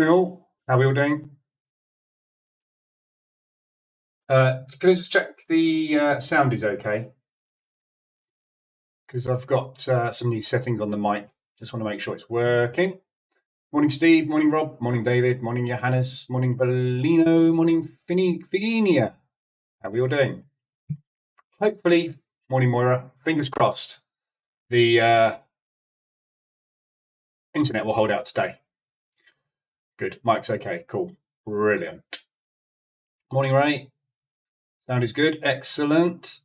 Morning all. How are we all doing? Can I just check the sound is okay? Because I've got some new settings on the mic. Just want to make sure it's working. Morning Steve, morning Rob, morning David, morning Johannes, morning Bellino, morning Figinia. How are we all doing? Hopefully, morning Moira, fingers crossed, the internet will hold out today. Good, mic's okay, cool, brilliant. Morning Ray, sound is good, excellent.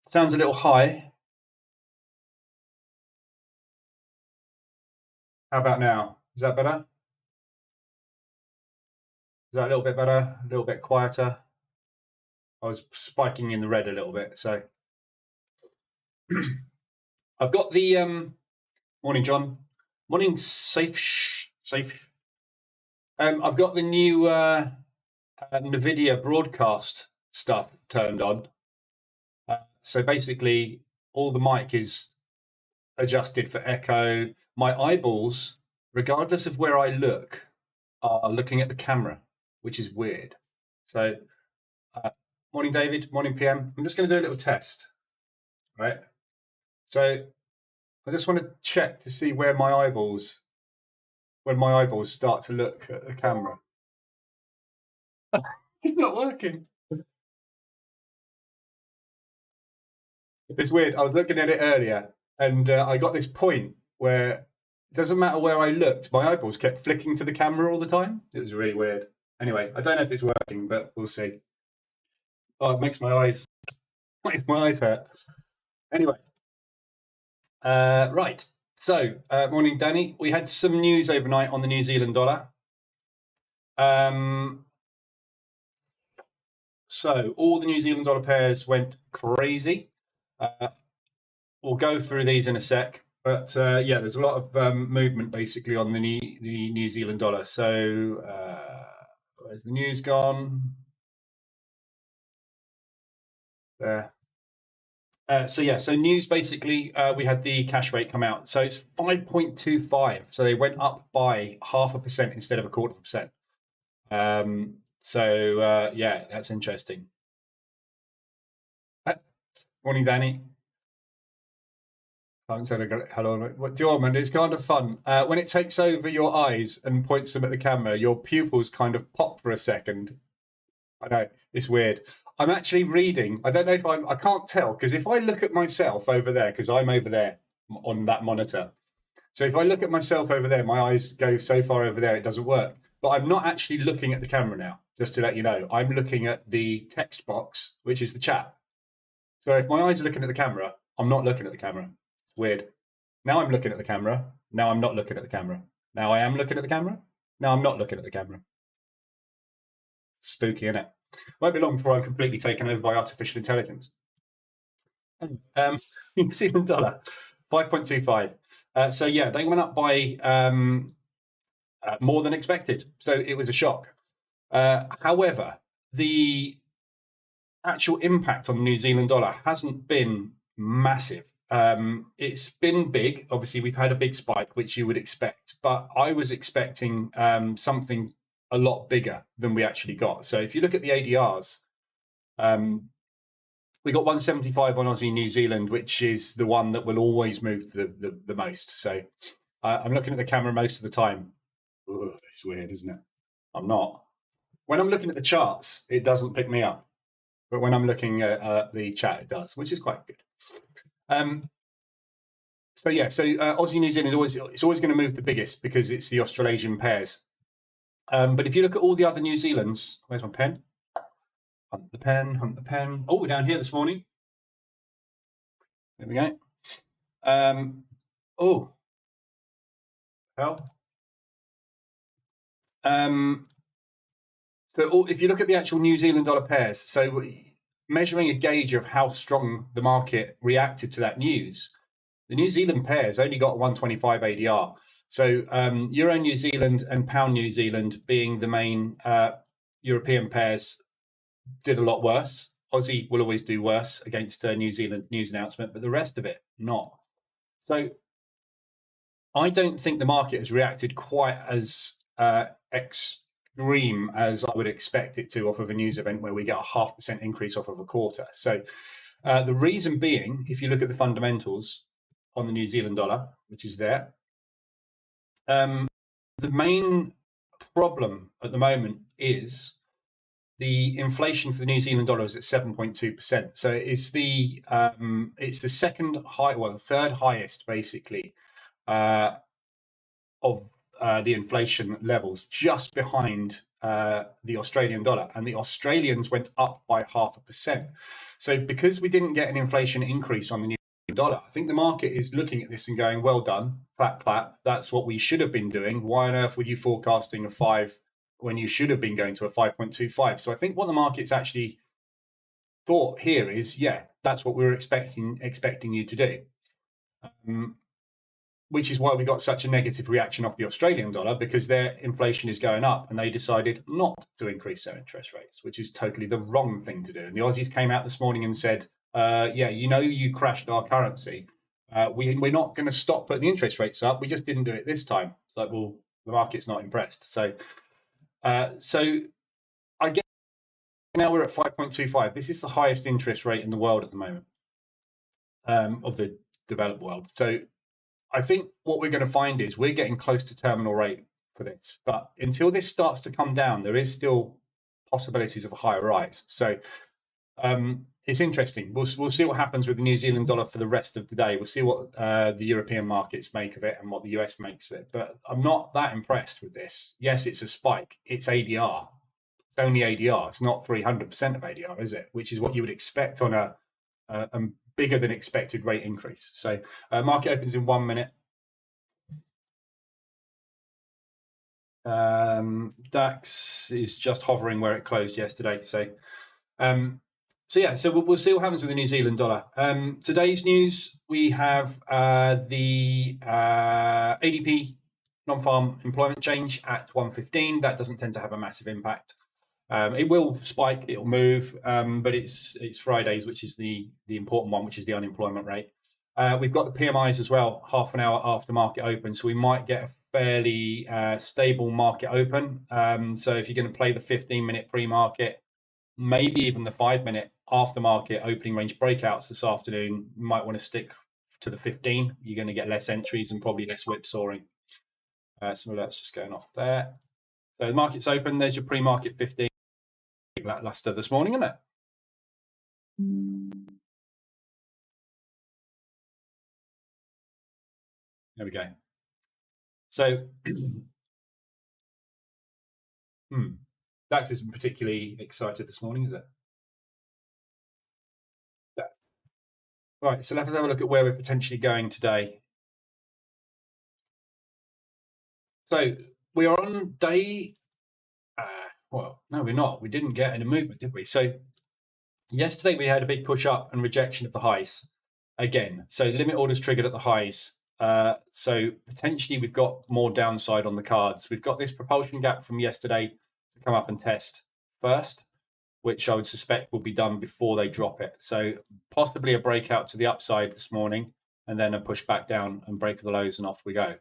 Sounds a little high. How about now? Is that better? Is that a little bit better? A little bit quieter? I was spiking in the red a little bit, so I've got the morning, John. Morning, safe. I've got the new NVIDIA broadcast stuff turned on. So basically, all the mic is adjusted for echo. My eyeballs, regardless of where I look, are looking at the camera, which is weird. So, morning, David. Morning, PM. I'm just going to do a little test, right? So, I just want to check to see where my eyeballs, when my eyeballs start to look at the camera. It's not working. It's weird. I was looking at it earlier, and I got this point where it doesn't matter where I looked, my eyeballs kept flicking to the camera all the time. It was really weird. Anyway, I don't know if it's working, but we'll see. Oh, it makes my eyes hurt. Anyway, right. So, morning, Danny. We had some news overnight on the New Zealand dollar. So all the New Zealand dollar pairs went crazy. We'll go through these in a sec, but yeah, there's a lot of movement basically on the New Zealand dollar. So where's the news gone? There. So yeah, so news basically, we had the cash rate come out. So it's 5.25. So they went up by 0.5% instead of 0.25%. So yeah, that's interesting. Morning, Danny. I haven't said hello. Jorman, it's kind of fun. When it takes over your eyes and points them at the camera, your pupils kind of pop for a second. I know, it's weird. I'm actually reading. I don't know if I can't tell, because if I look at myself over there, because I'm over there on that monitor. So if I look at myself over there, my eyes go so far over there, it doesn't work. But I'm not actually looking at the camera now, just to let you know. I'm looking at the text box, which is the chat. So if my eyes are looking at the camera, I'm not looking at the camera. It's weird. Now I'm looking at the camera. Now I'm not looking at the camera. Now I am looking at the camera. Now I'm not looking at the camera. Spooky, isn't it? Won't be long before I'm completely taken over by artificial intelligence. New Zealand dollar, 5.25. So yeah, they went up by more than expected. So it was a shock. However, the actual impact on the New Zealand dollar hasn't been massive. It's been big. Obviously, we've had a big spike, which you would expect, but I was expecting something a lot bigger than we actually got. So if you look at the ADRs, we got 175 on Aussie New Zealand, which is the one that will always move the most. So I'm looking at the camera most of the time. Ugh, it's weird, isn't it? I'm not. When I'm looking at the charts, it doesn't pick me up. But when I'm looking at the chat, it does, which is quite good. So yeah, so Aussie New Zealand it's always going to move the biggest because it's the Australasian pairs. But if you look at all the other New Zealands, where's my pen? Hunt the pen, hunt the pen. Oh, we're down here this morning. There we go. Oh, hell. So if you look at the actual New Zealand dollar pairs, so measuring a gauge of how strong the market reacted to that news, the New Zealand pairs only got 125 ADR. So Euro New Zealand and Pound New Zealand being the main European pairs did a lot worse. Aussie will always do worse against a New Zealand news announcement, but the rest of it, not. So I don't think the market has reacted quite as extreme as I would expect it to off of a news event where we get a 0.5% increase off of a quarter. So the reason being, if you look at the fundamentals on the New Zealand dollar, which is there, the main problem at the moment is the inflation for the New Zealand dollar is at 7.2%. So it's the second high, well, the third highest basically of the inflation levels, just behind the Australian dollar, and the Australians went up by 0.5%. So because we didn't get an inflation increase on the New Zealand dollar, I think the market is looking at this and going, well done, clap, clap. That's what we should have been doing. Why on earth were you forecasting a 5 when you should have been going to a 5.25? So I think what the market's actually thought here is, yeah, that's what we were expecting you to do. Which is why we got such a negative reaction off the Australian dollar, because their inflation is going up and they decided not to increase their interest rates, which is totally the wrong thing to do. And the Aussies came out this morning and said, yeah, you crashed our currency. We're not going to stop putting the interest rates up. We just didn't do it this time. It's like, well, the market's not impressed. So I guess now we're at 5.25. This is the highest interest rate in the world at the moment, of the developed world. So I think what we're going to find is we're getting close to terminal rate for this. But until this starts to come down, there is still possibilities of a higher rise. So it's interesting. We'll see what happens with the New Zealand dollar for the rest of the day. We'll see what the European markets make of it and what the US makes of it. But I'm not that impressed with this. Yes, it's a spike. It's ADR. It's only ADR. It's not 300% of ADR, is it? Which is what you would expect on a bigger than expected rate increase. So market opens in 1 minute. DAX is just hovering where it closed yesterday. So we'll see what happens with the New Zealand dollar. Today's news, we have the ADP non-farm employment change at 1:15. That doesn't tend to have a massive impact. It will spike, it'll move, but it's Fridays, which is the important one, which is the unemployment rate. We've got the PMIs as well, half an hour after market open, so we might get a fairly stable market open. So if you're going to play the 15-minute pre-market, maybe even the 5-minute after-market opening range breakouts this afternoon, you might want to stick to the 15. You're going to get less entries and probably less whipsawing. Some alerts just going off there. So the market's open. There's your pre-market 15. Lackluster this morning, isn't it? There we go. So DAX isn't particularly excited this morning, is it? Yeah. Right, so let's have a look at where we're potentially going today. So we are on day, well, no, we're not. We didn't get any movement, did we? So yesterday we had a big push up and rejection of the highs again. So limit orders triggered at the highs. So potentially we've got more downside on the cards. We've got this propulsion gap from yesterday to come up and test first, which I would suspect will be done before they drop it. So possibly a breakout to the upside this morning, and then a push back down and break the lows, and off we go.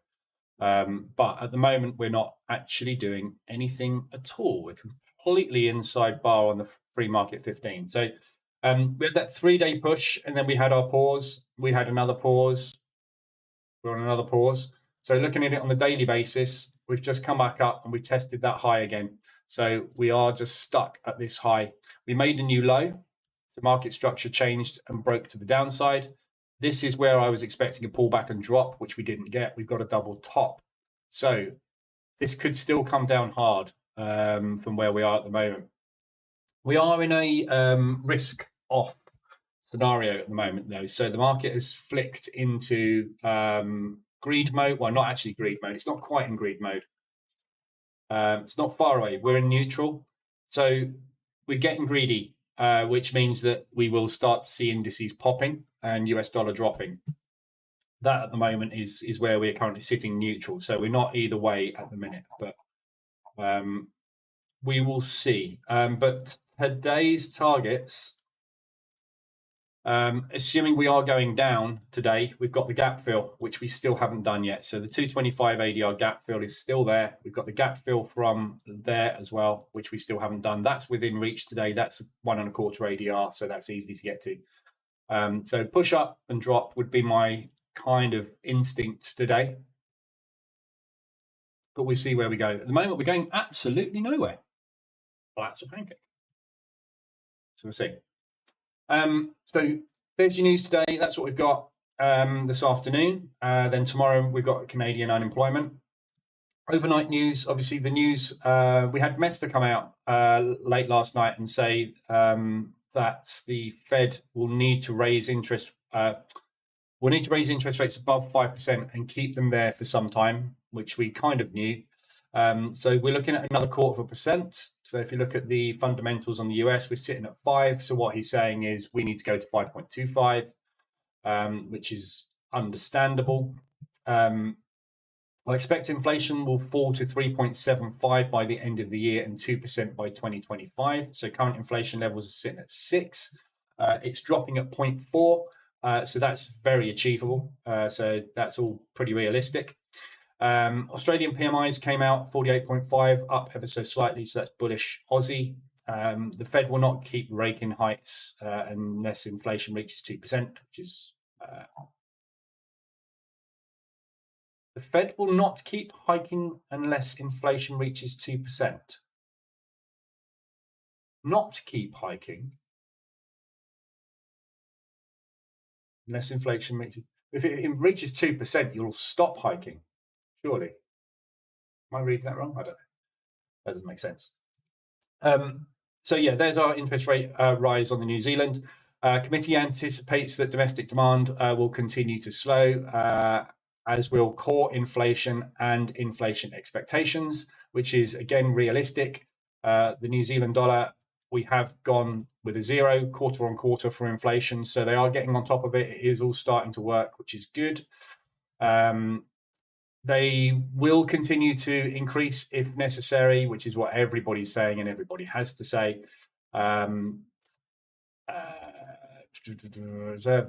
But at the moment, we're not actually doing anything at all. We're completely inside bar on the pre-market 15. So we had that 3-day push, and then we had our pause. We had another pause. We're on another pause. So looking at it on the daily basis, we've just come back up and we tested that high again. So we are just stuck at this high. We made a new low. The market structure changed and broke to the downside. This is where I was expecting a pullback and drop, which we didn't get. We've got a double top. So this could still come down hard from where we are at the moment. We are in a risk off scenario at the moment, though. So the market has flicked into greed mode. Well, not actually greed mode. It's not quite in greed mode. It's not far away. We're in neutral. So we're getting greedy, which means that we will start to see indices popping and US dollar dropping. That at the moment is where we're currently sitting neutral. So we're not either way at the minute, but we will see. But today's targets Assuming we are going down today, we've got the gap fill, which we still haven't done yet. So the 225 ADR gap fill is still there. We've got the gap fill from there as well, which we still haven't done. That's within reach today. That's 1.25 ADR, so that's easy to get to. So push up and drop would be my kind of instinct today. But we'll see where we go. At the moment, we're going absolutely nowhere. Flat as a pancake. So we'll see. So there's your news today. That's what we've got this afternoon. Then tomorrow we've got Canadian unemployment. Overnight news, obviously the news, we had Mester come out late last night and say that the Fed will need to raise interest rates above 5% and keep them there for some time, which we kind of knew. So we're looking at another 0.25%. So if you look at the fundamentals on the US, we're sitting at 5. So what he's saying is we need to go to 5.25, which is understandable. I expect inflation will fall to 3.75 by the end of the year and 2% by 2025. So current inflation levels are sitting at 6. It's dropping at 0.4. So that's very achievable. So that's all pretty realistic. Australian PMIs came out 48.5, up ever so slightly, so that's bullish Aussie. The Fed will not keep raking heights unless inflation reaches 2%, which is... the Fed will not keep hiking unless inflation reaches 2%. Not keep hiking unless inflation reaches... If it reaches 2%, you'll stop hiking. Surely. Am I reading that wrong? I don't know. That doesn't make sense. So yeah, there's our interest rate rise on the New Zealand. Committee anticipates that domestic demand will continue to slow, as will core inflation and inflation expectations, which is again realistic. The New Zealand dollar, we have gone with a 0 quarter on quarter for inflation, so they are getting on top of it. It is all starting to work, which is good. They will continue to increase if necessary, which is what everybody's saying and everybody has to say. Observe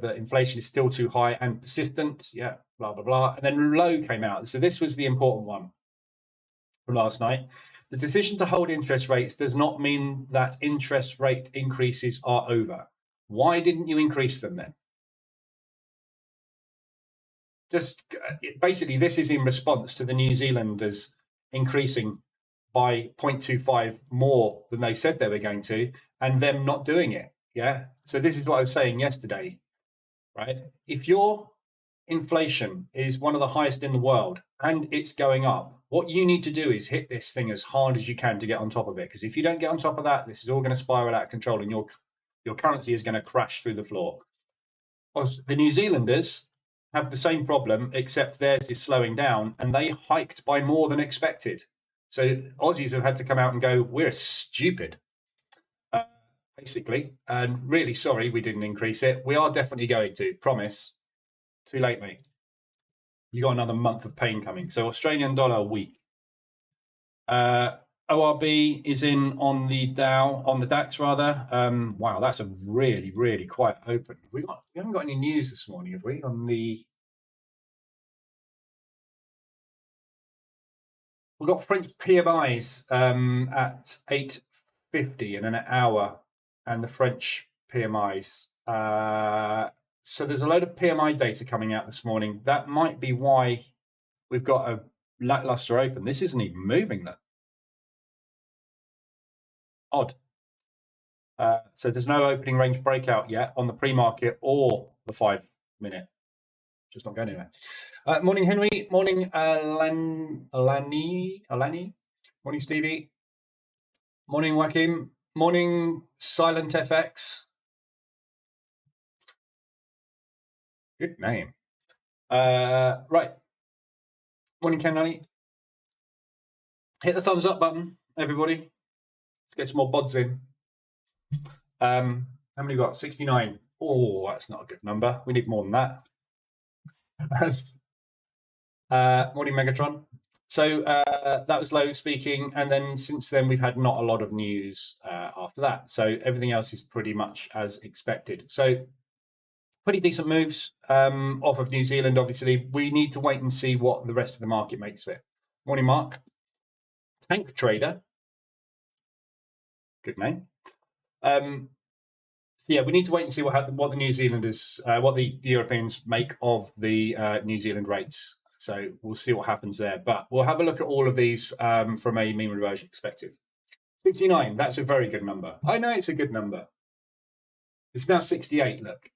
that inflation is still too high and persistent. Yeah, blah, blah, blah. And then low came out. So this was the important one from last night. The decision to hold interest rates does not mean that interest rate increases are over. Why didn't you increase them then? Just basically, this is in response to the New Zealanders increasing by 0.25 more than they said they were going to, and them not doing it. Yeah. So this is what I was saying yesterday, right? If your inflation is one of the highest in the world and it's going up, what you need to do is hit this thing as hard as you can to get on top of it. Because if you don't get on top of that, this is all going to spiral out of control, and your currency is going to crash through the floor. The New Zealanders have the same problem, except theirs is slowing down, and they hiked by more than expected. So Aussies have had to come out and go, we're stupid, basically, and really sorry we didn't increase it. We are definitely going to, promise. Too late, mate. You got another month of pain coming. So Australian dollar weak. ORB is in on the Dow, on the DAX rather. Wow, that's a really, really quiet open. We haven't got any news this morning, have we? On the we've got French PMIs at 850 in an hour, and the French PMIs. So there's a load of PMI data coming out this morning. That might be why we've got a lackluster open. This isn't even moving, look. Odd. So there's no opening range breakout yet on the pre-market or the 5-minute. Just not going anywhere. Morning, Henry. Morning, Alani. Morning, Stevie. Morning, Joaquin. Morning, Silent FX. Good name. Right. Morning, Kenali. Hit the thumbs up button, everybody. Let's get some more bods in. How many we got? 69. Oh, that's not a good number. We need more than that. Morning, Megatron. So that was Low speaking, and then since then we've had not a lot of news after that. So everything else is pretty much as expected. So pretty decent moves off of New Zealand, obviously. We need to wait and see what the rest of the market makes of it. Morning, Mark. Tank Trader. Good name. So yeah, we need to wait and see what the New Zealanders, what the Europeans make of the New Zealand rates. So we'll see what happens there. But we'll have a look at all of these from a mean reversion perspective. 69, that's a very good number. I know it's a good number. It's now 68, look.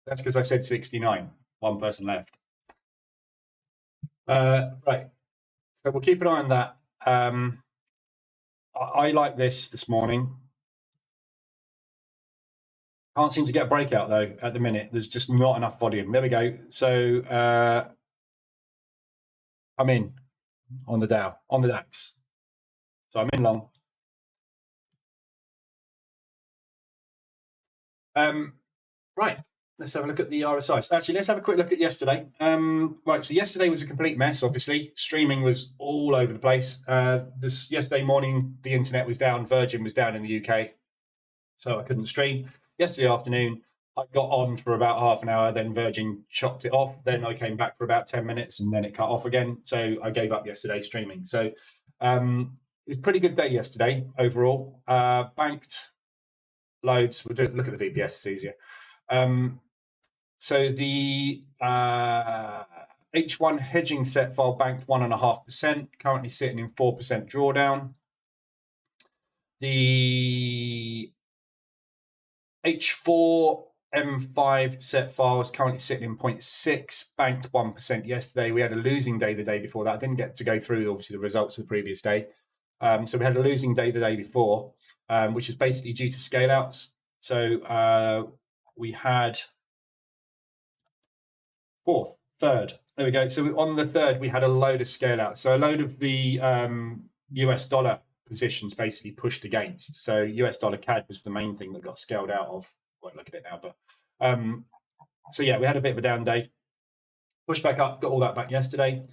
That's because I said 69. One person left. Right. So we'll keep an eye on that. I like this morning. Can't seem to get a breakout though at the minute. There's just not enough volume. There we go. So I'm in on the Dow, on the DAX. So I'm in long. Right. Let's have a look at the RSIs. Actually, let's have a quick look at yesterday. Right, so yesterday was a complete mess, obviously. Streaming was all over the place. Yesterday morning, the internet was down. Virgin was down in the UK, so I couldn't stream. Yesterday afternoon, I got on for about half an hour, then Virgin chopped it off. Then I came back for about 10 minutes, and then it cut off again. So I gave up yesterday streaming. So it was a pretty good day yesterday overall. Banked loads. We'll look at the VPS, it's easier. So the H1 hedging set file banked 1.5%, currently sitting in 4% drawdown. The H4 M5 set file is currently sitting in 0.6, banked 1% yesterday. We had a losing day the day before that. I didn't get to go through, obviously, the results of the previous day. So we had a losing day the day before, which is basically due to scale outs. So we had third. There we go. So on the third, we had a load of scale out. So a load of the US dollar positions basically pushed against. So US dollar CAD was the main thing that got scaled out of. Won't look at it now, but so yeah, we had a bit of a down day. Pushed back up, got all that back yesterday.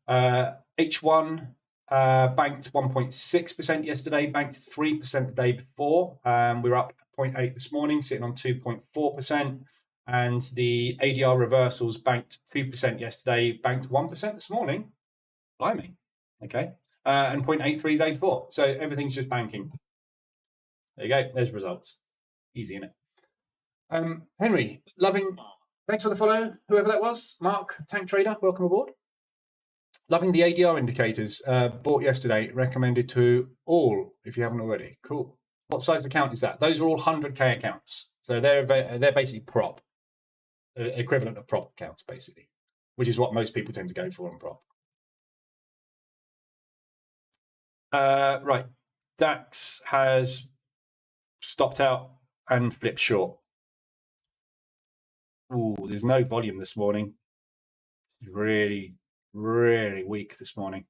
H1 banked 1.6% yesterday, banked 3% the day before. We were up 0.8 this morning, sitting on 2.4%. And the ADR reversals banked 2% yesterday, banked 1% this morning. Blimey. Okay. And 0.83 the day before. So everything's just banking. There you go. There's results. Easy, isn't it? Henry, loving. Thanks for the follow, whoever that was. Mark, Tank Trader, welcome aboard. Loving the ADR indicators. Bought yesterday. Recommended to all if you haven't already. Cool. What size account is that? Those are all 100K accounts. So they're basically prop. Equivalent of prop accounts, basically, which is what most people tend to go for on prop. Right. DAX has stopped out and flipped short. Ooh, there's no volume this morning. Really, really weak this morning.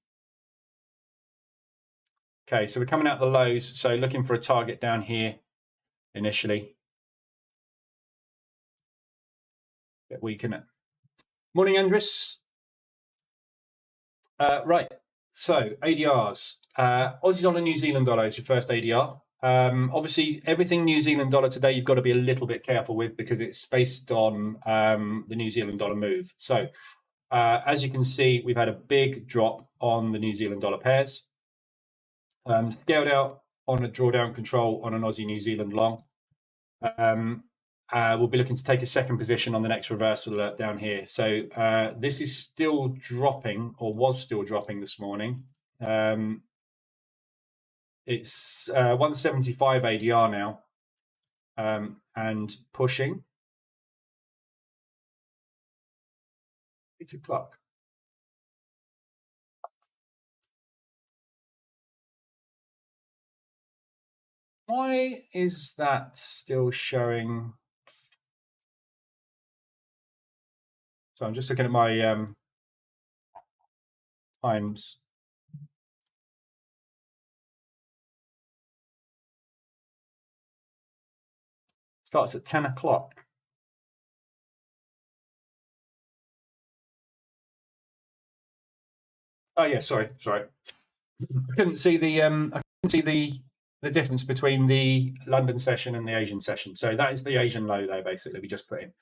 Okay, so we're coming out the lows. So looking for a target down here initially. Bit weak, isn't it? Morning, Andres. Right. So ADRs. Aussie dollar, New Zealand dollar is your first ADR. Obviously, everything New Zealand dollar today, you've got to be a little bit careful with because it's based on the New Zealand dollar move. So as you can see, we've had a big drop on the New Zealand dollar pairs. Scaled out on a drawdown control on an Aussie New Zealand long. We'll be looking to take a second position on the next reversal alert down here. So this is still dropping, or was still dropping this morning. It's 175 ADR now, and pushing. 8 o'clock. Why is that still showing? So I'm just looking at my times. Starts at 10 o'clock. Oh yeah, sorry. I couldn't see the difference between the London session and the Asian session. So that is the Asian low there, basically, we just put in.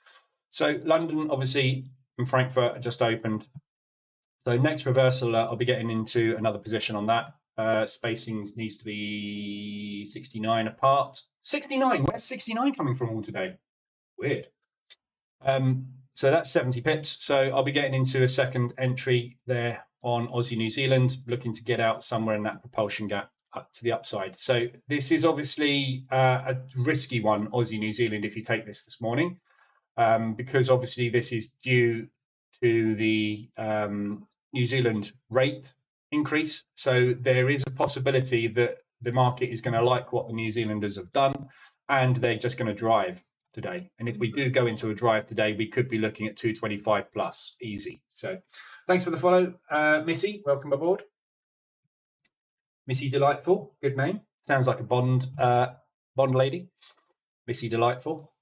So London, obviously, and Frankfurt are just opened. So next reversal, I'll be getting into another position on that. Spacing needs to be 69 apart. 69, where's 69 coming from all today? Weird. So that's 70 pips. So I'll be getting into a second entry there on Aussie New Zealand, looking to get out somewhere in that propulsion gap up to the upside. So this is obviously a risky one, Aussie New Zealand, if you take this morning, because obviously this is due to the New Zealand rate increase. So there is a possibility that the market is going to like what the New Zealanders have done, and they're just going to drive today. And if we do go into a drive today, we could be looking at 225 plus easy. So thanks for the follow, Missy. Welcome aboard. Missy Delightful, good name. Sounds like a Bond lady. Missy Delightful.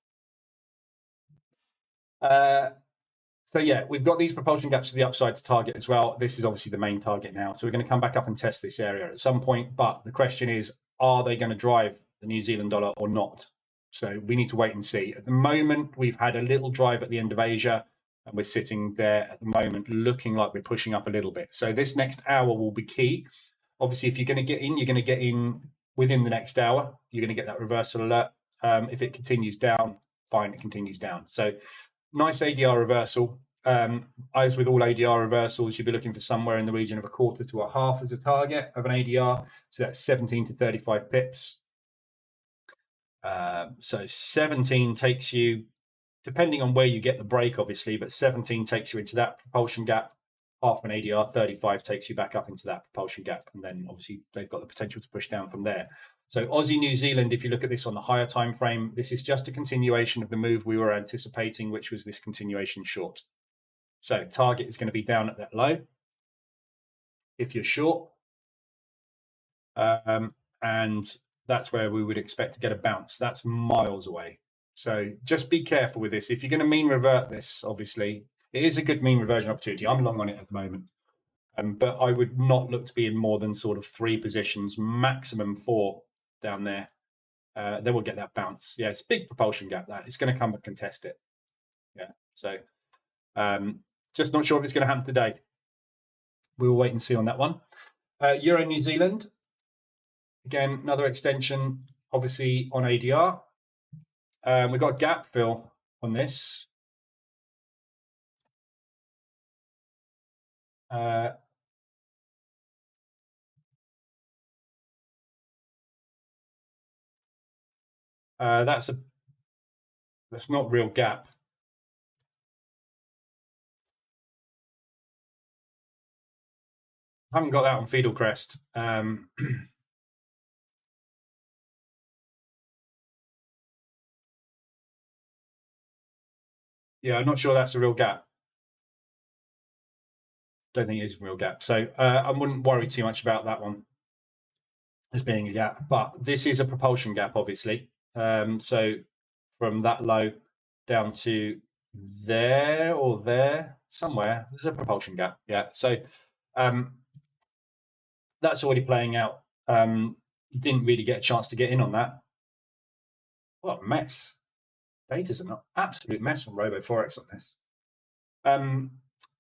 So yeah, we've got these propulsion gaps to the upside to target as well. This is obviously the main target now. So we're going to come back up and test this area at some point. But the question is, are they going to drive the New Zealand dollar or not? So we need to wait and see. At the moment, we've had a little drive at the end of Asia, and we're sitting there at the moment looking like we're pushing up a little bit. So this next hour will be key. Obviously, if you're going to get in, you're going to get in within the next hour. You're going to get that reversal alert. If it continues down, fine, it continues down. So nice ADR reversal. As with all ADR reversals, you'll be looking for somewhere in the region of a quarter to a half as a target of an ADR. So that's 17 to 35 pips. So 17 takes you, depending on where you get the break, obviously, but 17 takes you into that propulsion gap. Half an ADR, 35 takes you back up into that propulsion gap. And then obviously they've got the potential to push down from there. So Aussie New Zealand, if you look at this on the higher time frame, this is just a continuation of the move we were anticipating, which was this continuation short. So target is going to be down at that low if you're short. And that's where we would expect to get a bounce. That's miles away. So just be careful with this. If you're going to mean revert this, obviously, it is a good mean reversion opportunity. I'm long on it at the moment. But I would not look to be in more than sort of 3 positions, maximum 4 down there. Then we'll get that bounce. Yeah, it's a big propulsion gap, that. It's going to come and contest it. Yeah, so just not sure if it's going to happen today. We will wait and see on that one. Euro New Zealand. Again, another extension, obviously, on ADR. We've got a gap fill on this. That's not real gap. I haven't got that on Feudal Crest. Yeah, I'm not sure that's a real gap. Don't think it is a real gap. So I wouldn't worry too much about that one as being a gap. But this is a propulsion gap, obviously. So from that low down to there or there, somewhere, there's a propulsion gap. Yeah, so that's already playing out. You didn't really get a chance to get in on that. What a mess. Data's an absolute mess on Robo Forex on this.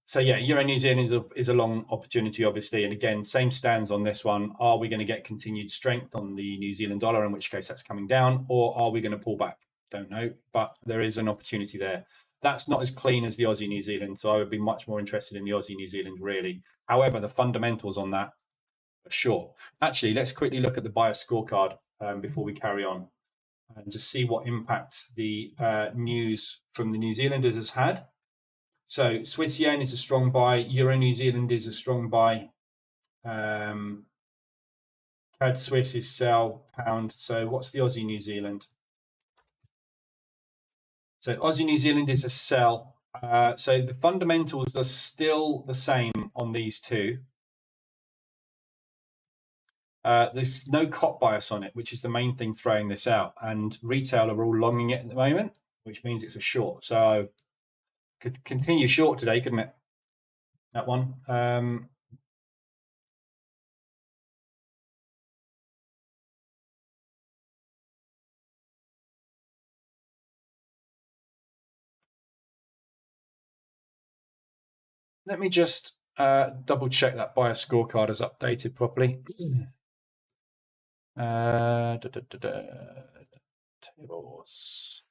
So yeah, Euro New Zealand is a long opportunity, obviously. And again, same stands on this one. Are we going to get continued strength on the New Zealand dollar, in which case that's coming down, or are we going to pull back? Don't know, but there is an opportunity there. That's not as clean as the Aussie New Zealand, so I would be much more interested in the Aussie New Zealand, really. However, the fundamentals on that are sure. Actually, let's quickly look at the buyer scorecard before we carry on, and to see what impact the news from the New Zealanders has had. So Swiss yen is a strong buy. Euro New Zealand is a strong buy. CAD Swiss is sell. Pound. So what's the Aussie New Zealand? So Aussie New Zealand is a sell. So the fundamentals are still the same on these two. There's no cop bias on it, which is the main thing throwing this out. And retail are all longing it at the moment, which means it's a short. So could continue short today, couldn't it? That one. Let me just double check that buyer scorecard is updated properly. Tables.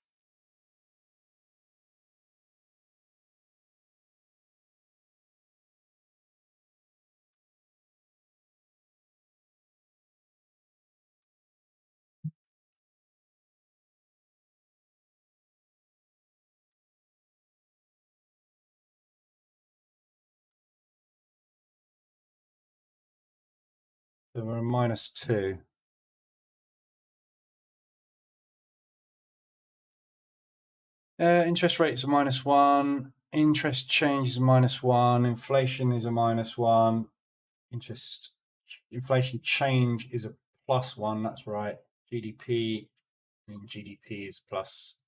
So we're a -2. Interest rates are -1. Interest change is -1. Inflation is a -1. Inflation change is a +1. That's right. GDP and GDP is plus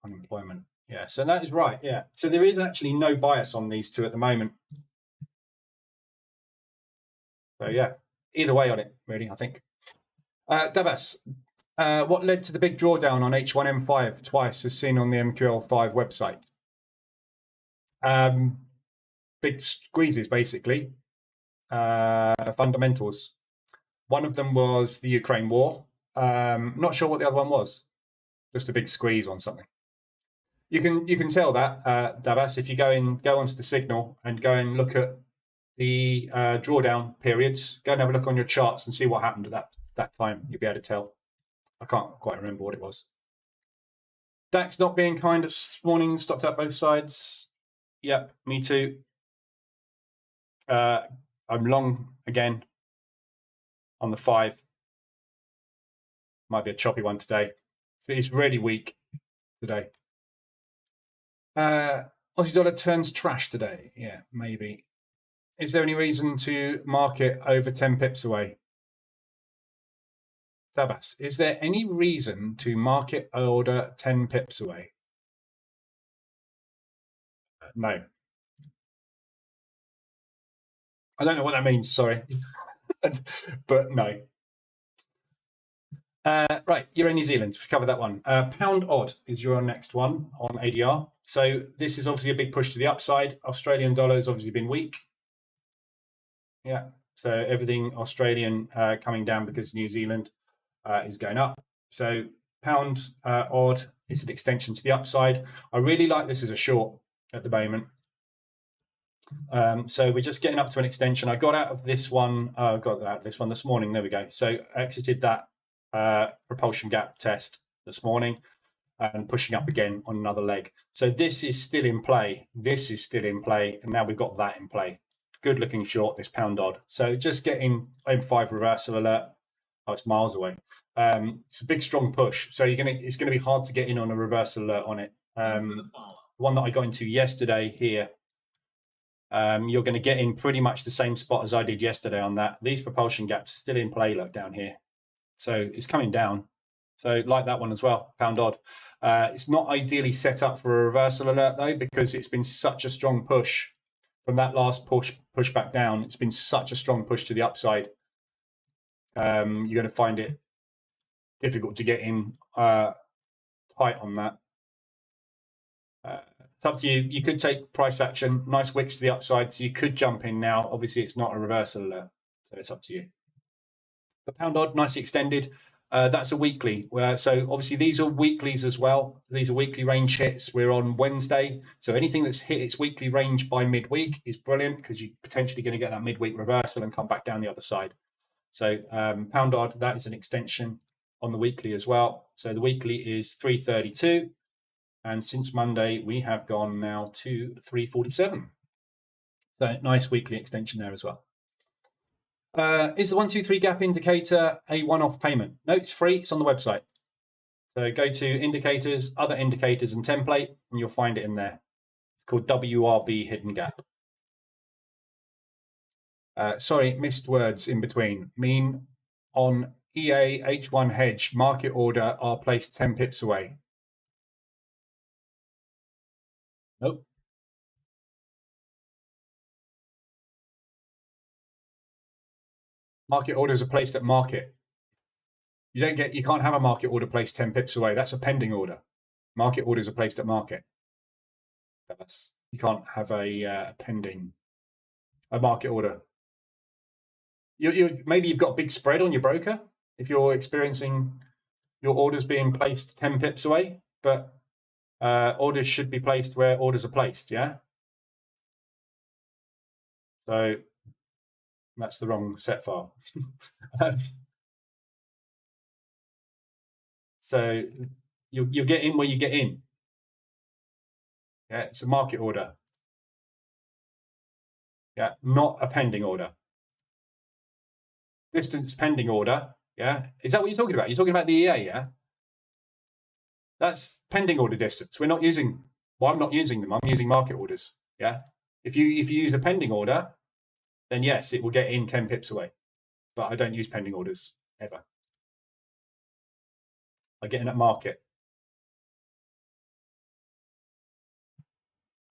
unemployment. Yeah, so that is right. Yeah, so there is actually no bias on these two at the moment. So yeah, either way on it, really, I think. Dabas, what led to the big drawdown on H1M5 twice, as seen on the MQL5 website? Big squeezes, basically. Fundamentals. One of them was the Ukraine war. Not sure what the other one was. Just a big squeeze on something. You can tell that, Dabas, if you go onto the signal and go and look at the drawdown periods. Go and have a look on your charts and see what happened at that time. You'll be able to tell. I can't quite remember what it was. DAX not being kind this morning, stopped up both sides. Yep, me too. I'm long again on the 5. Might be a choppy one today. So it's really weak today. Aussie dollar turns trash today. Yeah, maybe. Is there any reason to market over 10 pips away? Tabas, is there any reason to market order 10 pips away? No. I don't know what that means, sorry. But no. Right, Euro New Zealand, we covered that one. Pound odd is your next one on ADR. So this is obviously a big push to the upside. Australian dollar has obviously been weak. Yeah, so everything Australian coming down because New Zealand is going up. So pound odd is an extension to the upside. I really like this as a short at the moment. So we're just getting up to an extension. I got out of this one. Got out of this one this morning. There we go. So I exited that propulsion gap test this morning and pushing up again on another leg. So this is still in play. This is still in play. And now we've got that in play. Good looking short, this pound odd. So just getting M5 reversal alert. Oh, it's miles away. It's a big, strong push. So it's going to be hard to get in on a reversal alert on it. The one that I got into yesterday here, you're going to get in pretty much the same spot as I did yesterday on that. These propulsion gaps are still in play, look down here. So it's coming down. So like that one as well, pound odd. It's not ideally set up for a reversal alert though, because it's been such a strong push from that last push back down. It's been such a strong push to the upside. You're going to find it difficult to get in tight on that. It's up to you. You could take price action, nice wicks to the upside, so you could jump in now. Obviously, it's not a reversal alert, so it's up to you. The pound odd, nicely extended. That's a weekly. So obviously these are weeklies as well. These are weekly range hits. We're on Wednesday. So anything that's hit its weekly range by midweek is brilliant because you're potentially going to get that midweek reversal and come back down the other side. So pound odd, that is an extension on the weekly as well. So the weekly is 332. And since Monday, we have gone now to 347. So nice weekly extension there as well. Is the 1, 2, 3 gap indicator a one-off payment? No, it's free. It's on the website. So go to indicators, other indicators and template, and you'll find it in there. It's called WRB Hidden Gap. Sorry, missed words in between. Mean on EA H1 hedge, market order are placed 10 pips away. Nope. Market orders are placed at market. You can't have a market order placed 10 pips away. That's a pending order. Market orders are placed at market. You can't have a pending a market order. Maybe you've got a big spread on your broker if you're experiencing your orders being placed 10 pips away, but orders should be placed where orders are placed, yeah? So that's the wrong set file. So you get in where you get in. Yeah, it's a market order. Yeah, not a pending order. Distance pending order. Yeah, is that what you're talking about? You're talking about the EA, yeah? That's pending order distance. We're not using. Well, I'm not using them. I'm using market orders. Yeah. If you use a pending order, then yes, it will get in 10 pips away. But I don't use pending orders ever. I get in at market.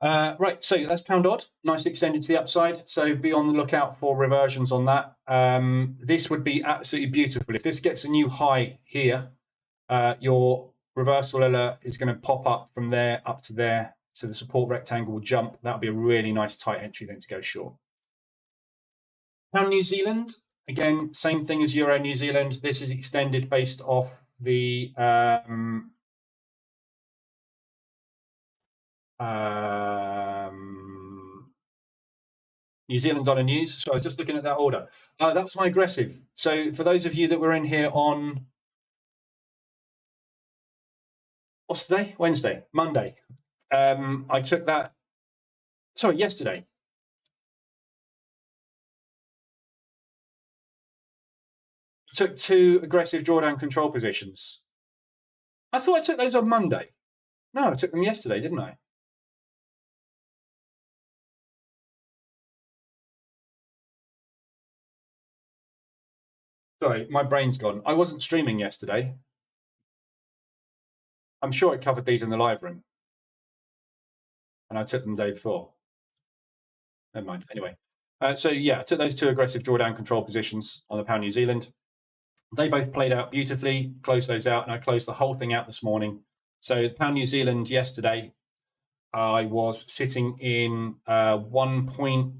Right, so that's pound odd, nice extended to the upside. So be on the lookout for reversions on that. This would be absolutely beautiful. If this gets a new high here, your reversal alert is going to pop up from there up to there. So the support rectangle will jump. That would be a really nice tight entry then to go short. Pound New Zealand, again, same thing as Euro New Zealand. This is extended based off the New Zealand dollar news. So I was just looking at that order. That was my aggressive. So for those of you that were in here on, what's today? Wednesday, Monday. I took that, sorry, yesterday. I took 2 aggressive drawdown control positions. I thought I took those on Monday. No, I took them yesterday, didn't I? Sorry, my brain's gone. I wasn't streaming yesterday. I'm sure I covered these in the live room. And I took them the day before. Never mind. Anyway. So yeah, I took those 2 aggressive drawdown control positions on the pound New Zealand. They both played out beautifully, closed those out, and I closed the whole thing out this morning. So the pound New Zealand yesterday, I was sitting in 1 point.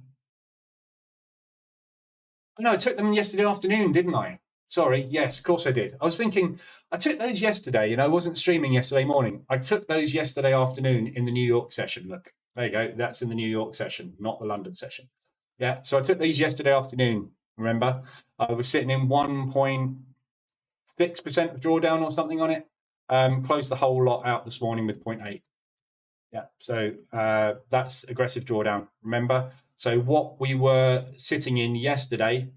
No, I took them yesterday afternoon, didn't I? Sorry, yes, of course I did. I was thinking, I took those yesterday, I wasn't streaming yesterday morning. I took those yesterday afternoon in the New York session. Look, there you go. That's in the New York session, not the London session. Yeah, so I took these yesterday afternoon, remember? I was sitting in 1.6% of drawdown or something on it. Closed the whole lot out this morning with 0.8. Yeah, so that's aggressive drawdown, remember? So what we were sitting in yesterday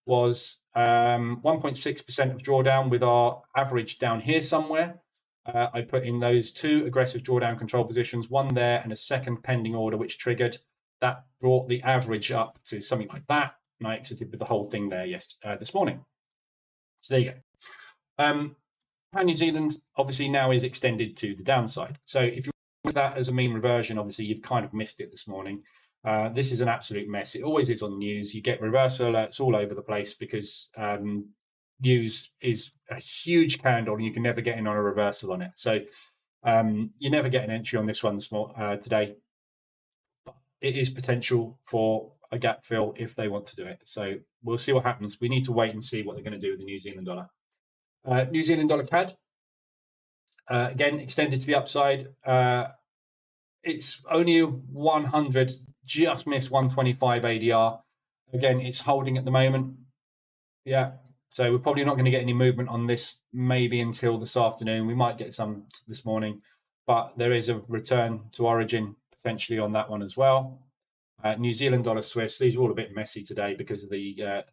was 1.6% of drawdown with our average down here somewhere. I put in those 2 aggressive drawdown control positions, one there and a second pending order, which triggered. That brought the average up to something like that. And I exited with the whole thing there this morning. So there you go. Pound New Zealand obviously now is extended to the downside. So if you want that as a mean reversion, obviously you've kind of missed it this morning. This is an absolute mess. It always is on the news. You get reversal alerts all over the place because news is a huge candle and you can never get in on a reversal on it. So you never get an entry on this one today. But it is potential for a gap fill if they want to do it. So we'll see what happens. We need to wait and see what they're going to do with the New Zealand dollar. New Zealand dollar CAD, again, extended to the upside. It's only 100, just missed 125 ADR. Again, it's holding at the moment. Yeah, so we're probably not going to get any movement on this maybe until this afternoon. We might get some this morning, but there is a return to origin potentially on that one as well. New Zealand dollar Swiss, these are all a bit messy today because of the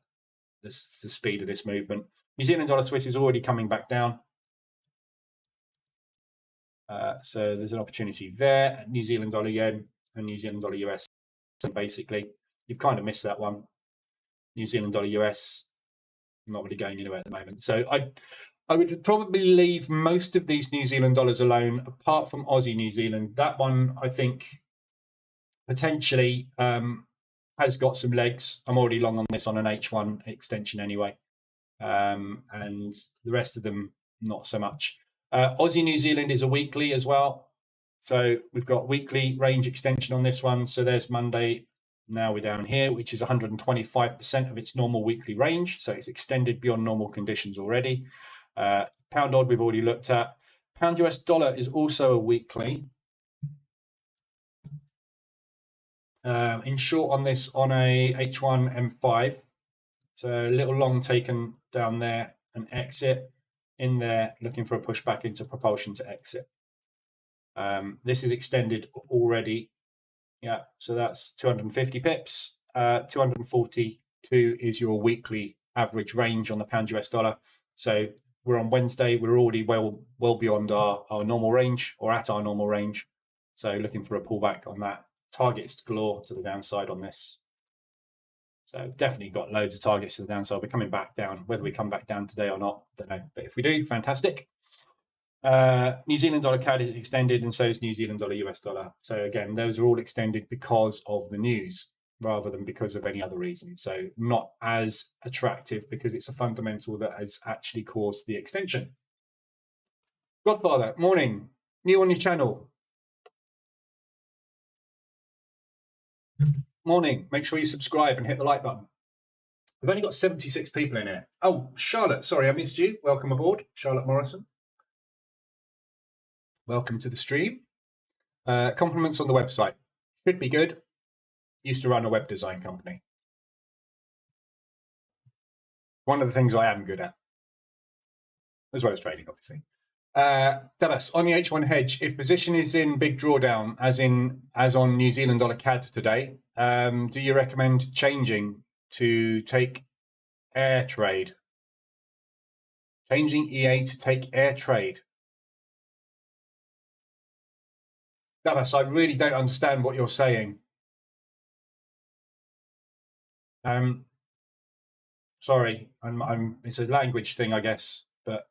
speed of this movement. New Zealand dollar Swiss is already coming back down. So there's an opportunity there. New Zealand dollar yen and New Zealand dollar US. So basically, you've kind of missed that one. New Zealand dollar US, not really going anywhere at the moment. So I would probably leave most of these New Zealand dollars alone, apart from Aussie New Zealand. That one, I think, potentially has got some legs. I'm already long on this on an H1 extension anyway. And the rest of them, not so much. Aussie New Zealand is a weekly as well. So we've got weekly range extension on this one. So there's Monday, Now we're down here, which is 125% of its normal weekly range. So it's extended beyond normal conditions already. Pound odd we've already looked at. Pound US dollar is also a weekly. In short on this, on a H1 M5, so a little long taken down there and exit in there, looking for a pushback into propulsion to exit. This is extended already. Yeah, so that's 250 pips. 242 is your weekly average range on the pound US dollar. So we're on Wednesday. We're already well beyond our normal range, or at our normal range. So looking for a pullback on that. Targets galore to the downside on this. So definitely got loads of targets to the downside. We're coming back down. Whether we come back down today or not, don't know. But if we do, fantastic. New Zealand dollar CAD is extended, and so is New Zealand dollar US dollar. So again, those are all extended because of the news rather than because of any other reason. So not as attractive because it's a fundamental that has actually caused the extension. Godfather, morning. New on your channel. Morning. Make sure you subscribe and hit the like button. We've only got 76 people in here. Oh, Charlotte, sorry, I missed you. Welcome aboard, Charlotte Morrison. Welcome to the stream. Compliments on the website. Should be good. Used to run a web design company. One of the things I am good at, as well as trading, obviously. Dallas, on the H1 hedge, if position is in big drawdown, as on New Zealand dollar CAD today, do you recommend changing to take air trade? Changing EA to take air trade. Dallas, I really don't understand what you're saying. Sorry, it's a language thing, I guess, but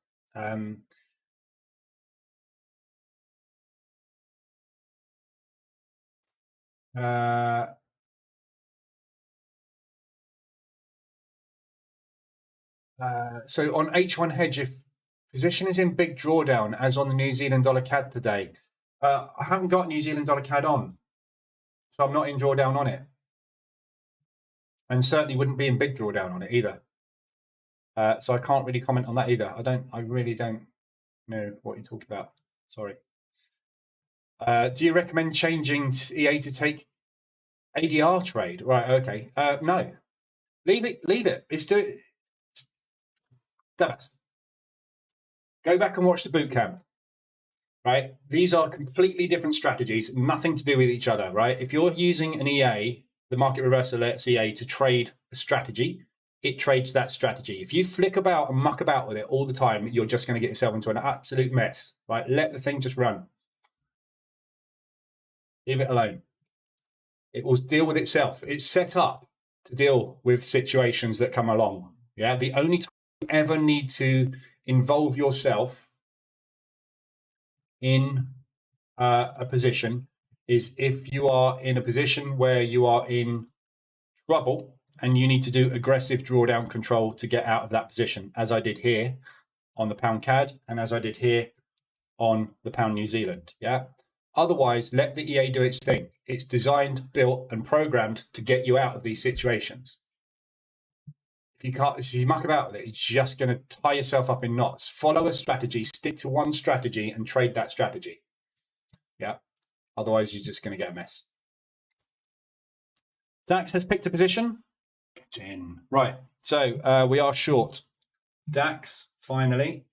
so on H1 hedge, if position is in big drawdown, as on the New Zealand dollar CAD today, I haven't got New Zealand dollar CAD on, so I'm not in drawdown on it, and certainly wouldn't be in big drawdown on it either. So I can't really comment on that either. I really don't know what you're talking about. Sorry. Do you recommend changing to EA to take ADR trade? Right. Okay. No. Leave it. It's that's. Go back and watch the bootcamp. Right. These are completely different strategies, nothing to do with each other. Right. If you're using an EA, the market reversal alerts EA to trade a strategy, it trades that strategy. If you flick about and muck about with it all the time, you're just going to get yourself into an absolute mess. Right. Let the thing just run. Leave it alone. It will deal with itself. It's set up to deal with situations that come along. Yeah. The only time you ever need to involve yourself in a position is if you are in a position where you are in trouble and you need to do aggressive drawdown control to get out of that position, as I did here on the pound CAD and as I did here on the pound New Zealand. Yeah. Otherwise, let the EA do its thing. It's designed, built, and programmed to get you out of these situations. If you muck about with it, it's just going to tie yourself up in knots. Follow a strategy, stick to one strategy, and trade that strategy. Yeah. Otherwise, you're just going to get a mess. DAX has picked a position. Get in. Right. So we are short. DAX, finally.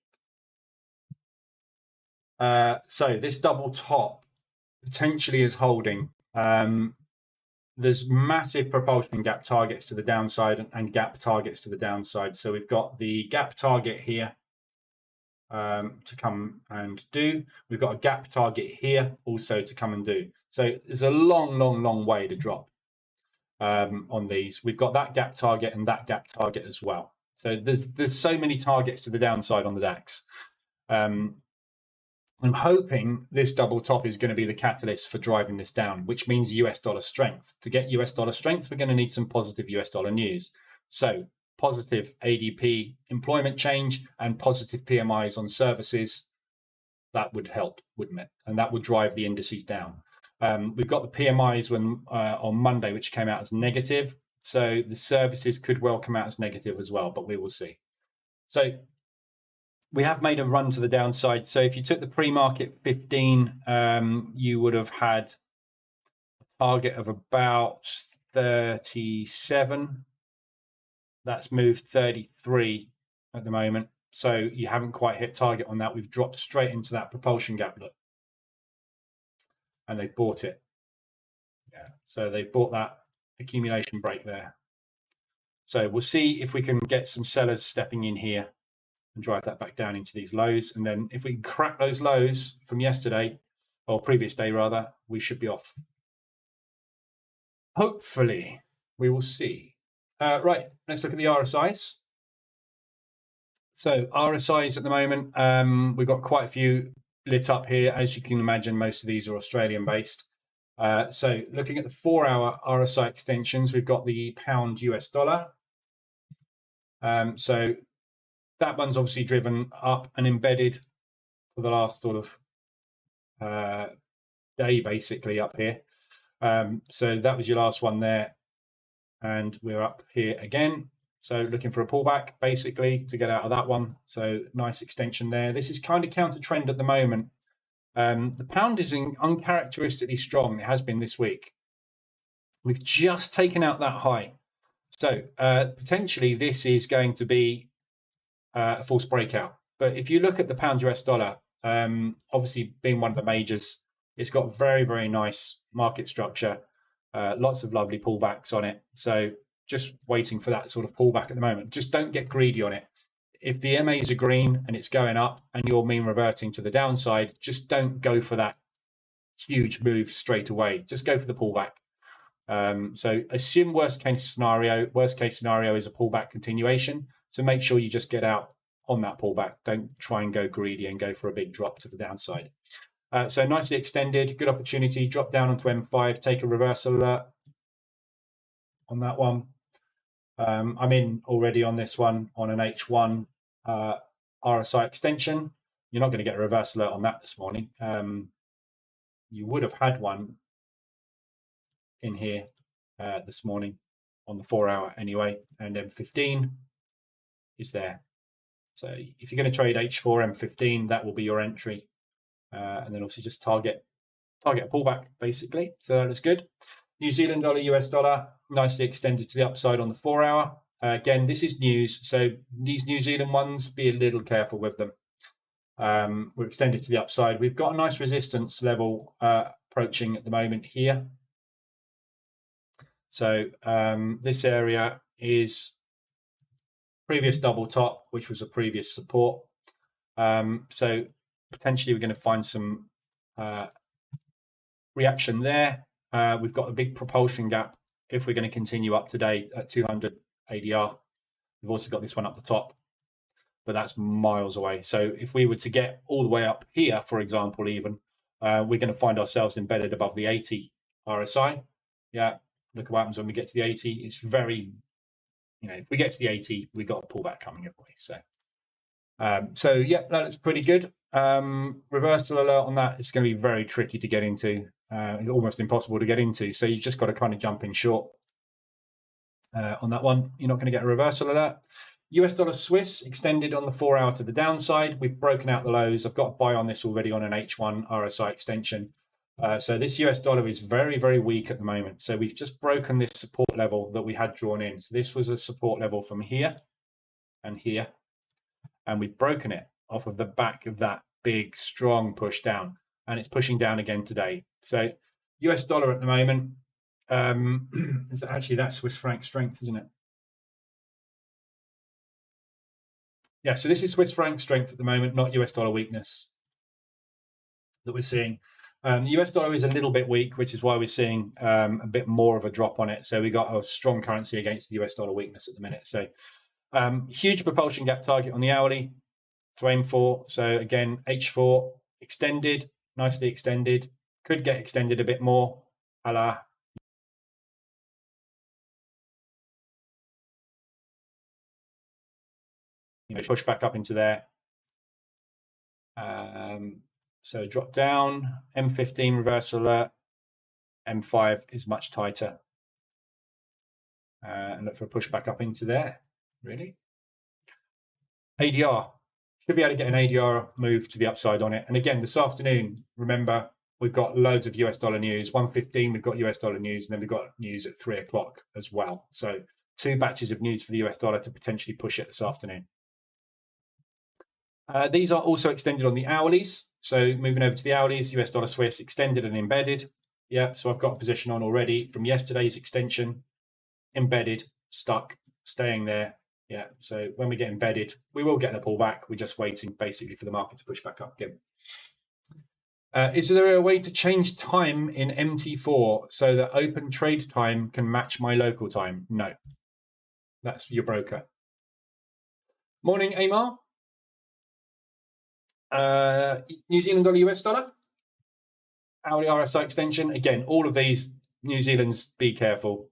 So this double top potentially is holding. There's massive propulsion gap targets to the downside and gap targets to the downside. So we've got the gap target here to come and do. We've got a gap target here also to come and do. So there's a long way to drop on these. We've got that gap target and that gap target as well. So there's so many targets to the downside on the DAX. I'm hoping this double top is going to be the catalyst for driving this down, which means US dollar strength. To get US dollar strength, we're going to need some positive US dollar news. So positive ADP employment change and positive PMIs on services, that would help, wouldn't it? And that would drive the indices down. We've got the PMIs on Monday, which came out as negative. So the services could well come out as negative as well, but we will see. So we have made a run to the downside. So if you took the pre-market 15, you would have had a target of about 37. That's moved 33 at the moment. So you haven't quite hit target on that. We've dropped straight into that propulsion gap, look. And they've bought it. Yeah. So they've bought that accumulation break there. So we'll see if we can get some sellers stepping in here and drive that back down into these lows. And then if we can crack those lows from yesterday, or previous day rather, we should be off. Hopefully, we will see. Right, let's look at the RSIs. So RSIs at the moment, we've got quite a few lit up here. As you can imagine, most of these are Australian based. So looking at the 4-hour RSI extensions, we've got the pound US dollar. So that one's obviously driven up and embedded for the last sort of day, basically up here. So that was your last one there. And we're up here again. So looking for a pullback, basically, to get out of that one. So nice extension there. This is kind of counter trend at the moment. The pound is uncharacteristically strong. It has been this week. We've just taken out that high. So potentially this is going to be a false breakout. But if you look at the pound US dollar, obviously being one of the majors, it's got very, very nice market structure. Lots of lovely pullbacks on it. So just waiting for that sort of pullback at the moment. Just don't get greedy on it. If the MAs are green and it's going up and you're mean reverting to the downside, just don't go for that huge move straight away. Just go for the pullback. So assume worst case scenario. Worst case scenario is a pullback continuation. So make sure you just get out on that pullback. Don't try and go greedy and go for a big drop to the downside. So nicely extended, good opportunity. Drop down onto M5, take a reversal alert on that one. I'm in already on this one on an H1 RSI extension. You're not going to get a reverse alert on that this morning. You would have had one in here this morning on the 4-hour anyway, and M15 is there. So if you're going to trade H4 M15, that will be your entry, and then obviously just target a pullback basically. So that is good. New Zealand dollar, US dollar, nicely extended to the upside on the 4-hour. Again, this is news, so these New Zealand ones, be a little careful with them. We're extended to the upside. We've got a nice resistance level approaching at the moment here. So this area is previous double top, which was a previous support. So potentially we're going to find some reaction there. We've got a big propulsion gap if we're going to continue up today at 200 ADR. We've also got this one up the top, but that's miles away. So if we were to get all the way up here, for example, even, we're going to find ourselves embedded above the 80 RSI. Yeah, look at what happens when we get to the 80. It's very, if we get to the 80, we've got a pullback coming away. So yeah, that's pretty good. Reversal alert on that is going to be very tricky to get into, almost impossible to get into. So you've just got to kind of jump in short on that one. You're not going to get a reversal alert. US dollar Swiss extended on the 4-hour to the downside. We've broken out the lows. I've got a buy on this already on an H1 RSI extension. So this US dollar is very, very weak at the moment. So we've just broken this support level that we had drawn in. So this was a support level from here and here. And we've broken it off of the back of that big, strong push down. And it's pushing down again today. So US dollar at the moment, is actually that Swiss franc strength, isn't it? Yeah, so this is Swiss franc strength at the moment, not US dollar weakness that we're seeing. The US dollar is a little bit weak, which is why we're seeing a bit more of a drop on it. So we got a strong currency against the US dollar weakness at the minute. So huge propulsion gap target on the hourly to aim for. So again, H4 extended, nicely extended, could get extended a bit more, a la push back up into there. So drop down, M15 reversal alert. M5 is much tighter. And look for a push back up into there, really. ADR. Should be able to get an ADR move to the upside on it. And again, this afternoon, remember, we've got loads of US dollar news. 1:15, we've got US dollar news, and then we've got news at 3 o'clock as well. So 2 batches of news for the US dollar to potentially push it this afternoon. These are also extended on the hourlies. So moving over to the hourlies, US dollar Swiss extended and embedded. Yeah, so I've got a position on already from yesterday's extension, embedded, stuck, staying there. Yeah, so when we get embedded, we will get the pullback. We're just waiting basically for the market to push back up again. Is there a way to change time in MT4 so that open trade time can match my local time? No. That's your broker. Morning, Amar. New Zealand dollar, US dollar. Hourly RSI extension. Again, all of these, New Zealand's, be careful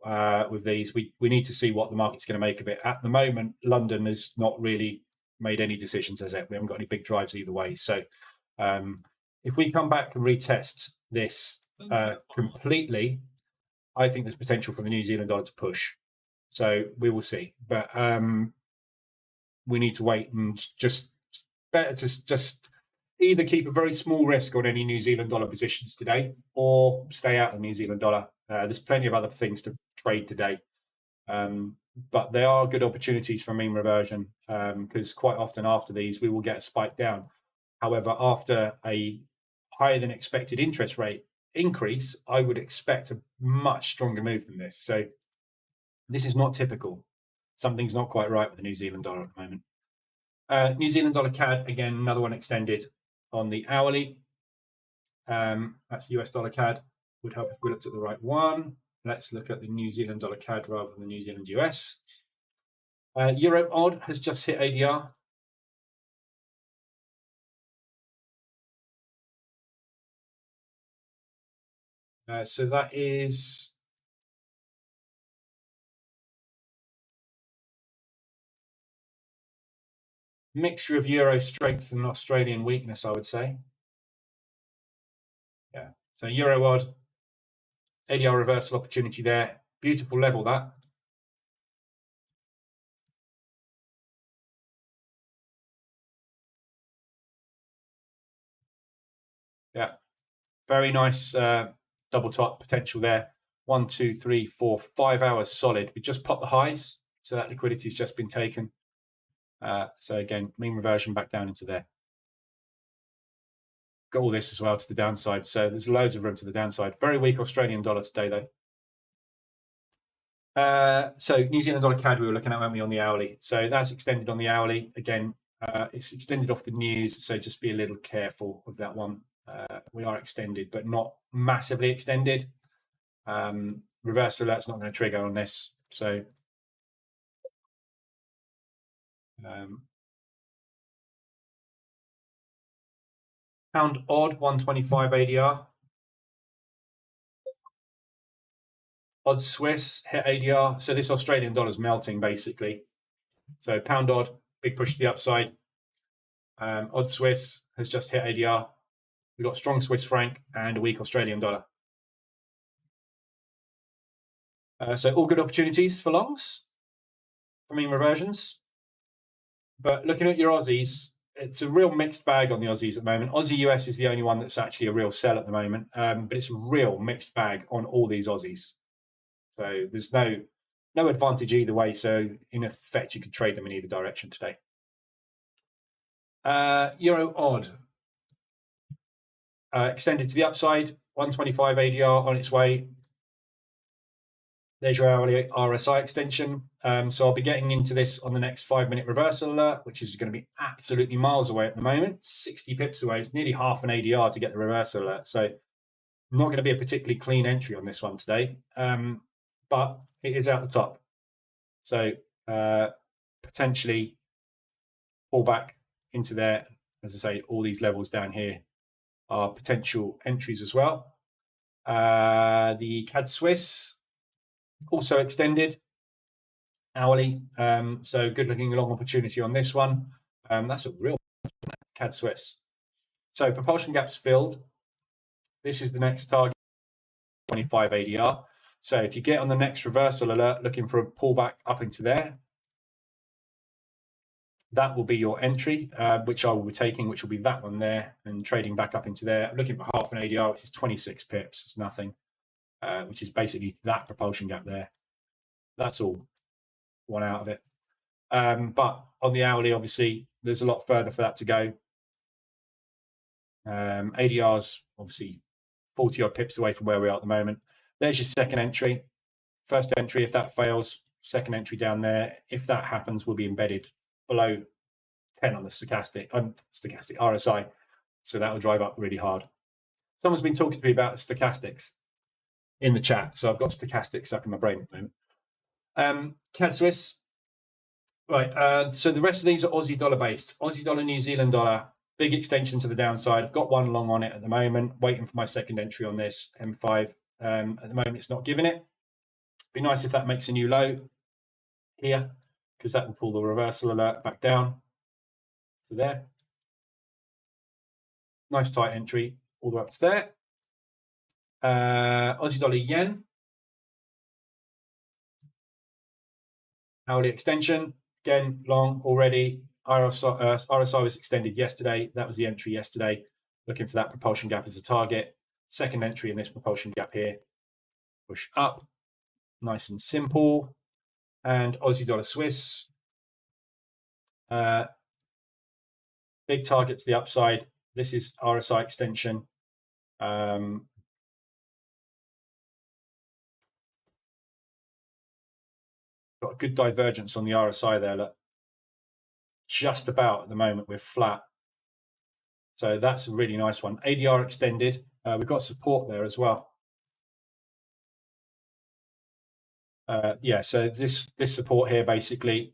with these. We need to see what the market's going to make of it. At the moment, London has not really made any decisions as yet. We haven't got any big drives either way. So if we come back and retest this completely, I think there's potential for the New Zealand dollar to push. So we will see. But we need to wait and just better to just either keep a very small risk on any New Zealand dollar positions today or stay out of New Zealand dollar. There's plenty of other things to trade today. But there are good opportunities for mean reversion because quite often after these, we will get a spike down. However, after a higher than expected interest rate increase, I would expect a much stronger move than this. So this is not typical. Something's not quite right with the New Zealand dollar at the moment. New Zealand dollar CAD, again, another one extended on the hourly. That's US dollar CAD. Would help if we looked at the right one. Let's look at the New Zealand dollar CAD rather than the New Zealand US. Euro odd has just hit ADR. So that is mixture of euro strength and Australian weakness, I would say. Yeah, so euro odd, ADR reversal opportunity there. Beautiful level, that. Yeah, very nice double top potential there. 1, 2, 3, 4, 5 hours solid. We just popped the highs, so that liquidity's just been taken. So again, mean reversion back down into there. Got all this as well to the downside. So there's loads of room to the downside. Very weak Australian dollar today, though. So New Zealand dollar CAD we were looking at, weren't we, on the hourly? So that's extended on the hourly. Again, it's extended off the news, so just be a little careful of that one. We are extended, but not massively extended. Reverse alert's not going to trigger on this. So pound odd, 125 ADR. Odd Swiss hit ADR. So this Australian dollar's melting, basically. So pound odd, big push to the upside. Odd Swiss has just hit ADR. We've got strong Swiss franc and a weak Australian dollar. So all good opportunities for longs, for mean reversions. But looking at your Aussies, it's a real mixed bag on the Aussies at the moment. Aussie US is the only one that's actually a real sell at the moment, but it's a real mixed bag on all these Aussies. So there's no advantage either way. So in effect, you could trade them in either direction today. Euro odd extended to the upside, 125 ADR on its way. There's your hourly RSI extension. So I'll be getting into this on the next 5-minute reversal alert, which is going to be absolutely miles away at the moment, 60 pips away. It's nearly half an ADR to get the reversal alert. So not going to be a particularly clean entry on this one today, but it is out the top. So potentially pull back into there. As I say, all these levels down here are potential entries as well. The CAD Swiss also extended hourly, so good looking long opportunity on this one. That's a real CAD Swiss. So propulsion gaps filled. This is the next target. 25 ADR. So if you get on the next reversal alert looking for a pullback up into there, that will be your entry, which I will be taking, which will be that one there, and trading back up into there. I'm looking for half an ADR, which is 26 pips. It's nothing, which is basically that propulsion gap there. That's all one out of it. But on the hourly, obviously, there's a lot further for that to go. ADR's obviously 40 odd pips away from where we are at the moment. There's your second entry. First entry, if that fails, second entry down there. If that happens, we'll be embedded below 10 on the stochastic RSI. So that will drive up really hard. Someone's been talking to me about stochastics in the chat. So I've got stochastics stuck in my brain at the moment. CAD Swiss. Right. So the rest of these are Aussie dollar based. Aussie dollar, New Zealand dollar. Big extension to the downside. I've got one long on it at the moment, waiting for my second entry on this M5. At the moment, it's not giving it. Be nice if that makes a new low here, because that will pull the reversal alert back down to there. Nice tight entry all the way up to there. Aussie dollar yen. Hourly extension. Again, long already. RSI was extended yesterday. That was the entry yesterday. Looking for that propulsion gap as a target. Second entry in this propulsion gap here. Push up. Nice and simple. And Aussie dollar Swiss. Big target to the upside. This is RSI extension. Got a good divergence on the RSI there. Look, just about at the moment we're flat. So that's a really nice one. ADR extended. We've got support there as well. Yeah, so this support here, basically,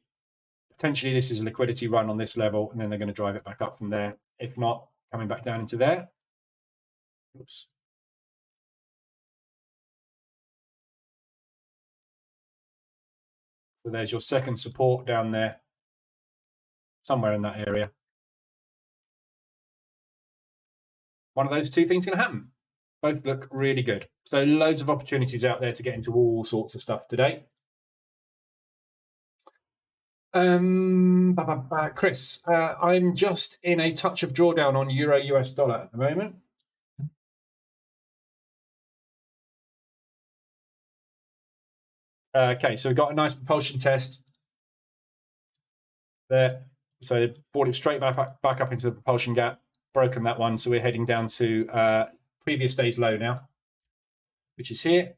potentially this is a liquidity run on this level, and then they're going to drive it back up from there. If not, coming back down into there. Oops. So there's your second support down there, somewhere in that area. One of those two things going to happen. Both look really good. So loads of opportunities out there to get into all sorts of stuff today. Chris, I'm just in a touch of drawdown on Euro US dollar at the moment. Okay, so we've got a nice propulsion test there. So they brought it straight back up into the propulsion gap, broken that one. So we're heading down to previous day's low now, which is here.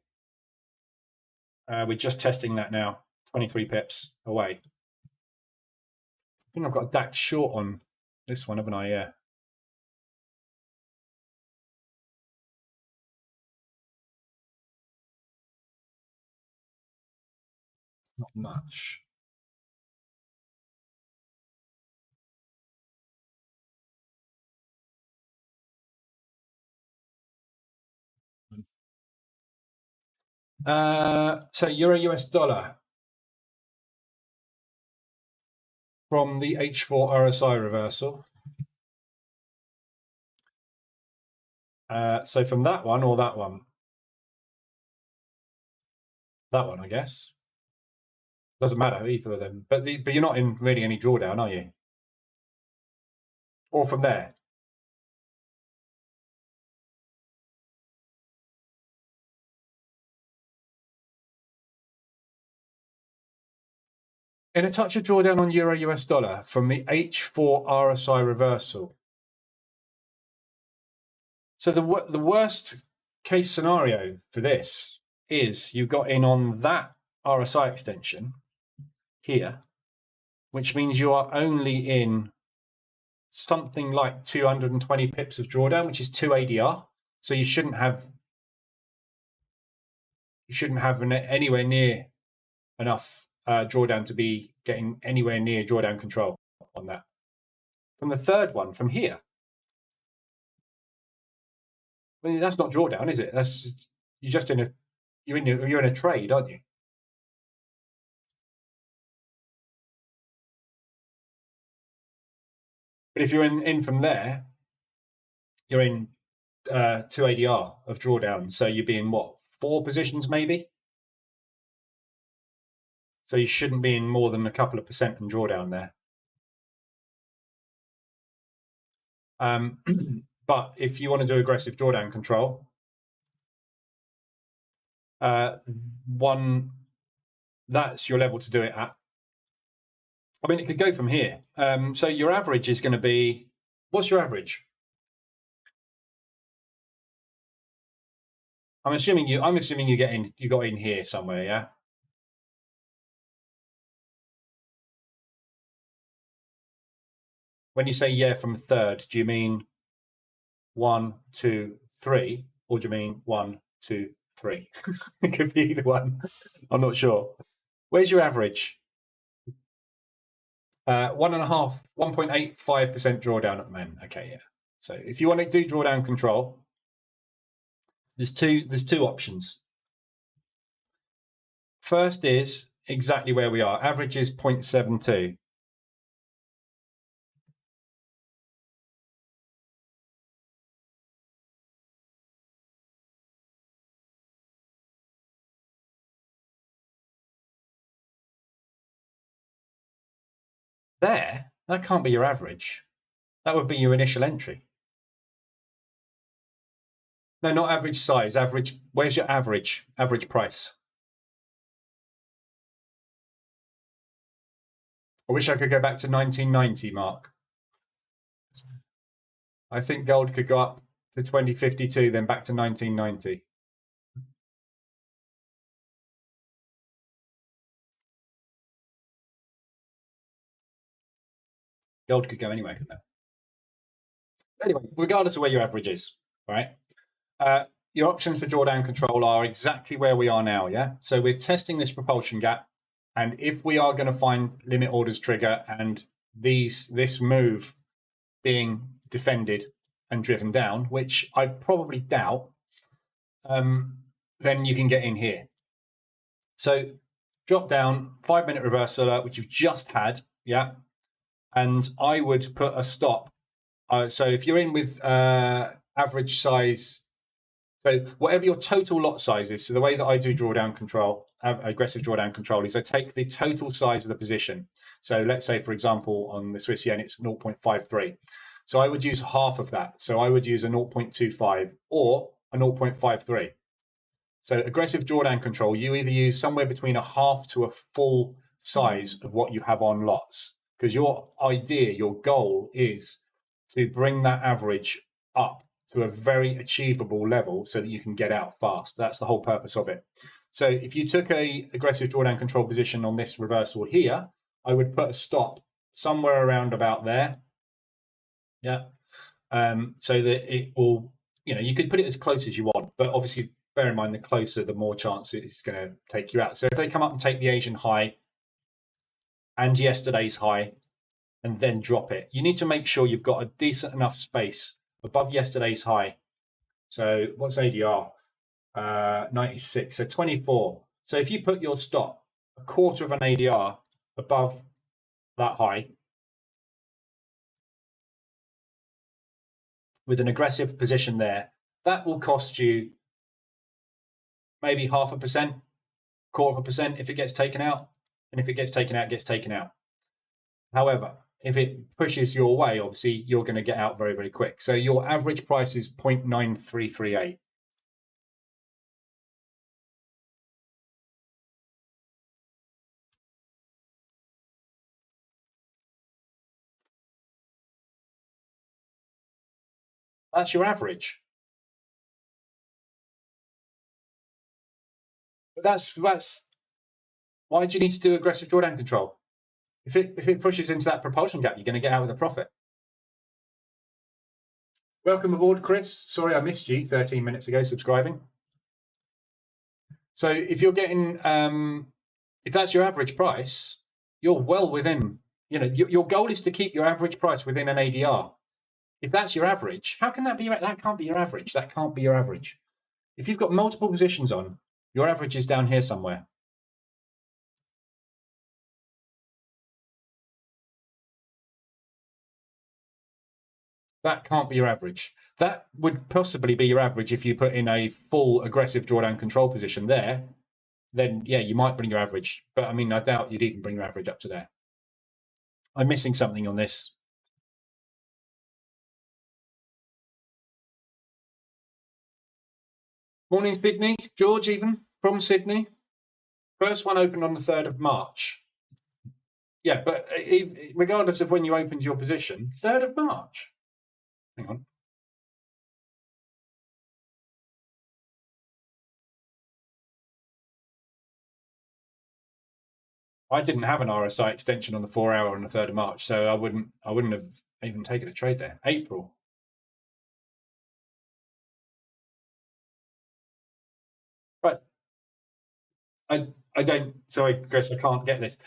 We're just testing that now, 23 pips away. I think I've got a DAX short on this one, haven't I? Yeah. Not much. So Euro US dollar from the H4 RSI reversal. So from that one or that one? That one, I guess. Doesn't matter, either of them. But you're not in really any drawdown, are you? Or from there? In a touch of drawdown on Euro US dollar from the H4 RSI reversal. So the worst case scenario for this is you got in on that RSI extension here, which means you are only in something like 220 pips of drawdown, which is 2 ADR. So you shouldn't have anywhere near enough drawdown to be getting anywhere near drawdown control on that. From the third one, from here, well, that's not drawdown, is it? That's you're in a trade, aren't you? But if you're in from there, you're in 2 ADR of drawdown. So you're being what, 4 positions maybe. So you shouldn't be in more than a couple of percent in drawdown there. But if you want to do aggressive drawdown control, that's your level to do it at. I mean, it could go from here. So your average is going to be, what's your average? I'm assuming you got in here somewhere, yeah? When you say yeah from third, do you mean 1, 2, 3, or do you mean 1, 2, 3? It could be either one. I'm not sure. Where's your average? 1.85% drawdown at the moment. Okay, yeah. So if you want to do drawdown control, there's two options. First is exactly where we are. Average is 0.72. There, that can't be your average. That would be your initial entry. No, not average size, average. Where's your average price? I wish I could go back to 1990, Mark. I think gold could go up to 2052, then back to 1990. Gold could go anywhere. Anyway, regardless of where your average is, right? Your options for drawdown control are exactly where we are now, yeah? So we're testing this propulsion gap, and if we are going to find limit orders trigger and this move being defended and driven down, which I probably doubt, then you can get in here. So drop down, 5-minute reversal alert, which you've just had, yeah? And I would put a stop. So if you're in with average size, so whatever your total lot size is, so the way that I do drawdown control, aggressive drawdown control, is I take the total size of the position. So let's say, for example, on the Swiss yen, it's 0.53. So I would use half of that. So I would use a 0.25 or a 0.53. So aggressive drawdown control, you either use somewhere between a half to a full size of what you have on lots, because your idea, your goal is to bring that average up to a very achievable level so that you can get out fast. That's the whole purpose of it. So if you took a aggressive drawdown control position on this reversal here, I would put a stop somewhere around about there. Yeah. So that it will, you could put it as close as you want, but obviously bear in mind the closer, the more chance it's going to take you out. So if they come up and take the Asian high and yesterday's high and then drop it, you need to make sure you've got a decent enough space above yesterday's high. So what's ADR? 96, so 24. So if you put your stop a quarter of an ADR above that high with an aggressive position there, that will cost you maybe 0.5%, 0.25% if it gets taken out. And if it gets taken out, it gets taken out. However, if it pushes your way, obviously you're going to get out very, very quick. So your average price is 0.9338. That's your average. But that's why do you need to do aggressive drawdown control? If it pushes into that propulsion gap, you're going to get out with a profit. Welcome aboard, Chris. Sorry I missed you 13 minutes ago subscribing. So if you're getting, if that's your average price, you're well within, your goal is to keep your average price within an ADR. If that's your average, how can that be? That can't be your average. That can't be your average. If you've got multiple positions on, your average is down here somewhere. That can't be your average. That would possibly be your average if you put in a full aggressive drawdown control position there. Then, yeah, you might bring your average. But, I mean, I doubt you'd even bring your average up to there. I'm missing something on this. Morning, Sydney. George, even from Sydney. First one opened on the 3rd of March. Yeah, but regardless of when you opened your position, 3rd of March. Hang on. I didn't have an RSI extension on the 4 hour on the 3rd of March, so I wouldn't have even taken a trade there. April. Right. I don't, sorry, Chris, I can't get this.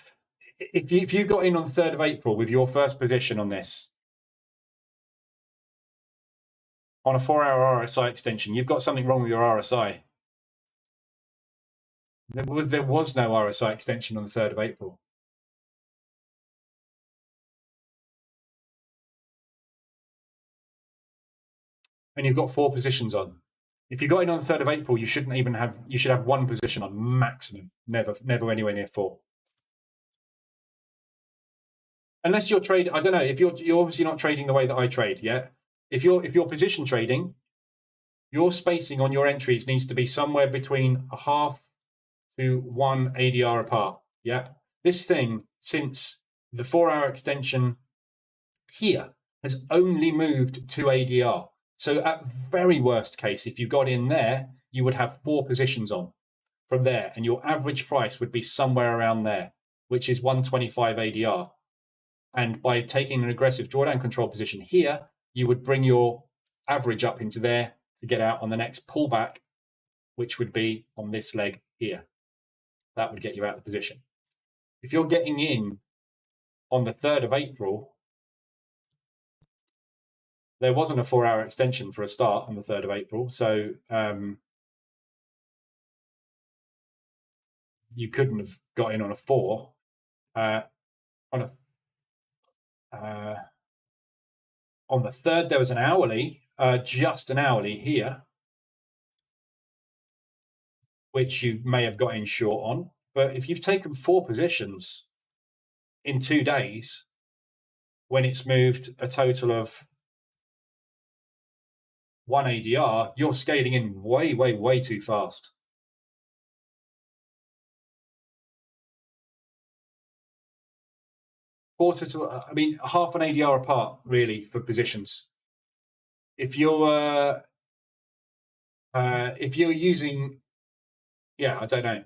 If you got in on the 3rd of April with your first position on this, on a 4 hour RSI extension, you've got something wrong with your RSI. There was no RSI extension on the 3rd of April. And you've got 4 positions on. If you got in on the 3rd of April, you shouldn't even have, you should have 1 position on maximum, never anywhere near 4. Unless you're trading, I don't know, if you're obviously not trading the way that I trade, yeah? If you're position trading, your spacing on your entries needs to be somewhere between a half to 1 ADR apart, yeah? This thing, since the 4 hour extension here, has only moved 2 ADR. So at very worst case, if you got in there, you would have 4 positions on from there, and your average price would be somewhere around there, which is 125 ADR. And by taking an aggressive drawdown control position here, you would bring your average up into there to get out on the next pullback, which would be on this leg here. That would get you out of the position. If you're getting in on the 3rd of April, there wasn't a 4 hour extension for a start on the 3rd of April. So you couldn't have got in on a 4. On the 3rd, there was an hourly, just an hourly here, which you may have got in short on. But if you've taken 4 positions in 2 days, when it's moved a total of 1 ADR, you're scaling in way, way, way too fast. Quarter to, I mean, half an ADR apart, really, for positions. If you're using, yeah, I don't know.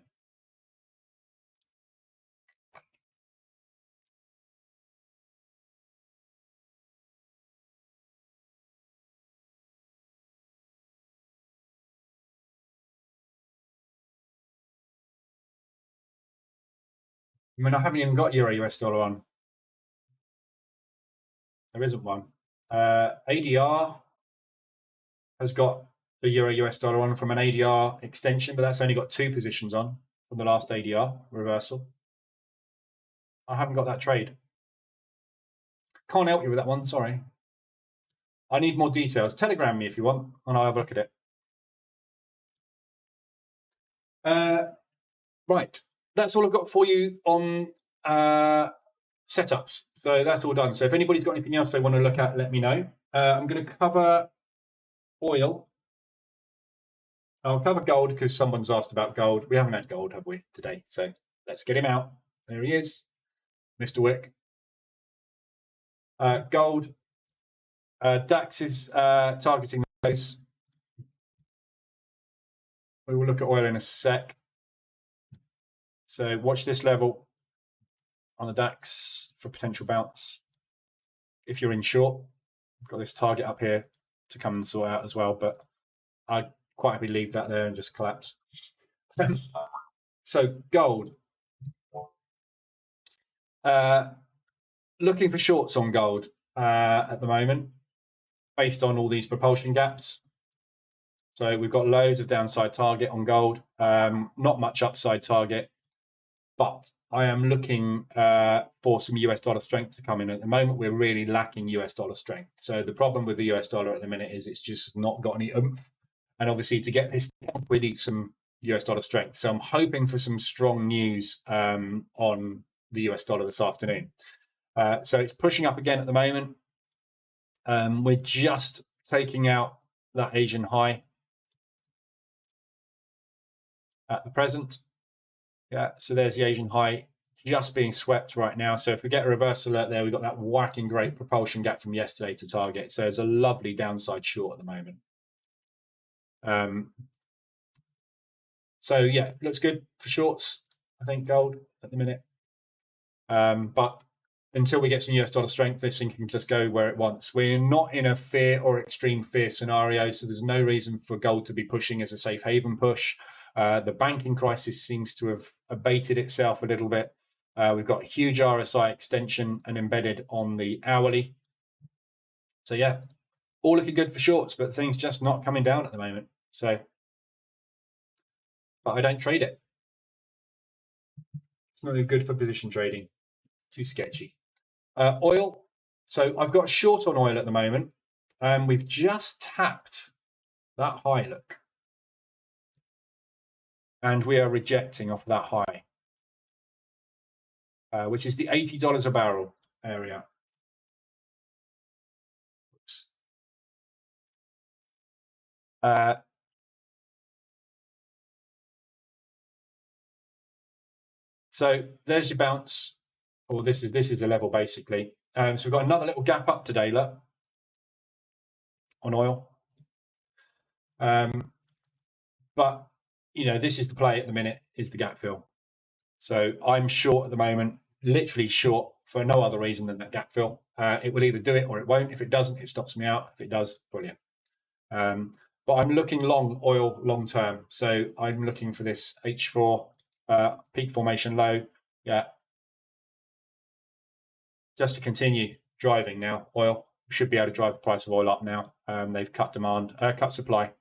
I mean, I haven't even got Euro US dollar on. There isn't one. ADR has got the Euro US dollar on from an ADR extension, but that's only got 2 positions on from the last ADR reversal. I haven't got that trade. Can't help you with that one, sorry. I need more details. Telegram me if you want, and I'll have a look at it. Right, that's all I've got for you on setups. So that's all done. So if anybody's got anything else they want to look at, let me know. I'm going to cover oil. I'll cover gold because someone's asked about gold. We haven't had gold, have we, today? So let's get him out. There he is, Mr. Wick. Gold. DAX is targeting those. We will look at oil in a sec. So watch this level on the DAX for potential bounce. If you're in short, I've got this target up here to come and sort out as well, but I'd quite happily leave that there and just collapse. So gold. Looking for shorts on gold at the moment, based on all these propulsion gaps. So we've got loads of downside target on gold, not much upside target, but I am looking for some US dollar strength to come in. At the moment, we're really lacking US dollar strength. So the problem with the US dollar at the minute is it's just not got any oomph. And obviously, to get this down, we need some US dollar strength. So I'm hoping for some strong news on the US dollar this afternoon. So it's pushing up again at the moment. We're just taking out that Asian high at the present. Yeah, so there's the Asian high just being swept right now. So if we get a reverse alert there, we've got that whacking great propulsion gap from yesterday to target. So it's a lovely downside short at the moment. So yeah, looks good for shorts. I think gold at the minute. But until we get some US dollar strength, this thing can just go where it wants. We're not in a fear or extreme fear scenario, so there's no reason for gold to be pushing as a safe haven push. The banking crisis seems to have abated itself a little bit. We've got a huge RSI extension and embedded on the hourly. So yeah, all looking good for shorts, but things just not coming down at the moment. So, but I don't trade it. It's not good for position trading. Too sketchy. Oil. So I've got a short on oil at the moment, and we've just tapped that high, look. And we are rejecting off that high, which is the $80 a barrel area. Oops. So there's your bounce, or this is the level basically. So we've got another little gap up today, look, on oil. But you know, this is the play at the minute, is the gap fill. So I'm short at the moment, literally short for no other reason than that gap fill. It will either do it or it won't. If it doesn't, it stops me out. If it does, brilliant. But I'm looking long oil long term. So I'm looking for this H4 peak formation low. Yeah. Just to continue driving now, oil should be able to drive the price of oil up now. They've cut demand, cut supply.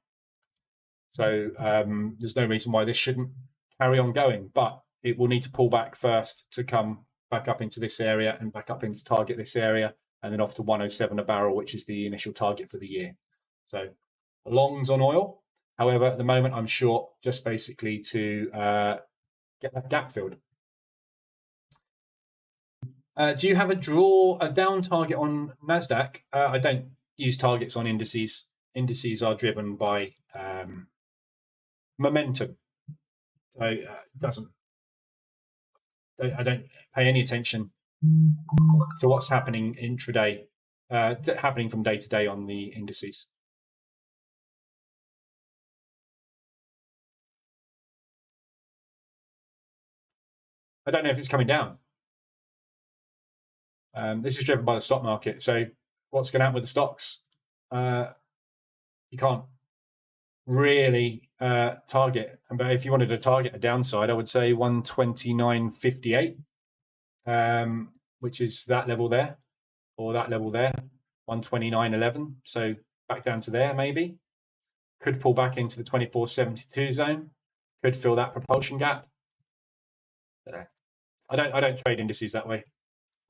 So there's no reason why this shouldn't carry on going, but it will need to pull back first to come back up into this area and back up into target this area, and then off to 107 a barrel, which is the initial target for the year. So longs on oil. However, at the moment I'm short, just basically to get that gap filled. Do you have a down target on NASDAQ? I don't use targets on indices. Indices are driven by momentum. So I don't pay any attention to what's happening intraday, happening from day to day on the indices. I don't know if it's coming down. This is driven by the stock market. So what's going to happen with the stocks? You can't really target. But if you wanted to target a downside, I would say 129.58, which is that level there, or that level there, 129.11. So back down to there, maybe. Could pull back into the 24.72 zone. Could fill that propulsion gap. I don't trade indices that way.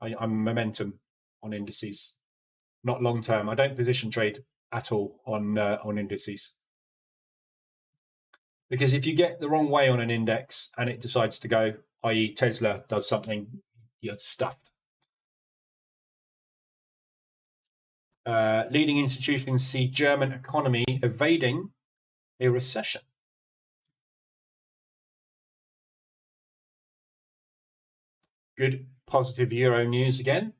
I'm momentum on indices, not long term. I don't position trade at all on indices, because if you get the wrong way on an index and it decides to go, i.e. Tesla does something, you're stuffed. Leading institutions see German economy evading a recession. Good positive euro news again.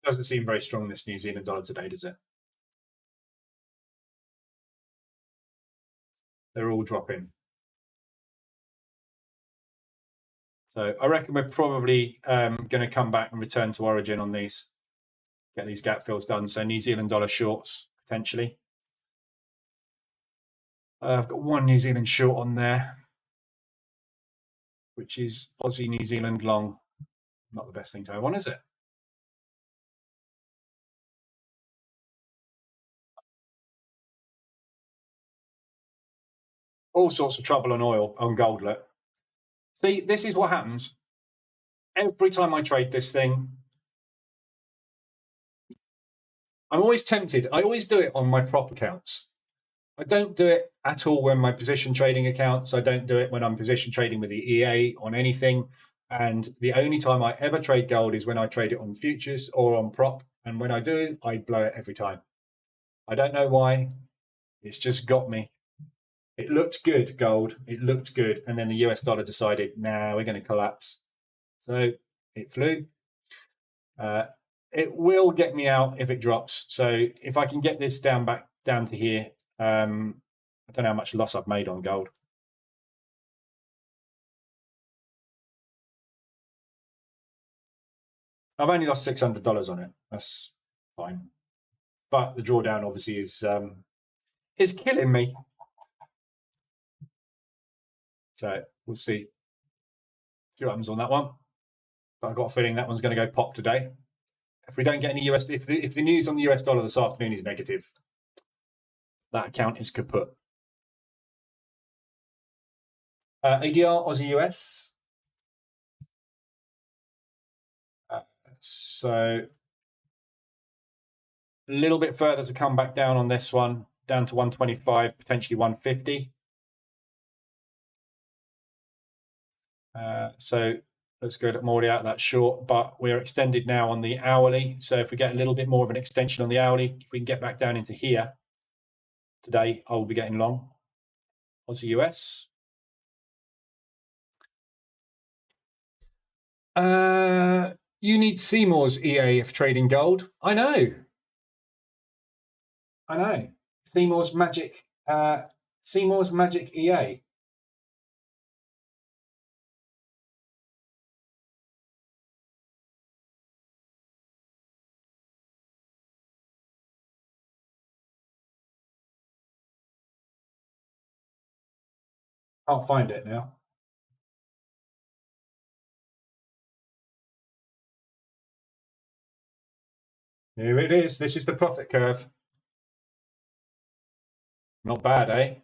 Doesn't seem very strong, this New Zealand dollar today, does it? They're all dropping. So I reckon we're probably going to come back and return to origin on these, get these gap fills done. So New Zealand dollar shorts, potentially. I've got one New Zealand short on there. which is Aussie New Zealand long. Not the best thing to have on, is it? All sorts of trouble on oil, on gold. Look. See, this is what happens. Every time I trade this thing, I'm always tempted. I always do it on my prop accounts. I don't do it at all when my position trading accounts. I don't do it when I'm position trading with the EA on anything. And the only time I ever trade gold is when I trade it on futures or on prop. And when I do, I blow it every time. I don't know why. It's just got me. It looked good, gold. It looked good. And then the US dollar decided, nah, we're going to collapse. So it flew. It will get me out if it drops. So if I can get this back down to here, I don't know how much loss I've made on gold. I've only lost $600 on it. That's fine. But the drawdown obviously is killing me. So we'll see what happens on that one. But I've got a feeling that one's going to go pop today. If we don't get any US, if the news on the US dollar this afternoon is negative, that account is kaput. ADR Aussie US. So a little bit further to come back down on this one, down to 125, potentially 150. So let's go more out of that short, but we're extended now on the hourly. So if we get a little bit more of an extension on the hourly, if we can get back down into here today, I will be getting long. Aussie US. You need Seymour's EA if trading gold. I know. Seymour's Magic EA. Can't find it now. Here it is. This is the profit curve. Not bad, eh?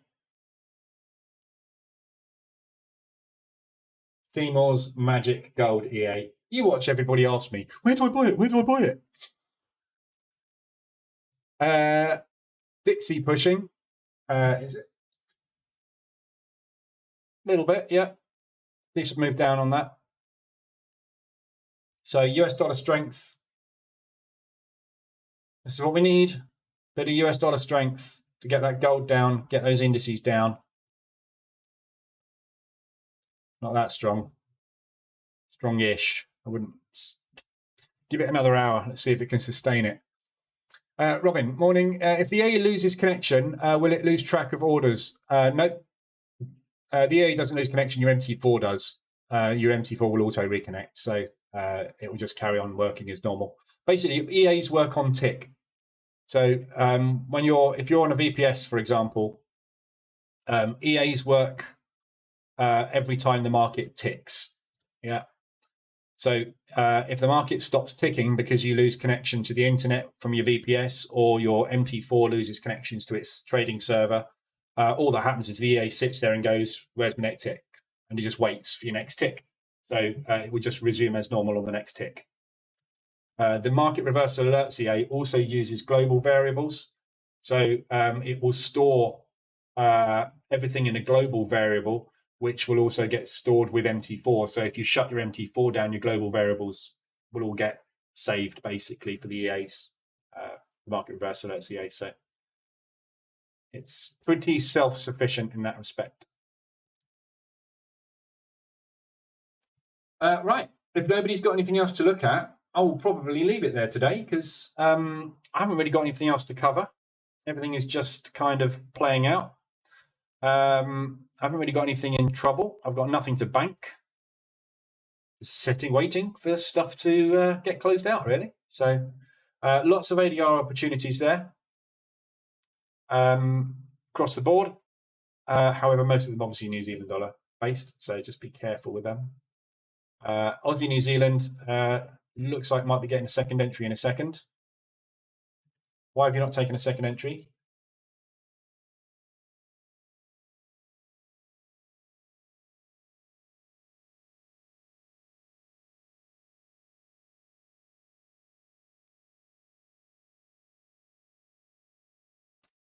Seymour's Magic Gold EA. You watch everybody ask me, where do I buy it? Where do I buy it? Dixie pushing. Is it? A little bit, yeah. Decent move down on that. So US dollar strength. This is what we need. Bit of US dollar strength to get that gold down, get those indices down. Not that strong. Strong-ish. I wouldn't give it another hour. Let's see if it can sustain it. Robin, morning. If the EA loses connection, will it lose track of orders? Nope. The EA doesn't lose connection. Your MT4 does. Your MT4 will auto reconnect. So it will just carry on working as normal. Basically, EAs work on tick. So if you're on a VPS, for example, EAs work every time the market ticks. Yeah. So if the market stops ticking because you lose connection to the internet from your VPS, or your MT4 loses connections to its trading server, all that happens is the EA sits there and goes, where's my next tick? And he just waits for your next tick. So it will just resume as normal on the next tick. The market reversal alerts EA also uses global variables. So it will store everything in a global variable, which will also get stored with MT4. So if you shut your MT4 down, your global variables will all get saved basically for the EAs, the market reversal alerts EA. So it's pretty self-sufficient in that respect. Right. If nobody's got anything else to look at, I'll probably leave it there today because I haven't really got anything else to cover. Everything is just kind of playing out. I haven't really got anything in trouble. I've got nothing to bank. Just waiting for stuff to get closed out, really. So lots of ADR opportunities there across the board. However, most of them obviously New Zealand dollar. based, so just be careful with them. Aussie New Zealand looks like might be getting a second entry in a second. Why have you not taken a second entry?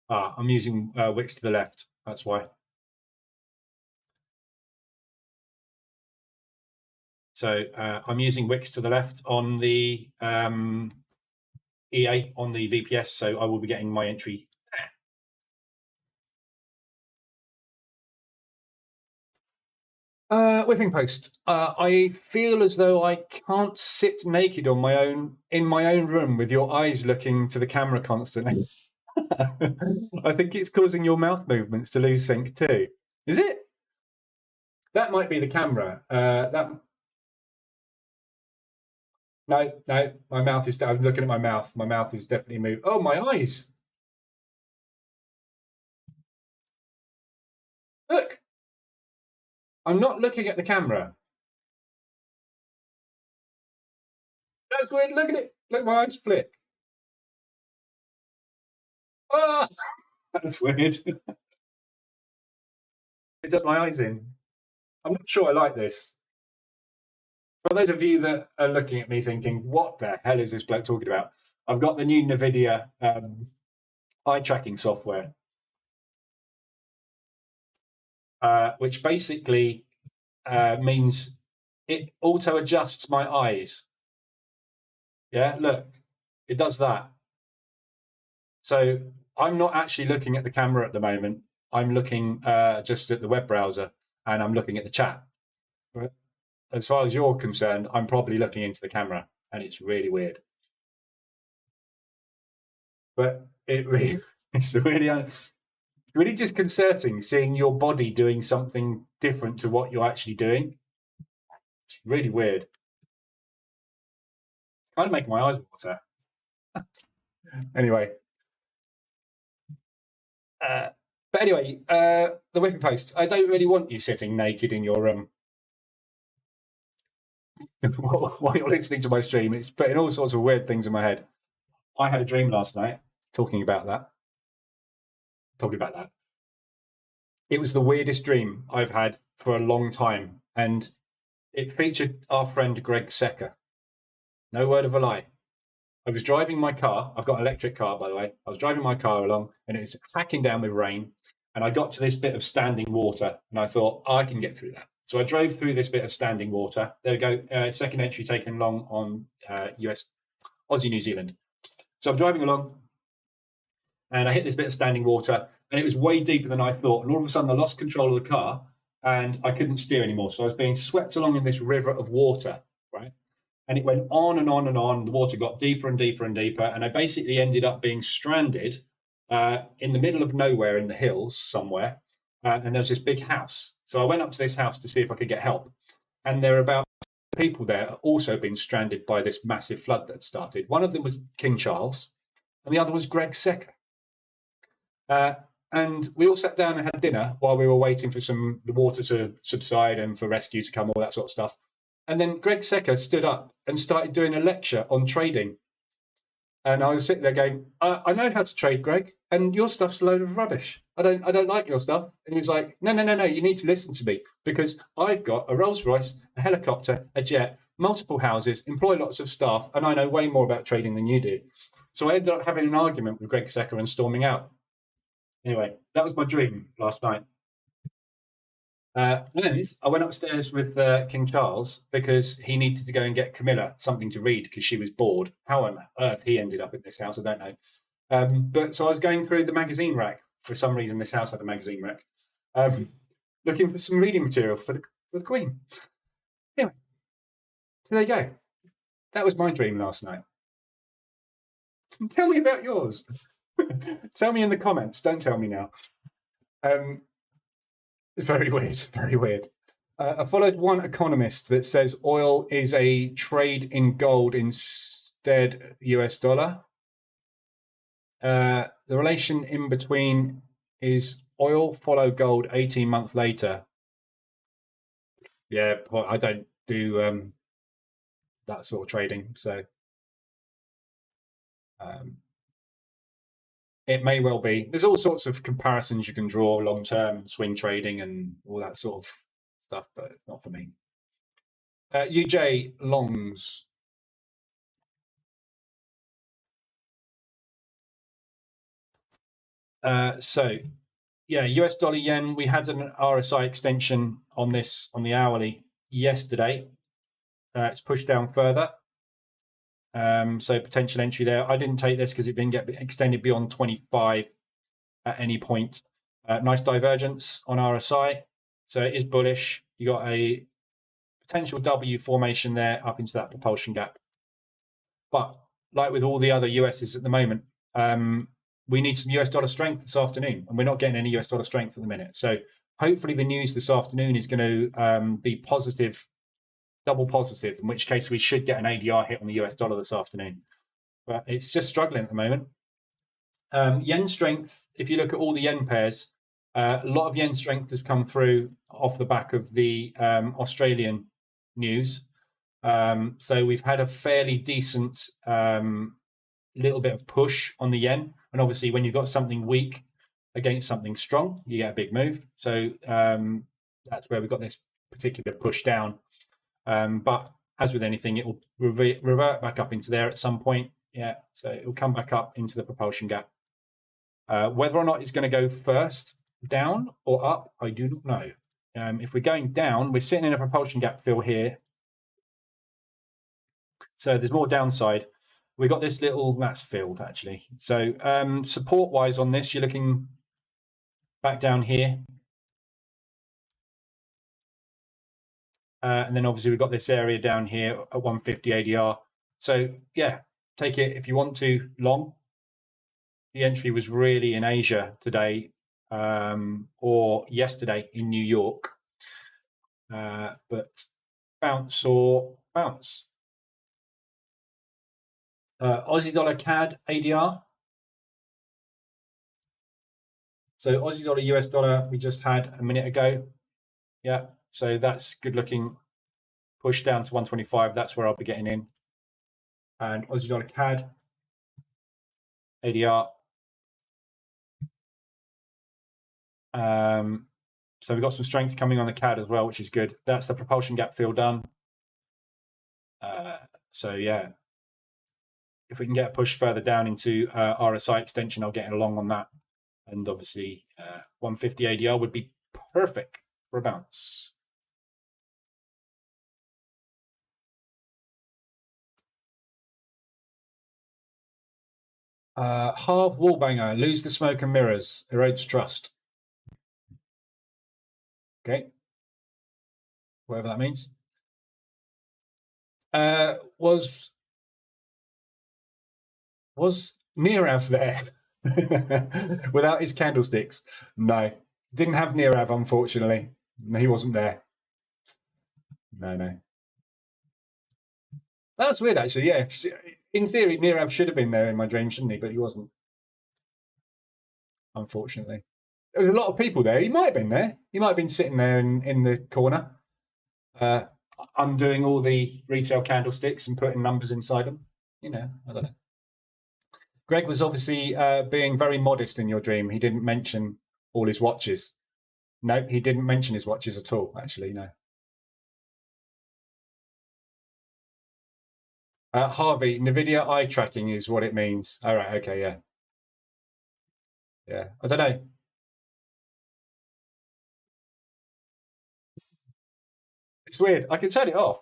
I'm using wicks to the left. That's why. So I'm using wicks to the left on the EA on the VPS. So I will be getting my entry there. Whipping post. I feel as though I can't sit naked on my own in my own room with your eyes looking to the camera constantly. I think it's causing your mouth movements to lose sync too. Is it? That might be the camera. No, my mouth is. I'm looking at my mouth. My mouth is definitely moving. Oh, my eyes! Look, I'm not looking at the camera. That's weird. Look at it. Look, my eyes flick. Oh, that's weird. It does my eyes in. I'm not sure I like this. For those of you that are looking at me thinking, what the hell is this bloke talking about? I've got the new NVIDIA eye tracking software, which basically means it auto adjusts my eyes. Yeah, look, it does that. So I'm not actually looking at the camera at the moment. I'm looking just at the web browser and I'm looking at the chat. But as far as you're concerned, I'm probably looking into the camera and it's really weird. But it's really disconcerting seeing your body doing something different to what you're actually doing. It's really weird. It's kind of making my eyes water. Anyway. But anyway, the whipping post. I don't really want you sitting naked in your room. While you're listening to my stream, it's putting all sorts of weird things in my head. I had a dream last night talking about that. It was the weirdest dream I've had for a long time, and it featured our friend Greg Secker. No word of a lie. I was driving my car. I've got an electric car, by the way. I was driving my car along, and it was hacking down with rain. And I got to this bit of standing water, and I thought, I can get through that. So I drove through this bit of standing water. There we go. Second entry taken long on Aussie New Zealand. So I'm driving along, and I hit this bit of standing water, and it was way deeper than I thought. And all of a sudden, I lost control of the car, and I couldn't steer anymore. So I was being swept along in this river of water, right? And it went on and on and on. The water got deeper and deeper and deeper, and I basically ended up being stranded in the middle of nowhere in the hills somewhere. And there was this big house. So I went up to this house to see if I could get help. And there were about people there also been stranded by this massive flood that started. One of them was King Charles, and the other was Greg Secker. And we all sat down and had dinner while we were waiting for the water to subside and for rescue to come, all that sort of stuff. And then Greg Secker stood up and started doing a lecture on trading. And I was sitting there going, I know how to trade, Greg, and your stuff's a load of rubbish. I don't like your stuff. And he was like, no, you need to listen to me because I've got a Rolls Royce, a helicopter, a jet, multiple houses, employ lots of staff, and I know way more about trading than you do. So I ended up having an argument with Greg Secker and storming out. Anyway, that was my dream last night. And I went upstairs with King Charles because he needed to go and get Camilla something to read because she was bored. How on earth he ended up at this house, I don't know. But so I was going through the magazine rack. For some reason, this house had a magazine rack, looking for some reading material for the Queen. Anyway, so there you go. That was my dream last night. Tell me about yours. Tell me in the comments. Don't tell me now. Very weird, very weird. I followed one economist that says oil is a trade in gold instead US dollar. The relation in between is oil follow gold 18 months later. Yeah, well, I don't do that sort of trading, so it may well be. There's all sorts of comparisons you can draw, long-term swing trading and all that sort of stuff, but not for me. UJ longs. So yeah, US dollar yen, we had an RSI extension on this on the hourly yesterday. It's pushed down further. So potential entry there. I didn't take this because it didn't get extended beyond 25 at any point. Nice divergence on RSI. So it is bullish. You got a potential W formation there up into that propulsion gap. But like with all the other USs at the moment, we need some US dollar strength this afternoon, and we're not getting any US dollar strength at the minute. So hopefully the news this afternoon is going to be positive, double positive, in which case we should get an ADR hit on the US dollar this afternoon. But it's just struggling at the moment. Yen strength, if you look at all the yen pairs, a lot of yen strength has come through off the back of the Australian news. So we've had a fairly decent little bit of push on the yen. And obviously when you've got something weak against something strong, you get a big move. So that's where we've got this particular push down. But as with anything, it will revert back up into there at some point. Yeah, so it will come back up into the propulsion gap. Whether or not it's going to go first down or up, I do not know. If we're going down, we're sitting in a propulsion gap fill here. So there's more downside. We got this little, that's filled actually. So support-wise on this, you're looking back down here. And then obviously we've got this area down here at 150 ADR. So yeah, take it if you want to long. The entry was really in Asia today or yesterday in New York. But bounce or bounce. Aussie dollar CAD ADR. So Aussie dollar US dollar we just had a minute ago. Yeah, so that's good looking. Push down to 125. That's where I'll be getting in. And Aussie dollar CAD ADR. So we've got some strength coming on the CAD as well, which is good. That's the propulsion gap fill done. So yeah, if we can get a push further down into RSI extension, I'll get along on that. And obviously 150 ADR would be perfect for a bounce. Half wall banger, lose the smoke and mirrors, erodes trust. Okay, whatever that means. Was Nirav there without his candlesticks? No, didn't have Nirav, unfortunately. He wasn't there. No. That's weird, actually. Yeah, in theory, Nirav should have been there in my dream, shouldn't he? But he wasn't, unfortunately. There was a lot of people there. He might have been there. He might have been sitting there in the corner, undoing all the retail candlesticks and putting numbers inside them. You know, I don't know. Greg was obviously being very modest in your dream. He didn't mention all his watches. No, he didn't mention his watches at all, actually, no. Harvey, NVIDIA eye tracking is what it means. All right, okay, yeah. Yeah, I don't know. It's weird. I can turn it off.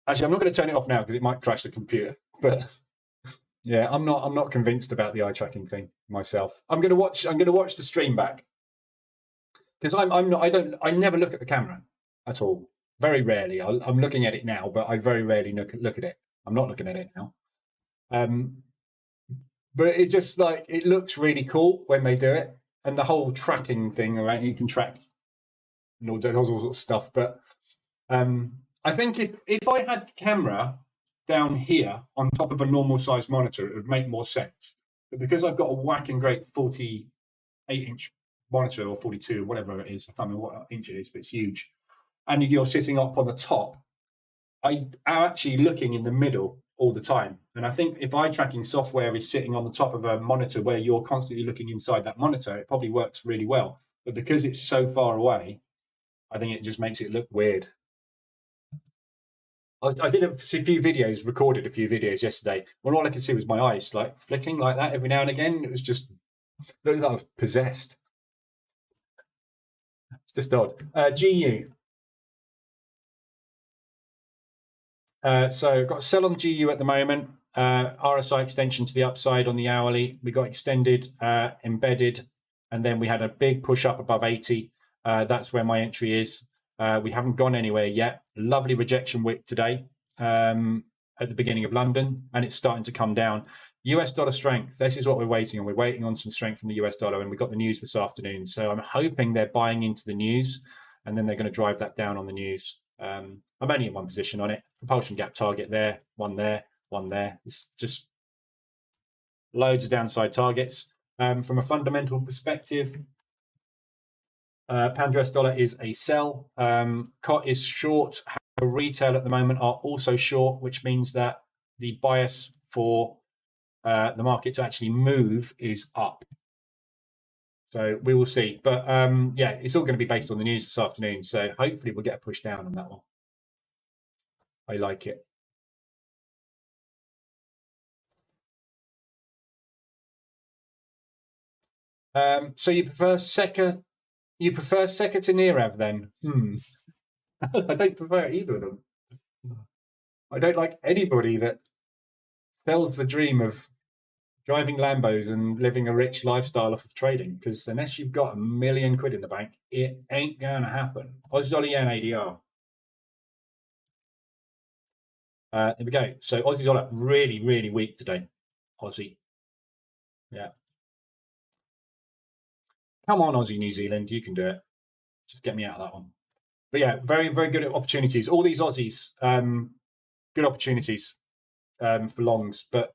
Actually, I'm not going to turn it off now because it might crash the computer. But yeah, I'm not convinced about the eye tracking thing myself. I'm going to watch the stream back because I never look at the camera at all. Very rarely. I'm looking at it now, but I very rarely look at it. I'm not looking at it now. But it just like it looks really cool when they do it, and the whole tracking thing, right? You can track and all sorts of stuff. But I think if I had the camera down here on top of a normal size monitor, it would make more sense. But because I've got a whacking great 48-inch monitor or 42, whatever it is, I can't remember what inch it is, but it's huge. and you're sitting up on the top, I am actually looking in the middle all the time. And I think if eye tracking software is sitting on the top of a monitor where you're constantly looking inside that monitor, it probably works really well. But because it's so far away, I think it just makes it look weird. I did a few videos, recorded a few videos yesterday, when all I could see was my eyes like flicking like that every now and again. It was just looked like I was possessed. It's just odd. GU. So got a sell on GU at the moment. RSI extension to the upside on the hourly. We got extended, embedded, and then we had a big push up above 80. That's where my entry is. We haven't gone anywhere yet. Lovely rejection wick today at the beginning of London, and it's starting to come down. US dollar strength. This is what we're waiting on. We're waiting on some strength from the US dollar, and we got the news this afternoon. So I'm hoping they're buying into the news, and then they're going to drive that down on the news. I'm only in one position on it. Propulsion gap target there, one there, one there. It's just loads of downside targets. From a fundamental perspective, pound US dollar is a sell. COT is short. However, retail at the moment are also short, which means that the bias for the market to actually move is up. So we will see. But yeah, it's all going to be based on the news this afternoon. So hopefully we'll get a push down on that one. I like it. So you prefer Seka? You prefer Seka to Nirav then? I don't prefer either of them. I don't like anybody that sells the dream of driving Lambos and living a rich lifestyle off of trading, because unless you've got £1 million in the bank, it ain't going to happen. Aussie dollar yen ADR. There we go. So Aussie dollar really, really weak today. Aussie. Yeah. Come on, Aussie, New Zealand. You can do it. Just get me out of that one. But yeah, very, very good opportunities. All these Aussies, good opportunities for longs. But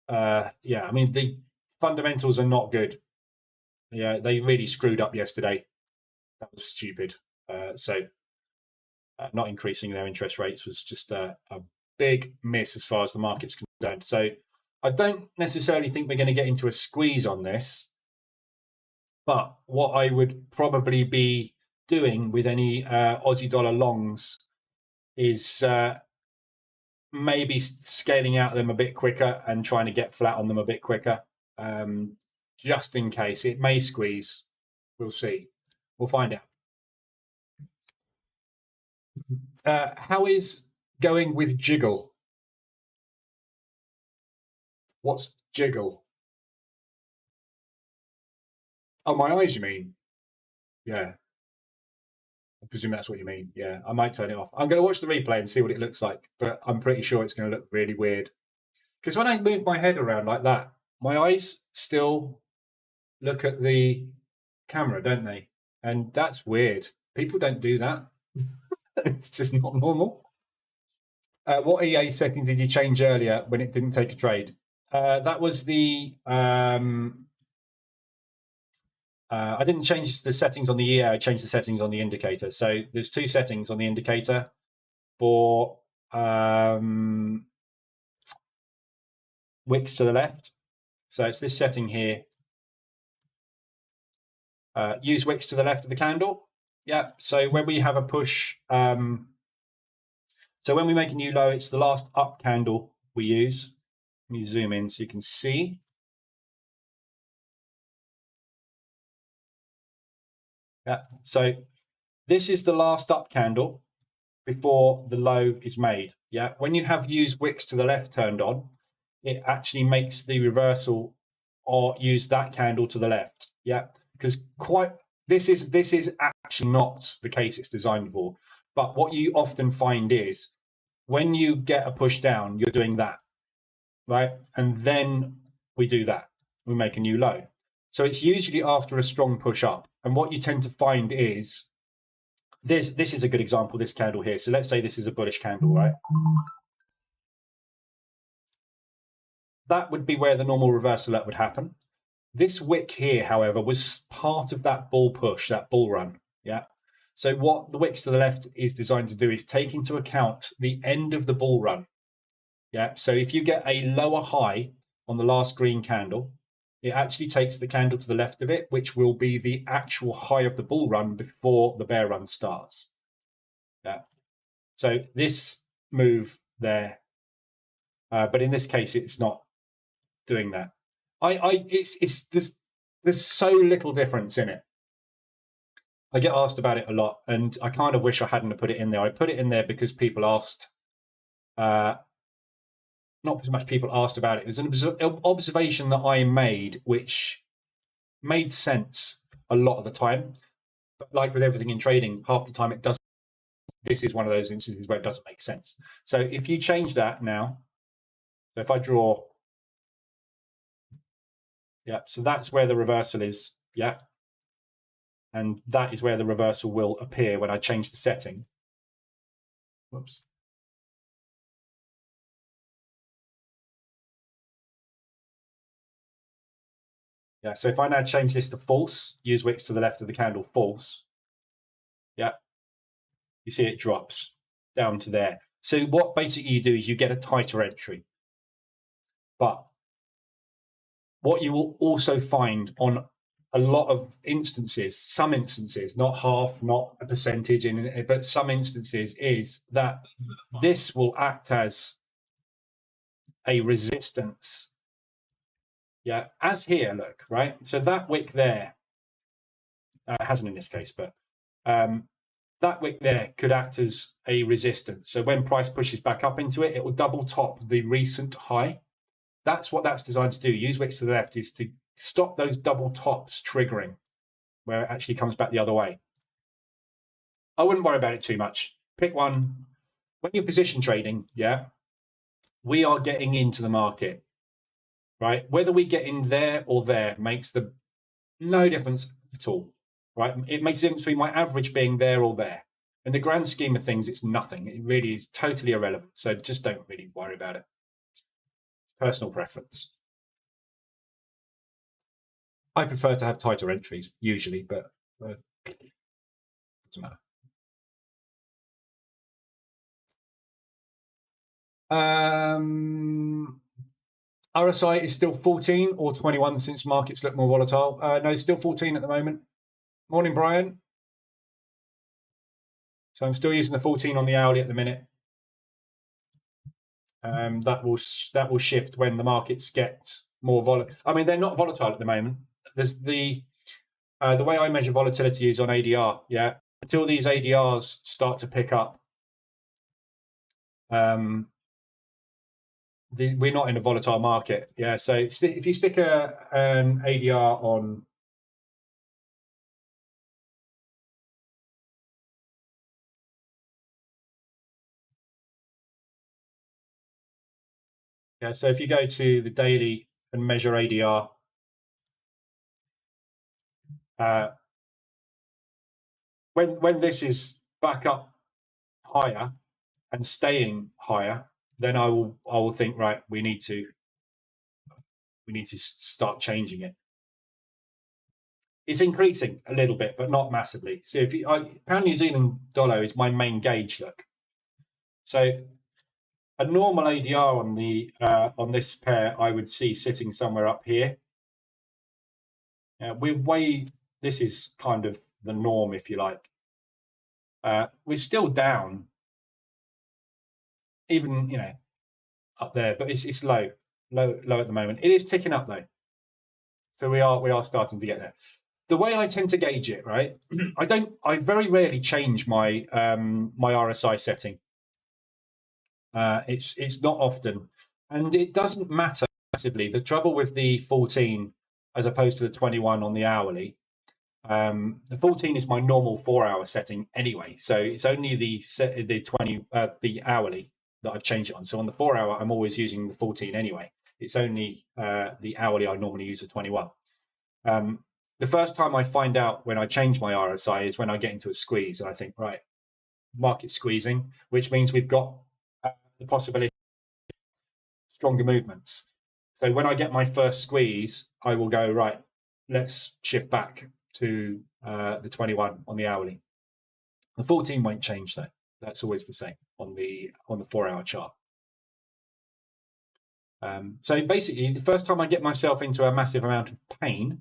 yeah, I mean, the fundamentals are not good. Yeah, they really screwed up yesterday. That was stupid. So not increasing their interest rates was just a big miss as far as the market's concerned. So I don't necessarily think we're going to get into a squeeze on this. But what I would probably be doing with any Aussie dollar longs is maybe scaling out them a bit quicker and trying to get flat on them a bit quicker, just in case. It may squeeze. We'll see. We'll find out. How is going with jiggle? What's jiggle? Oh, my eyes, you mean? Yeah. I presume that's what you mean. Yeah, I might turn it off. I'm going to watch the replay and see what it looks like, but I'm pretty sure it's going to look really weird. Because when I move my head around like that, my eyes still look at the camera, don't they? And that's weird. People don't do that. It's just not normal. What EA setting did you change earlier when it didn't take a trade? That was the... I didn't change the settings on the EA, I changed the settings on the indicator. So there's two settings on the indicator for wicks to the left. So it's this setting here. Use wicks to the left of the candle. Yeah, so when we have a push, so when we make a new low, it's the last up candle we use. Let me zoom in so you can see. Yeah, so this is the last up candle before the low is made. Yeah, when you have use wicks to the left turned on, it actually makes the reversal or use that candle to the left. Yeah, because this is actually not the case it's designed for. But what you often find is when you get a push down, you're doing that, right? And then we do that. We make a new low. So it's usually after a strong push up. And what you tend to find is this is a good example, this candle here. So let's say this is a bullish candle, right? That would be where the normal reversal up would happen. This wick here, however, was part of that bull push, that bull run. Yeah. So what the wicks to the left is designed to do is take into account the end of the bull run. Yeah. So if you get a lower high on the last green candle, it actually takes the candle to the left of it, which will be the actual high of the bull run before the bear run starts. Yeah. So this move there, but in this case, it's not doing that. There's so little difference in it. I get asked about it a lot, and I kind of wish I hadn't put it in there. I put it in there because people asked. Not as much people asked about it. It was an observation that I made, which made sense a lot of the time. But like with everything in trading, half the time it doesn't. This is one of those instances where it doesn't make sense. So if you change that now, so if I draw, yeah, so that's where the reversal is, yeah. And that is where the reversal will appear when I change the setting. Whoops. Yeah, so if I now change this to false, use wicks to the left of the candle, false, yeah, you see it drops down to there. So what basically you do is you get a tighter entry. But what you will also find on a lot of instances, some instances, not half, not a percentage, but some instances, is that this will act as a resistance. Yeah, as here, look, right? So that wick there, hasn't in this case, but that wick there could act as a resistance. So when price pushes back up into it, it will double top the recent high. That's what that's designed to do. Use wicks to the left is to stop those double tops triggering, where it actually comes back the other way. I wouldn't worry about it too much. Pick one. When you're position trading, yeah, we are getting into the market, right? Whether we get in there or there makes no difference at all, right? It makes a difference between my average being there or there. In the grand scheme of things, it's nothing. It really is totally irrelevant. So just don't really worry about it. Personal preference. I prefer to have tighter entries usually, but doesn't matter. RSI is still 14 or 21 since markets look more volatile. No, still 14 at the moment. Morning, Brian. So I'm still using the 14 on the hourly at the minute. That will shift when the markets get more volatile. I mean, they're not volatile at the moment. There's the way I measure volatility is on ADR. Yeah, until these ADRs start to pick up, we're not in a volatile market. Yeah, so if you stick an ADR on. Yeah, so if you go to the daily and measure ADR, when this is back up higher and staying higher, then I will think, right, we need to start changing it. It's increasing a little bit, but not massively. So if pound New Zealand dollar is my main gauge, look. So a normal ADR on the on this pair, I would see sitting somewhere up here. This is kind of the norm, if you like. We're still down, even up there, but it's low at the moment. It is ticking up though, so we are starting to get there. The way I tend to gauge it, right? I very rarely change my my RSI setting. It's not often, and it doesn't matter massively. The trouble with the 14 as opposed to the 21 on the hourly, the 14 is my normal 4-hour setting anyway, so it's only the 20 the hourly that I've changed it on. So on the 4-hour, I'm always using the 14 anyway. It's only the hourly I normally use the 21. The first time I find out when I change my RSI is when I get into a squeeze, and I think, right, market squeezing, which means we've got the possibility of stronger movements. So when I get my first squeeze, I will go, right, let's shift back to the 21 on the hourly. The 14 won't change though. That's always the same on the 4-hour chart. So basically, the first time I get myself into a massive amount of pain,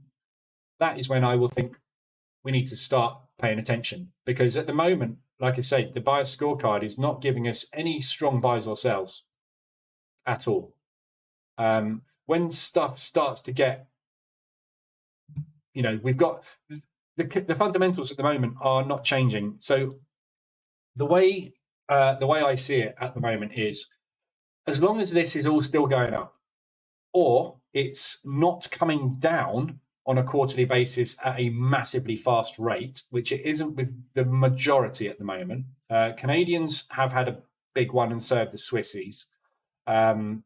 that is when I will think we need to start paying attention. Because at the moment, like I say, the buyer scorecard is not giving us any strong buys or sells at all. When stuff starts to get, we've got the fundamentals at the moment are not changing. So the way I see it at the moment is, as long as this is all still going up, or it's not coming down on a quarterly basis at a massively fast rate, which it isn't with the majority at the moment. Canadians have had a big one, and so have the Swissies, and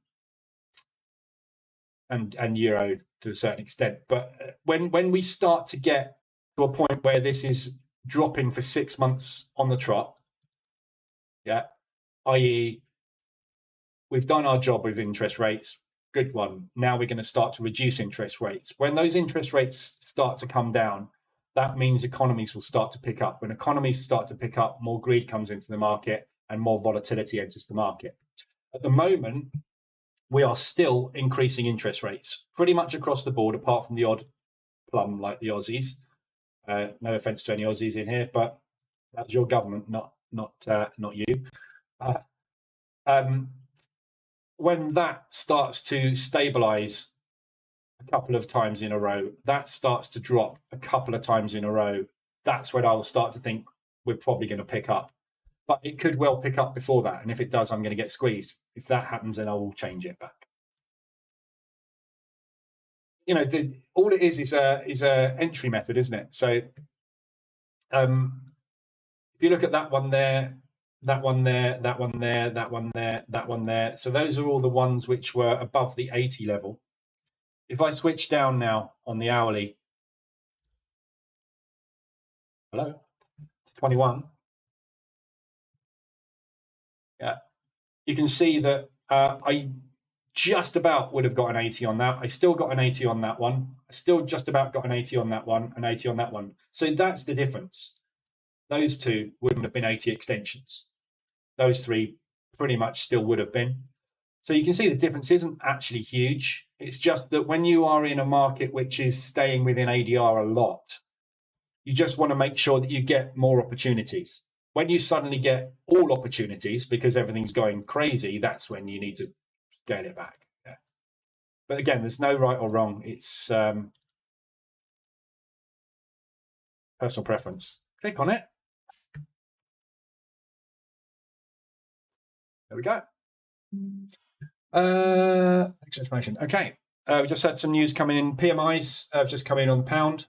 Euro to a certain extent. But when we start to get to a point where this is dropping for 6 months on the trot, i.e., we've done our job with interest rates, good one. Now we're going to start to reduce interest rates. When those interest rates start to come down, that means economies will start to pick up. When economies start to pick up, more greed comes into the market and more volatility enters the market. At the moment, we are still increasing interest rates pretty much across the board, apart from the odd plum like the Aussies. No offense to any Aussies in here, but that's your government, not you. When that starts to stabilize a couple of times in a row, that starts to drop a couple of times in a row, that's when I'll start to think we're probably going to pick up. But it could well pick up before that. And if it does, I'm going to get squeezed. If that happens, then I will change it back. All it is a entry method, isn't it? So if you look at that one there, that one there, that one there, that one there, that one there. So those are all the ones which were above the 80 level. If I switch down now on the hourly, to 21, you can see that I just about would have got an 80 on that. I still got an 80 on that one. I still just about got an 80 on that one, an 80 on that one. So that's the difference. Those two wouldn't have been 80 extensions. Those three pretty much still would have been. So you can see the difference isn't actually huge. It's just that when you are in a market which is staying within ADR a lot, you just want to make sure that you get more opportunities. When you suddenly get all opportunities because everything's going crazy, that's when you need to scale it back. Yeah. But again, there's no right or wrong. It's personal preference. Click on it. There we go. Next information. Okay. We just had some news coming in. PMIs have just come in on the pound.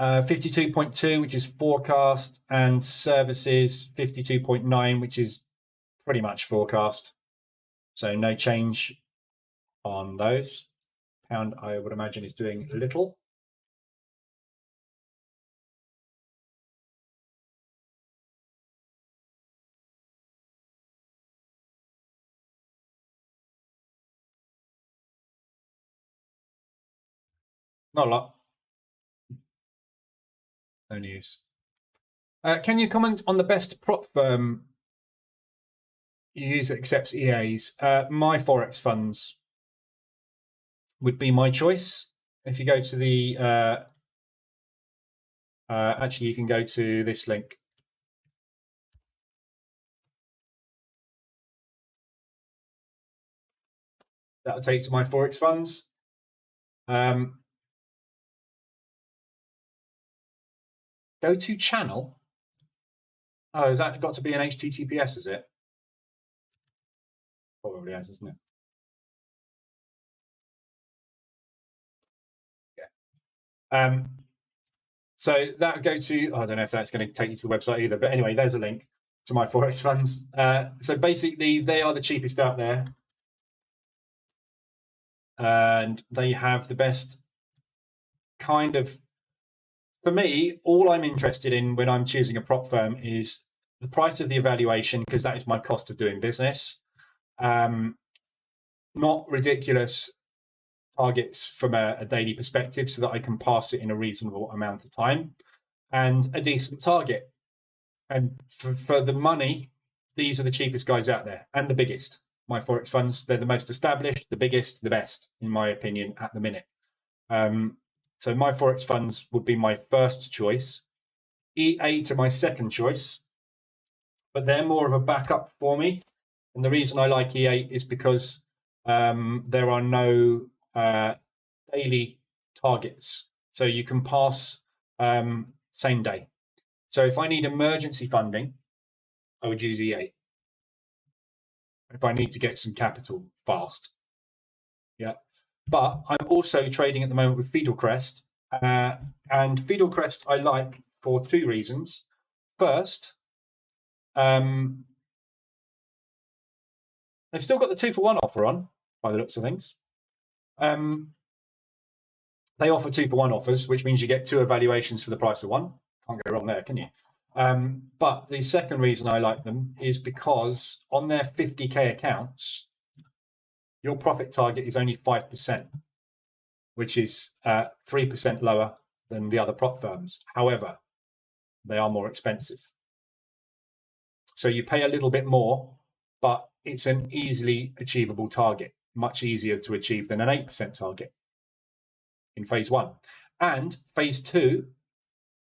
52.2, which is forecast, and services 52.9, which is pretty much forecast. So no change on those. Pound, I would imagine, is doing little. Not a lot. No news. Can you comment on the best prop firm you use that accepts EAs? My Forex funds would be my choice. If you go to the, actually, you can go to this link. That'll take you to my Forex funds. Go to channel. Oh, has that got to be an HTTPS, is it? Probably has, isn't it? Yeah. So that would go to, I don't know if that's going to take you to the website either, but anyway, there's a link to my Forex funds. So basically, they are the cheapest out there. And they have the best kind of, for me, all I'm interested in when I'm choosing a prop firm is the price of the evaluation, because that is my cost of doing business. Not ridiculous targets from a daily perspective so that I can pass it in a reasonable amount of time. and a decent target. And for the money, these are the cheapest guys out there and the biggest. My Forex funds, they're the most established, the biggest, the best, in my opinion, at the minute. So my Forex funds would be my first choice. EA to my second choice, but they're more of a backup for me. And the reason I like EA is because there are no daily targets. So you can pass same day. So if I need emergency funding, I would use EA. If I need to get some capital fast. Yeah. But I'm also trading at the moment with Fidelcrest. And Fidelcrest I like for two reasons. First, they've still got the 2-for-1 offer on, by the looks of things. They offer 2-for-1 offers, which means you get 2 evaluations for the price of 1. Can't go wrong there, can you? But the second reason I like them is because on their 50k accounts, your profit target is only 5%, which is 3% lower than the other prop firms. However, they are more expensive. So you pay a little bit more, but it's an easily achievable target, much easier to achieve than an 8% target in phase 1. And phase 2,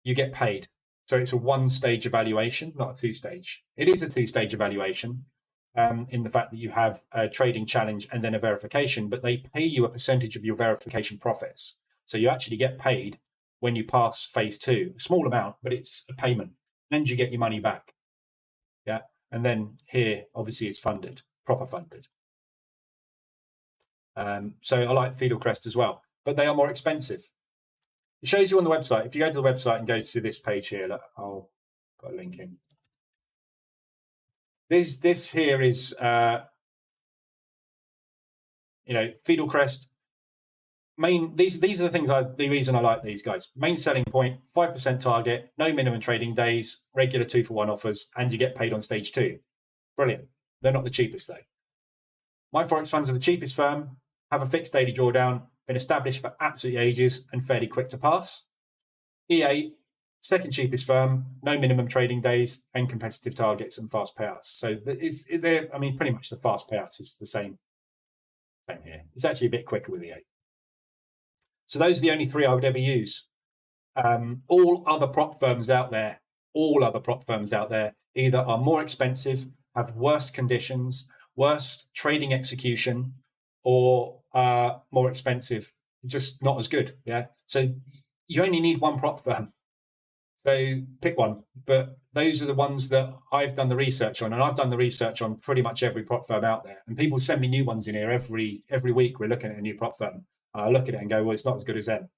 you get paid. So it's a 1-stage evaluation, not a 2-stage. It is a 2-stage evaluation in the fact that you have a trading challenge and then a verification, but they pay you a percentage of your verification profits. So you actually get paid when you pass phase 2, a small amount, but it's a payment. Then you get your money back. Yeah. And then here, obviously, it's funded, proper funded. So I like Fidelcrest as well, but they are more expensive. It shows you on the website. If you go to the website and go to this page here, look, I'll put a link in. This here is, Fidelcrest. These are the things. The reason I like these guys. Main selling point: 5% target, no minimum trading days, regular 2-for-1 offers, and you get paid on stage 2. Brilliant. They're not the cheapest though. My Forex funds are the cheapest firm, have a fixed daily drawdown, been established for absolutely ages, and fairly quick to pass. EA, second cheapest firm, no minimum trading days, and competitive targets and fast payouts. So pretty much the fast payouts is the same here. It's actually a bit quicker with EA. So those are the only 3 I would ever use. All other prop firms out there, either are more expensive, have worse conditions, worse trading execution, or more expensive, just not as good. Yeah. So you only need one prop firm. So pick one. But those are the ones that I've done the research on, and I've done the research on pretty much every prop firm out there. And people send me new ones in here every week. We're looking at a new prop firm. And I look at it and go, well, it's not as good as them.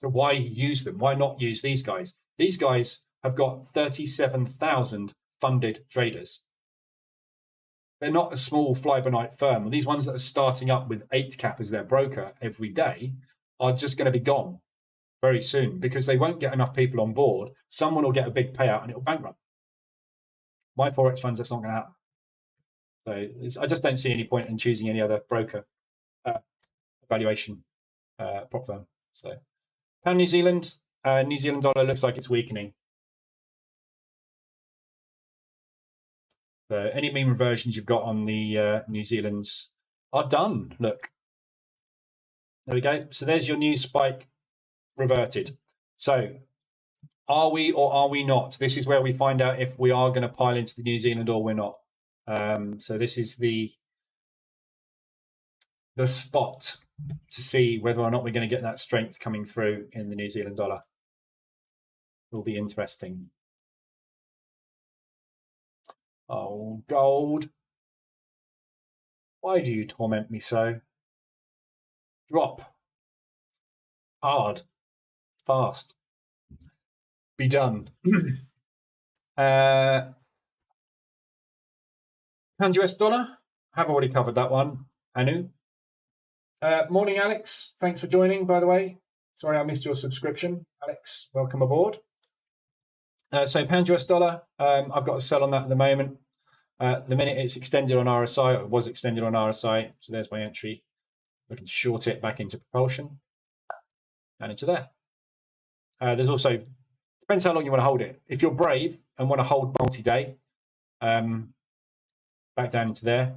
So why use them? Why not use these guys? These guys have got 37,000 funded traders. They're not a small fly-by-night firm. These ones that are starting up with 8cap as their broker every day are just going to be gone very soon because they won't get enough people on board. Someone will get a big payout and it'll bankrupt. My Forex funds, that's not going to happen. So I just don't see any point in choosing any other broker valuation prop firm. So pound New Zealand, New Zealand dollar looks like it's weakening. So any mean reversions you've got on the New Zealands are done. Look, there we go. So there's your news spike reverted. So are we or are we not? This is where we find out if we are going to pile into the New Zealand or we're not. So this is the spot to see whether or not we're going to get that strength coming through in the New Zealand dollar. Will be interesting. Oh, gold. Why do you torment me so? Drop. Hard. Fast. Be done. Pound US dollar. Have already covered that one. Anu. Morning, Alex. Thanks for joining, by the way. Sorry I missed your subscription. Alex, welcome aboard. So pound US dollar, I've got a sell on that at the moment. The minute it's extended on RSI, or it was extended on RSI, so there's my entry. Looking to short it back into propulsion and into there. There's also Depends how long you want to hold it. If you're brave and want to hold multi-day, back down into there.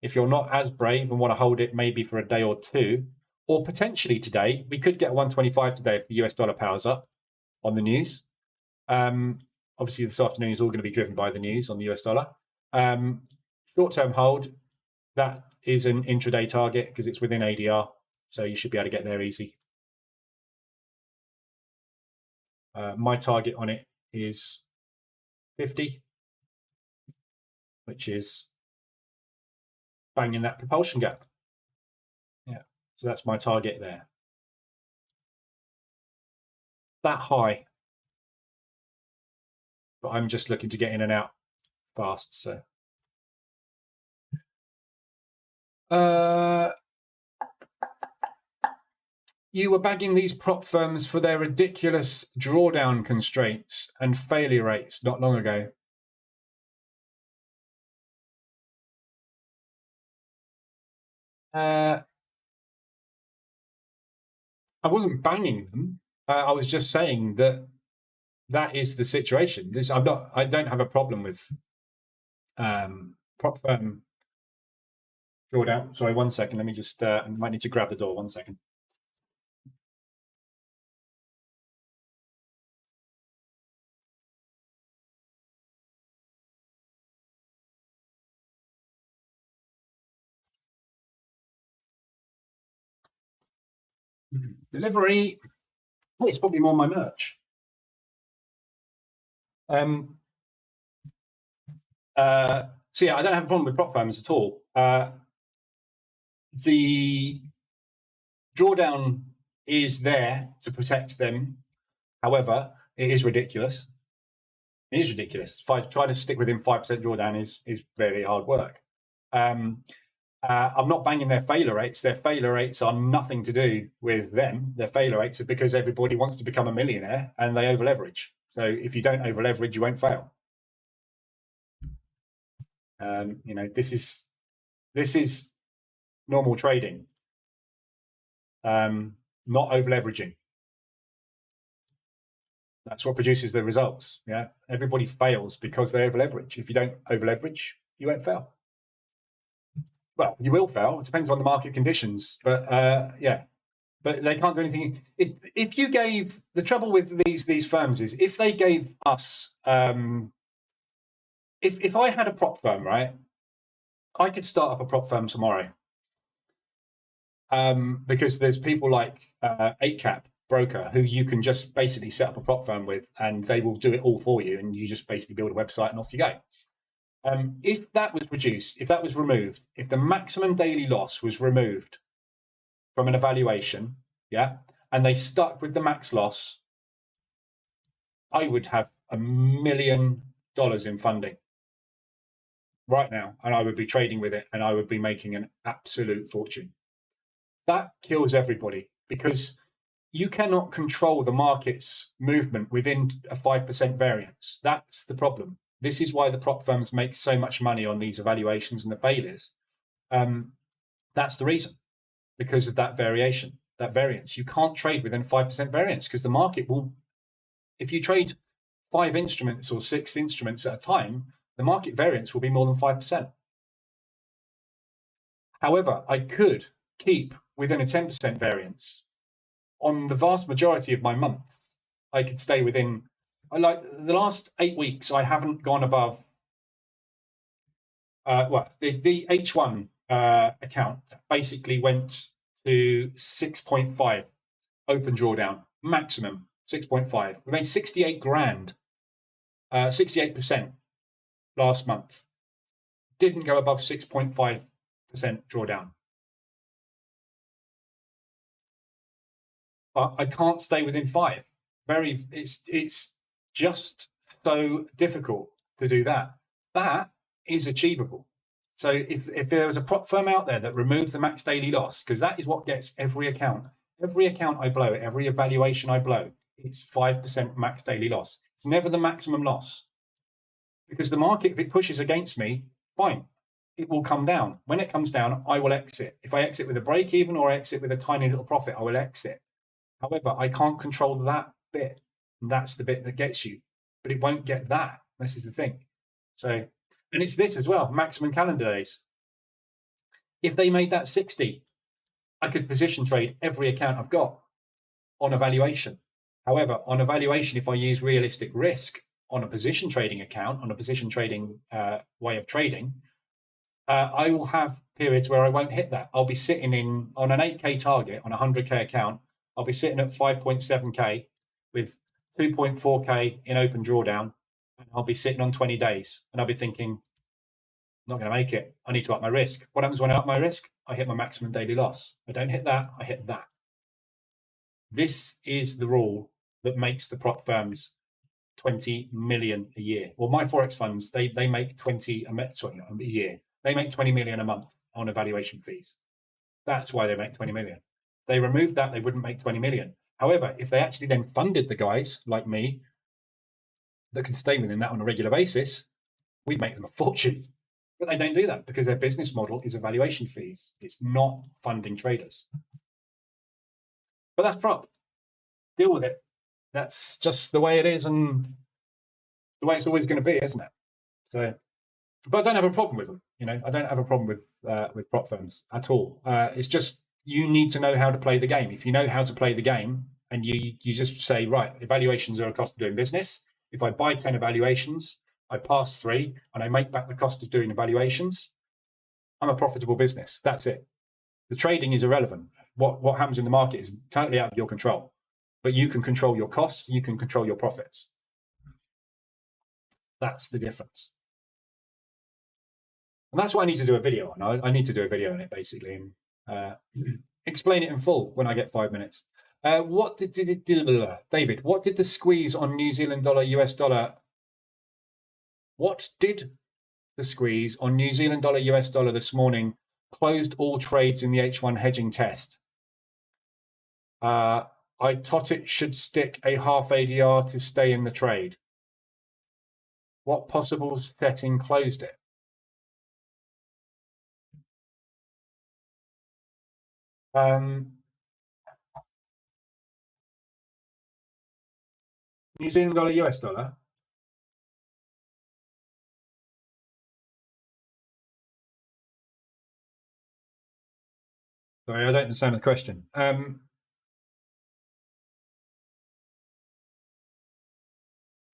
If you're not as brave and want to hold it maybe for a day or two, or potentially today, we could get 125 today if the US dollar powers up on the news. Obviously, this afternoon is all going to be driven by the news on the US dollar. Short-term hold, that is an intraday target because it's within ADR, so you should be able to get there easy. My target on it is 50, which is banging that propulsion gap. Yeah, so that's my target there. That high, but I'm just looking to get in and out fast. So you were bagging these prop firms for their ridiculous drawdown constraints and failure rates not long ago. I wasn't banging them. I was just saying that that is the situation. I don't have a problem with prop firm drawdown. Sorry, 1 second. Let me just, I might need to grab the door. 1 second. Delivery. Oh, it's probably more my merch. So yeah, I don't have a problem with prop firms at all. The drawdown is there to protect them. However, it is ridiculous. It is ridiculous. Trying to stick within 5% drawdown is very hard work. I'm not banging their failure rates. Their failure rates are nothing to do with them. Their failure rates are because everybody wants to become a millionaire and they over leverage. So if you don't over leverage, you won't fail. You know, this is normal trading, not over leveraging. That's what produces the results. Yeah, everybody fails because they over leverage. If you don't over leverage, you won't fail. Well, you will fail. It depends on the market conditions, but yeah, but they can't do anything. If you gave, the trouble with these firms is if they gave us, if I had a prop firm, right, I could start up a prop firm tomorrow, because there's people like 8cap broker who you can just basically set up a prop firm with, and they will do it all for you, and you just basically build a website and off you go. If that was reduced, if that was removed, if the maximum daily loss was removed from an evaluation, yeah, and they stuck with the max loss, I would have $1 million in funding right now, and I would be trading with it, and I would be making an absolute fortune. That kills everybody because you cannot control the market's movement within a 5% variance. That's the problem. This is why the prop firms make so much money on these evaluations and the failures. That's the reason, because of that variation, that variance. You can't trade within 5% variance because the market will, if you trade 5 instruments or 6 instruments at a time, the market variance will be more than 5%. However, I could keep within a 10% variance. On the vast majority of my months, I could stay within, like the last 8 weeks, I haven't gone above, the H1 account basically went to 6.5 open drawdown, maximum 6.5. We made 68 grand, 68% last month. Didn't go above 6.5% drawdown. But I can't stay within 5. It's just so difficult to do that. That is achievable. So if there was a prop firm out there that removed the max daily loss, because that is what gets every account I blow, every evaluation I blow, it's 5% max daily loss. It's never the maximum loss, because the market, if it pushes against me, fine, it will come down. When it comes down, I will exit. If I exit with a break even or exit with a tiny little profit, I will exit. However, I can't control that bit. And that's the bit that gets you, but it won't get that. This is the thing. So, and it's this as well, maximum calendar days. If they made that 60, I could position trade every account I've got on evaluation. However, on evaluation, if I use realistic risk on a position trading account, on a position trading way of trading, I will have periods where I won't hit that. I'll be sitting on an 8K target on a 100K account. I'll be sitting at 5.7K with 2.4K in open drawdown. And I'll be sitting on 20 days and I'll be thinking, I'm not going to make it. I need to up my risk. What happens when I up my risk? I hit my maximum daily loss. I don't hit that, I hit that. This is the rule that makes the prop firms 20 million a year. Well, my Forex funds, they make 20 a year. They make 20 million a month on evaluation fees. That's why they make 20 million. They removed that, they wouldn't make 20 million. However, if they actually then funded the guys like me that can stay within that on a regular basis, we'd make them a fortune. But they don't do that because their business model is evaluation fees. It's not funding traders. But that's prop. Deal with it. That's just the way it is and the way it's always going to be, isn't it? So, but I don't have a problem with them. I don't have a problem with prop firms at all. It's just you need to know how to play the game. If you know how to play the game and you just say, right, evaluations are a cost of doing business. If I buy 10 evaluations, I pass 3 and I make back the cost of doing evaluations, I'm a profitable business. That's it. The trading is irrelevant. What happens in the market is totally out of your control. But you can control your costs, you can control your profits. That's the difference. And that's what I need to do a video on. I need to do a video on it basically and explain it in full when I get 5 minutes. David, what did the squeeze on New Zealand dollar, US dollar? What did the squeeze on New Zealand dollar, US dollar this morning closed all trades in the H1 hedging test? I thought it should stick a half ADR to stay in the trade. What possible setting closed it? New Zealand dollar, US dollar. Sorry, I don't understand the question.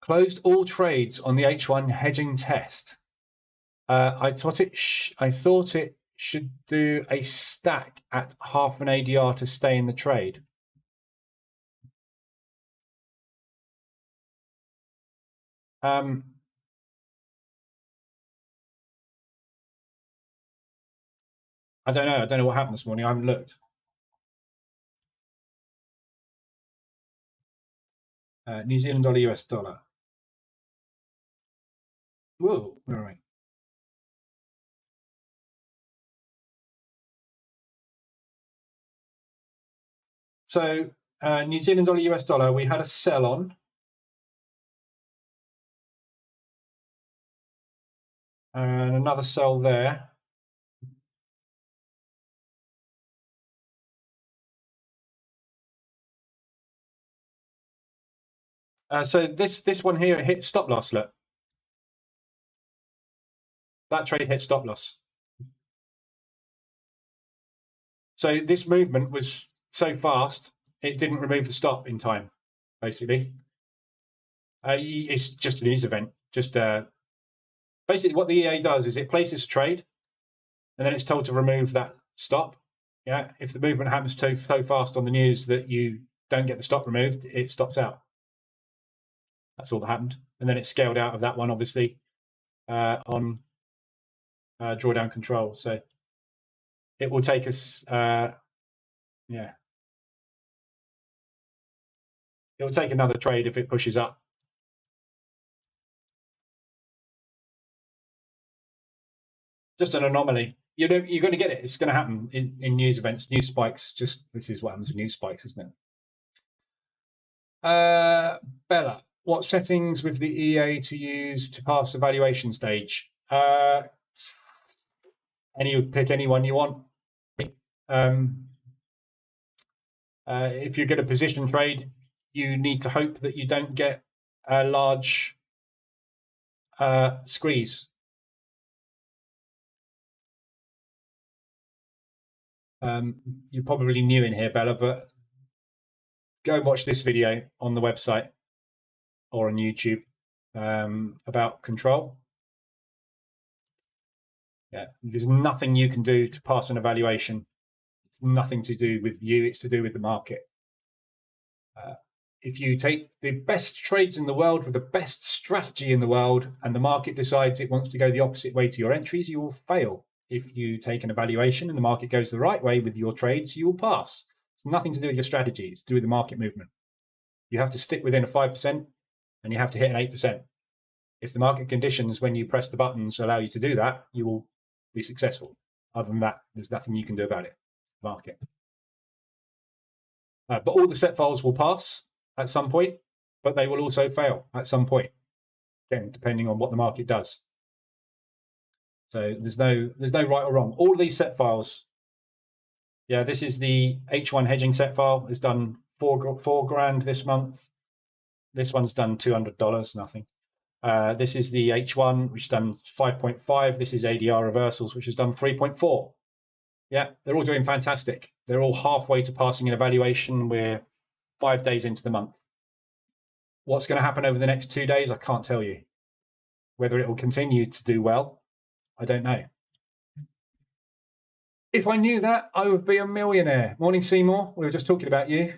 Closed all trades on the H1 hedging test. I thought it should do a stack at half an ADR to stay in the trade. I don't know. I don't know what happened this morning. I haven't looked. New Zealand dollar, US dollar. Whoa, where are we? So New Zealand dollar, US dollar, we had a sell on. And another sell there. So this one here hit stop loss. Look, that trade hit stop loss. So this movement was so fast it didn't remove the stop in time. Basically, it's just a news event. Just basically what the EA does is it places a trade, and then it's told to remove that stop. Yeah, if the movement happens so fast on the news that you don't get the stop removed, it stops out. That's all that happened. And then it scaled out of that one, obviously, on drawdown control. So it will take us, it will take another trade if it pushes up. Just an anomaly. You're going to get it. It's going to happen in news events, news spikes. Just this is what happens with news spikes, isn't it? Bella, what settings with the EA to use to pass the valuation stage? Pick any one you want. If you're going to position trade, you need to hope that you don't get a large squeeze. You're probably new in here, Bella, but go and watch this video on the website or on YouTube about control. Yeah, there's nothing you can do to pass an evaluation. It's nothing to do with you, it's to do with the market. If you take the best trades in the world with the best strategy in the world and the market decides it wants to go the opposite way to your entries, you will fail. If you take an evaluation and the market goes the right way with your trades, you will pass. It's nothing to do with your strategy, it's to do with the market movement. You have to stick within a 5% and you have to hit an 8%. If the market conditions when you press the buttons allow you to do that, you will be successful. Other than that, there's nothing you can do about it. Market. But all the set files will pass at some point, but they will also fail at some point. Again, depending on what the market does. So there's no right or wrong. All of these set files. Yeah, this is the H1 hedging set file. It's done four grand this month. This one's done $200, nothing. This is the H1, which has done 5.5. This is ADR reversals, which has done 3.4. Yeah, they're all doing fantastic. They're all halfway to passing an evaluation. We're 5 days into the month. What's going to happen over the next 2 days, I can't tell you. Whether it will continue to do well, I don't know. If I knew that, I would be a millionaire. Morning, Seymour. We were just talking about you.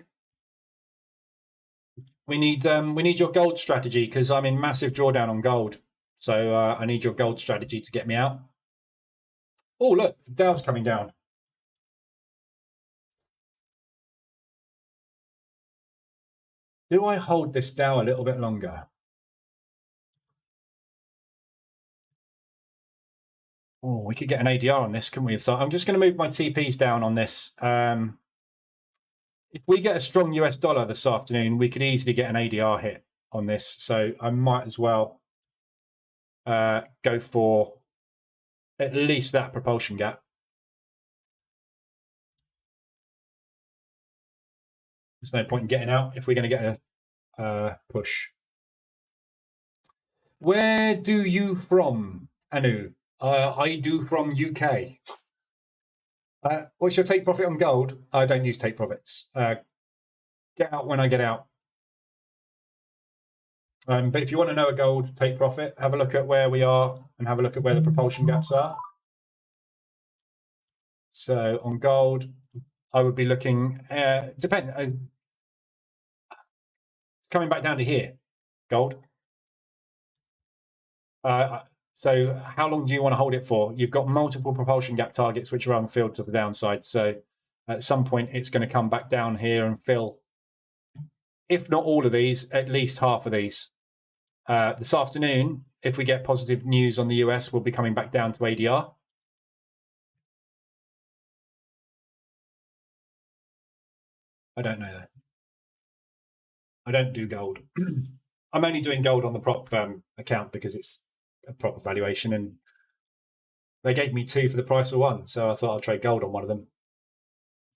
We need your gold strategy because I'm in massive drawdown on gold. So I need your gold strategy to get me out. Oh, look, the Dow's coming down. Do I hold this Dow a little bit longer? Oh, we could get an ADR on this, couldn't we? So I'm just going to move my TPs down on this. If we get a strong US dollar this afternoon, we could easily get an ADR hit on this. So I might as well go for at least that propulsion gap. There's no point in getting out if we're going to get a push. Where do you from, Anu? I do from UK. What's your take profit on gold? I don't use take profits. Get out when I get out. But if you want to know a gold take profit, have a look at where we are and have a look at where the propulsion gaps are. So on gold, I would be looking, coming back down to here, gold. So how long do you want to hold it for? You've got multiple propulsion gap targets which are unfilled to the downside. So at some point, it's going to come back down here and fill, if not all of these, at least half of these. This afternoon, if we get positive news on the US, we'll be coming back down to ADR. I don't know that. I don't do gold. I'm only doing gold on the prop account because it's a proper valuation, and they gave me 2 for the price of 1, so I thought I'll trade gold on one of them.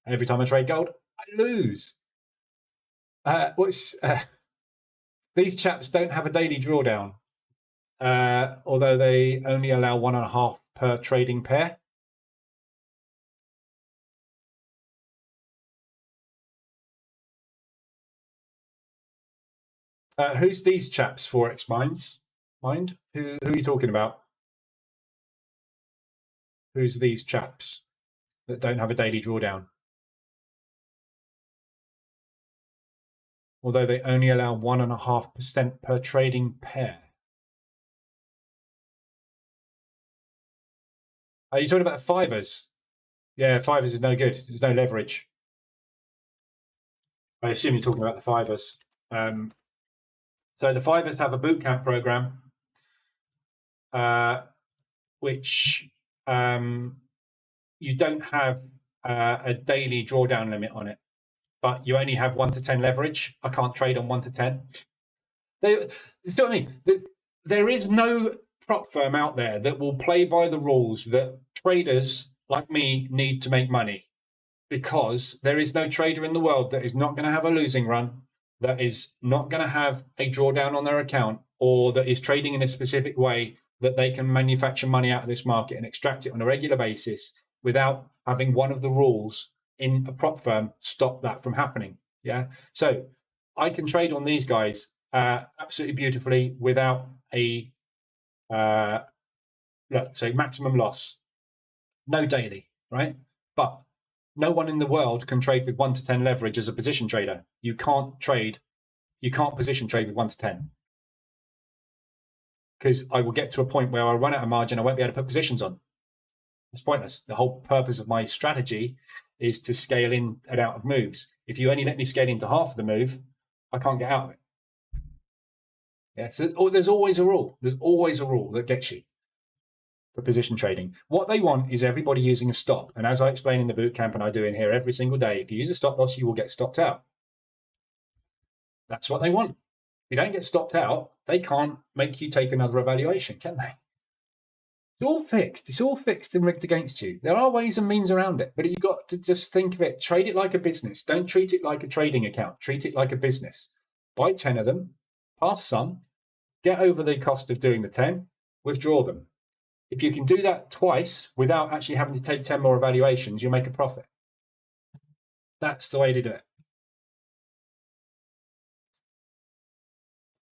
Every time I trade gold, I lose. These chaps don't have a daily drawdown, although they only allow 1.5 per trading pair. Who's these chaps, Forex Mind? Who are you talking about? Who's these chaps that don't have a daily drawdown? Although they only allow 1.5% per trading pair. Are you talking about fivers? Yeah, fivers is no good. There's no leverage. I assume you're talking about the fivers. So the fivers have a bootcamp program, which you don't have a daily drawdown limit on it, but you only have 1 to 10 leverage. I can't trade on 1 to 10. You see what I mean? There is no prop firm out there that will play by the rules that traders like me need to make money, because there is no trader in the world that is not going to have a losing run. that is not going to have a drawdown on their account, or that is trading in a specific way that they can manufacture money out of this market and extract it on a regular basis without having one of the rules in a prop firm stop that from happening. Yeah. So I can trade on these guys absolutely beautifully without a so maximum loss, no daily, right? But no one in the world can trade with 1 to 10 leverage as a position trader. You can't position trade with 1 to 10, because I will get to a point where I run out of margin. I won't be able to put positions on. It's pointless. The whole purpose of my strategy is to scale in and out of moves. If you only let me scale into half of the move, I can't get out of it. Yeah, so there's always a rule. There's always a rule that gets you for position trading. What they want is everybody using a stop. And as I explain in the bootcamp, and I do in here every single day, if you use a stop loss, you will get stopped out. That's what they want. If you don't get stopped out, they can't make you take another evaluation, can they? It's all fixed. It's all fixed and rigged against you. There are ways and means around it, but you've got to just think of it. Trade it like a business. Don't treat it like a trading account. Treat it like a business. Buy 10 of them, pass some, get over the cost of doing the 10, withdraw them. If you can do that twice without actually having to take 10 more evaluations, you'll make a profit. That's the way to do it.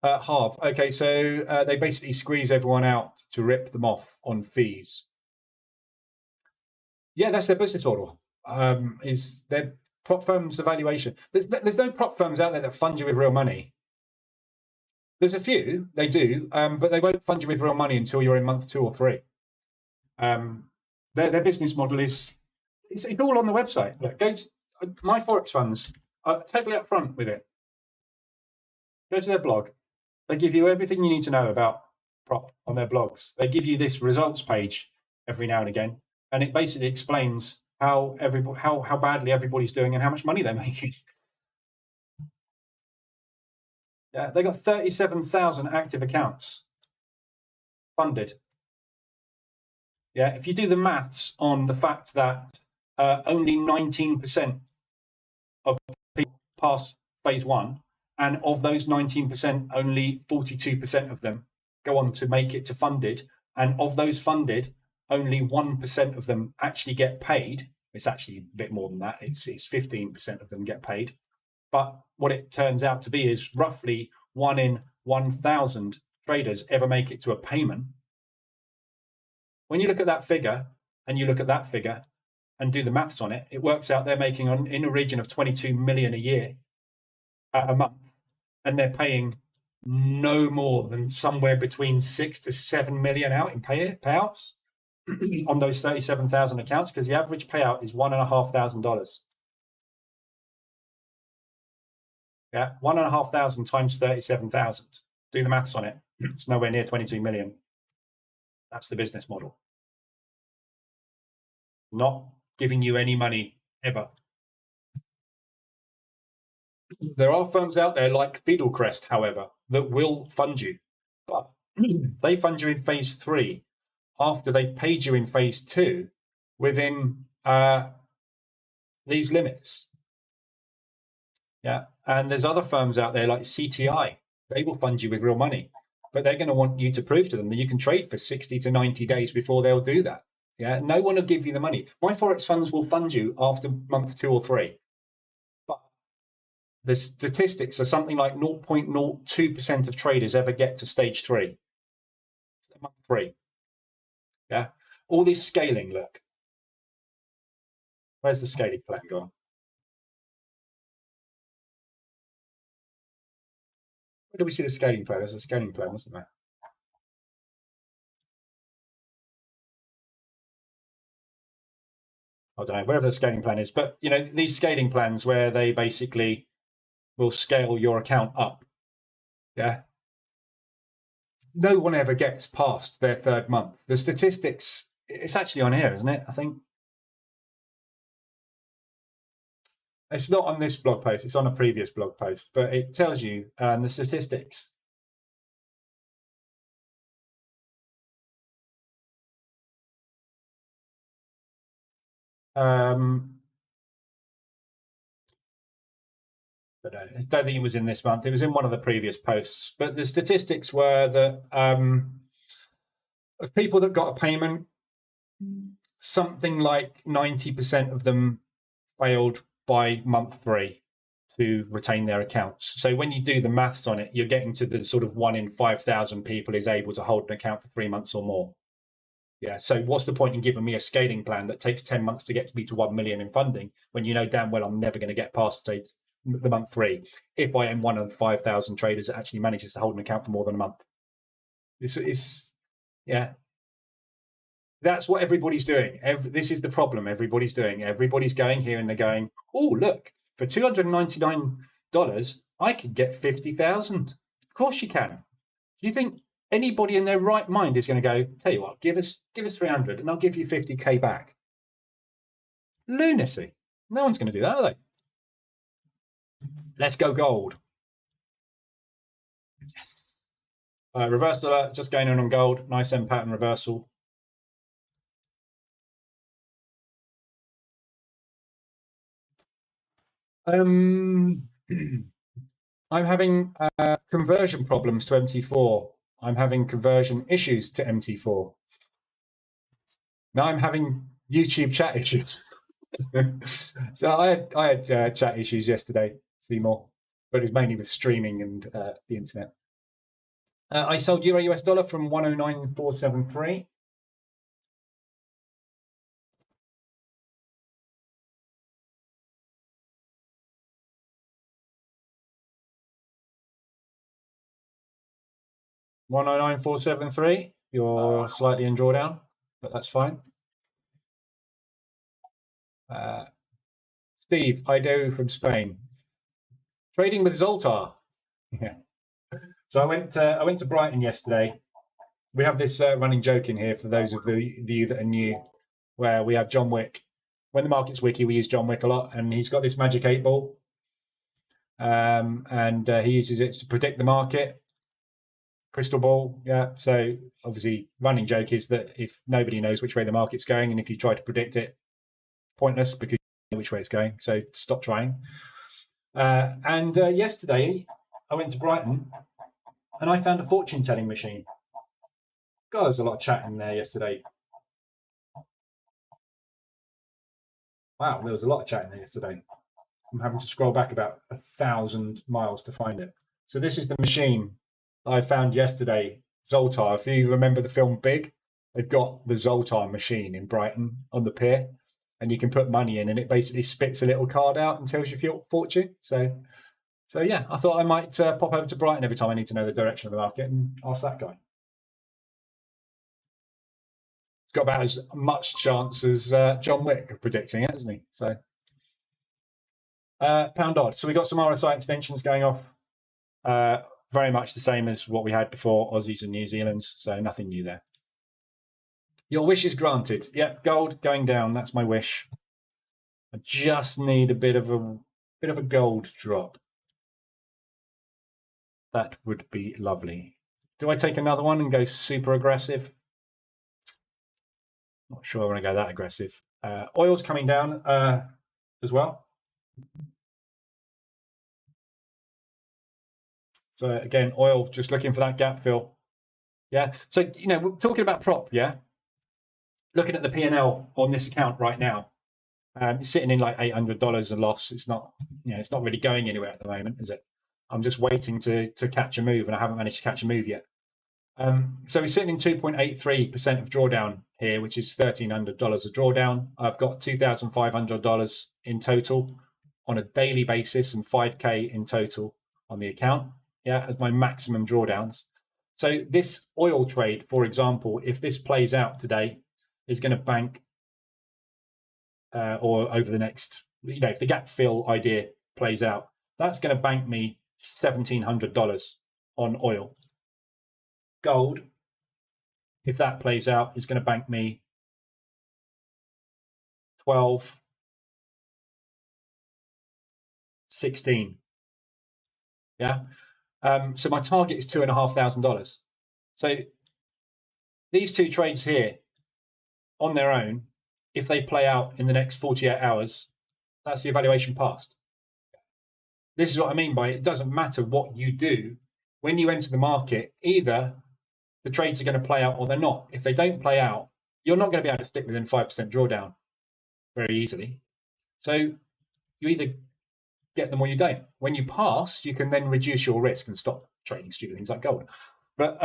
Half. Okay, so they basically squeeze everyone out to rip them off on fees. Yeah, that's their business model. Is their prop firms evaluation. There's no prop firms out there that fund you with real money. There's a few, they do, but they won't fund you with real money until you're in month 2 or 3. Their business model is it's all on the website. Look, go to my Forex funds. Totally upfront with it. Go to their blog. They give you everything you need to know about prop on their blogs. They give you this results page every now and again, and it basically explains how badly everybody's doing and how much money they're making. Yeah, they got 37,000 active accounts funded. Yeah, if you do the maths on the fact that only 19% of people pass phase 1, and of those 19%, only 42% of them go on to make it to funded, and of those funded, only 1% of them actually get paid. It's actually a bit more than that. It's 15% of them get paid. But what it turns out to be is roughly 1 in 1,000 traders ever make it to a payment. When you look at that figure and you look at that figure and do the maths on it, it works out they're making in a region of 22 million a year, a month, and they're paying no more than somewhere between 6 to 7 million out in payouts on those 37,000 accounts, because the average payout is $1,500. Yeah, 1,500 times 37,000. Do the maths on it. It's nowhere near 22 million. That's the business model. Not giving you any money ever. There are firms out there like Fidelcrest, however, that will fund you, but they fund you in phase 3 after they've paid you in phase 2 within these limits. Yeah, and there's other firms out there like CTI. They will fund you with real money, but they're going to want you to prove to them that you can trade for 60 to 90 days before they'll do that. Yeah, no one will give you the money. My Forex funds will fund you after month 2 or 3. But the statistics are something like 0.02% of traders ever get to stage 3. Month 3. Yeah. All this scaling, look. Where's the scaling plan gone? Where do we see the scaling plan? There's a scaling plan, wasn't there? I don't know, wherever the scaling plan is. But, you know, these scaling plans where they basically will scale your account up. Yeah. No one ever gets past their 3rd month. The statistics, it's actually on here, isn't it? I think. It's not on this blog post. It's on a previous blog post, but it tells you the statistics. but I don't think it was in this month. It was in one of the previous posts. But the statistics were that of people that got a payment, something like 90% of them failed by month 3 to retain their accounts. So when you do the maths on it, you're getting to the sort of 1 in 5,000 people is able to hold an account for 3 months or more. Yeah. So what's the point in giving me a scaling plan that takes 10 months to get me to 1 million in funding when you know damn well I'm never going to get past the month 3 if I am one of the 5,000 traders that actually manages to hold an account for more than a month. This is, yeah. That's what everybody's doing. This is the problem everybody's doing. Everybody's going here and they're going, oh, look, for $299, I could get 50,000. Of course you can. Do you think anybody in their right mind is going to go, tell you what, give us 300 and I'll give you 50K back? Lunacy. No one's going to do that, are they? Let's go gold. Yes. Reversal alert, just going on gold. Nice M pattern reversal. I'm having conversion problems to MT4. I'm having conversion issues to MT4. Now I'm having YouTube chat issues. So I had chat issues yesterday, Seymour, but it was mainly with streaming and the internet. I sold Euro US dollar from 109.473. $109.473. You're slightly in drawdown, but that's fine. Steve, I do from Spain. Trading with Zoltar. Yeah. So I went to Brighton yesterday. We have this running joke in here for those of you that are new, where we have John Wick. When the market's wiki, we use John Wick a lot, and he's got this magic 8 ball, and he uses it to predict the market. Crystal ball, yeah. So obviously, running joke is that if nobody knows which way the market's going, and if you try to predict it, pointless because you know which way it's going. So stop trying. And yesterday, I went to Brighton, and I found a fortune-telling machine. God, there's a lot of chat in there yesterday. Wow, there was a lot of chat in there yesterday. I'm having to scroll back about 1,000 miles to find it. So this is the machine I found yesterday, Zoltar. If you remember the film Big, they've got the Zoltar machine in Brighton on the pier, and you can put money in, and it basically spits a little card out and tells you your fortune. So yeah, I thought I might pop over to Brighton every time I need to know the direction of the market and ask that guy. He's got about as much chance as John Wick of predicting it, hasn't he? So pound odd. So we got some RSI extensions going off. Very much the same as what we had before, Aussies and New Zealand's, so nothing new there. Your wish is granted. Yep, gold going down. That's my wish. I just need a bit of a gold drop. That would be lovely. Do I take another one and go super aggressive? Not sure I want to go that aggressive. Oil's coming down as well. So again, oil just looking for that gap fill. Yeah. So, you know, we're talking about prop, yeah? Looking at the P&L on this account right now, it's sitting in like $800 a loss. It's not, you know, it's not really going anywhere at the moment, is it? I'm just waiting to catch a move, and I haven't managed to catch a move yet. So we're sitting in 2.83% of drawdown here, which is $1,300 a drawdown. I've got $2,500 in total on a daily basis and 5K in total on the account, yeah, as my maximum drawdowns. So this oil trade, for example, if this plays out today, is going to bank, or over the next, you know, if the gap fill idea plays out, that's going to bank me $1,700 on oil. Gold, if that plays out, is going to bank me 12, 16. Yeah. So my target is $2,500. So these two trades here on their own, if they play out in the next 48 hours, that's the evaluation passed. this is what I mean by it doesn't matter what you do. When you enter the market, either the trades are going to play out or they're not. If they don't play out, you're not going to be able to stick within 5% drawdown very easily. So you either get them or you don't. When you pass, you can then reduce your risk and stop trading stupid things like gold. But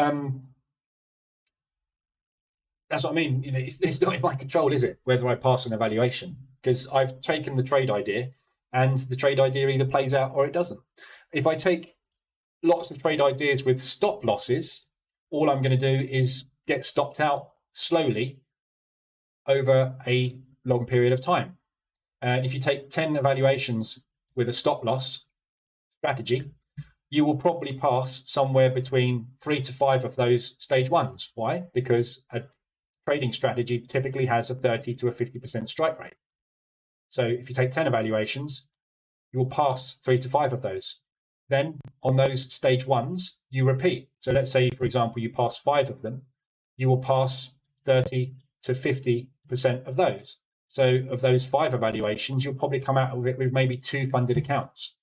that's what I mean. You know, it's not in my control, is it? Whether I pass an evaluation, because I've taken the trade idea, and the trade idea either plays out or it doesn't. If I take lots of trade ideas with stop losses, all I'm going to do is get stopped out slowly over a long period of time. And if you take 10 evaluations with a stop loss strategy, you will probably pass somewhere between 3 to 5 of those stage ones. Why? Because a trading strategy typically has a 30 to a 50% strike rate. So if you take 10 evaluations, you will pass 3 to 5 of those. Then on those stage ones, you repeat. So let's say, for example, you pass 5 of them, you will pass 30 to 50% of those. So of those 5 evaluations, you'll probably come out of it with maybe 2 funded accounts.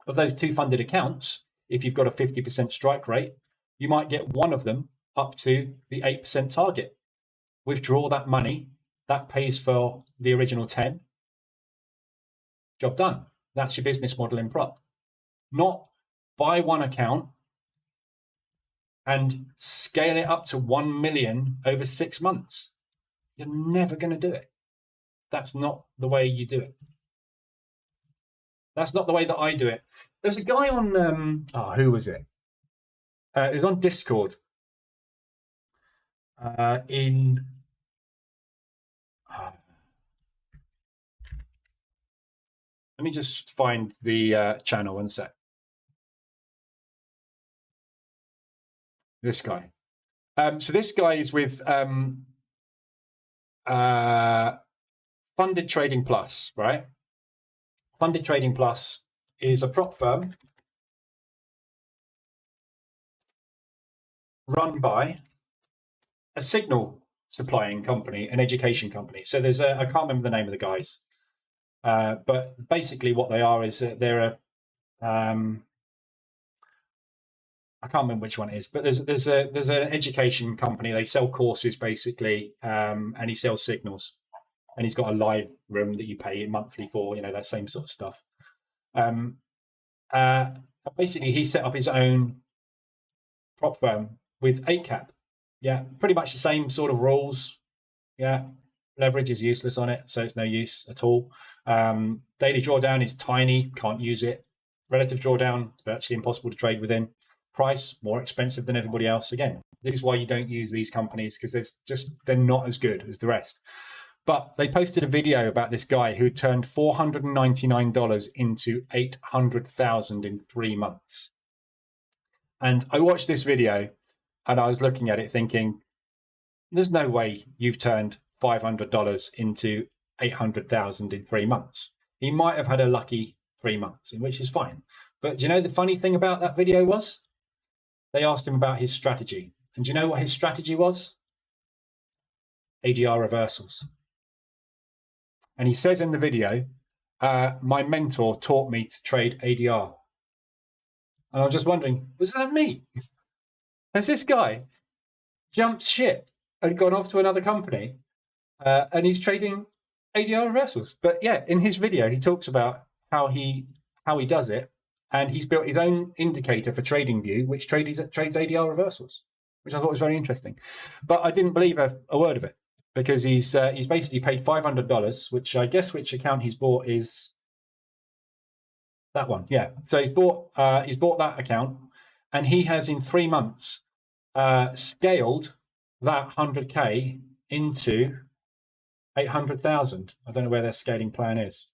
Of those 2 funded accounts, if you've got a 50% strike rate, you might get one of them up to the 8% target. Withdraw that money, that pays for the original 10. Job done. That's your business model in prop. Not buy one account and scale it up to 1 million over 6 months. You're never going to do it. That's not the way you do it. That's not the way that I do it. There's a guy on, who was it? It was on Discord. Let me just find the channel one sec. This guy. So this guy is with Funded Trading Plus, right? Funded Trading Plus is a prop firm run by a signal supplying company, an education company. So there's I can't remember the name of the guys, but basically what they are is they're I can't remember which one it is, but there's an education company. They sell courses basically, and he sells signals, and he's got a live room that you pay monthly for, you know, that same sort of stuff. Basically, he set up his own prop firm with 8cap. Yeah, pretty much the same sort of rules. Yeah, leverage is useless on it, so it's no use at all. Daily drawdown is tiny, can't use it. Relative drawdown, virtually impossible to trade within. Price, more expensive than everybody else. Again, this is why you don't use these companies, because they're not as good as the rest. But they posted a video about this guy who turned $499 into $800,000 in 3 months. And I watched this video and I was looking at it thinking, there's no way you've turned $500 into $800,000 in 3 months. He might have had a lucky 3 months, which is fine. But do you know the funny thing about that video was? They asked him about his strategy. And do you know what his strategy was? ADR reversals. And he says in the video, my mentor taught me to trade ADR. And I'm just wondering, was that me? Has this guy jumped ship and gone off to another company and he's trading ADR reversals? But yeah, in his video, he talks about how he does it. And he's built his own indicator for TradingView, which trades ADR reversals, which I thought was very interesting. But I didn't believe a word of it, because he's basically paid $500, which I guess which account he's bought is that one. Yeah. So he's bought that account, and he has in 3 months scaled that 100K into 800,000. I don't know where their scaling plan is.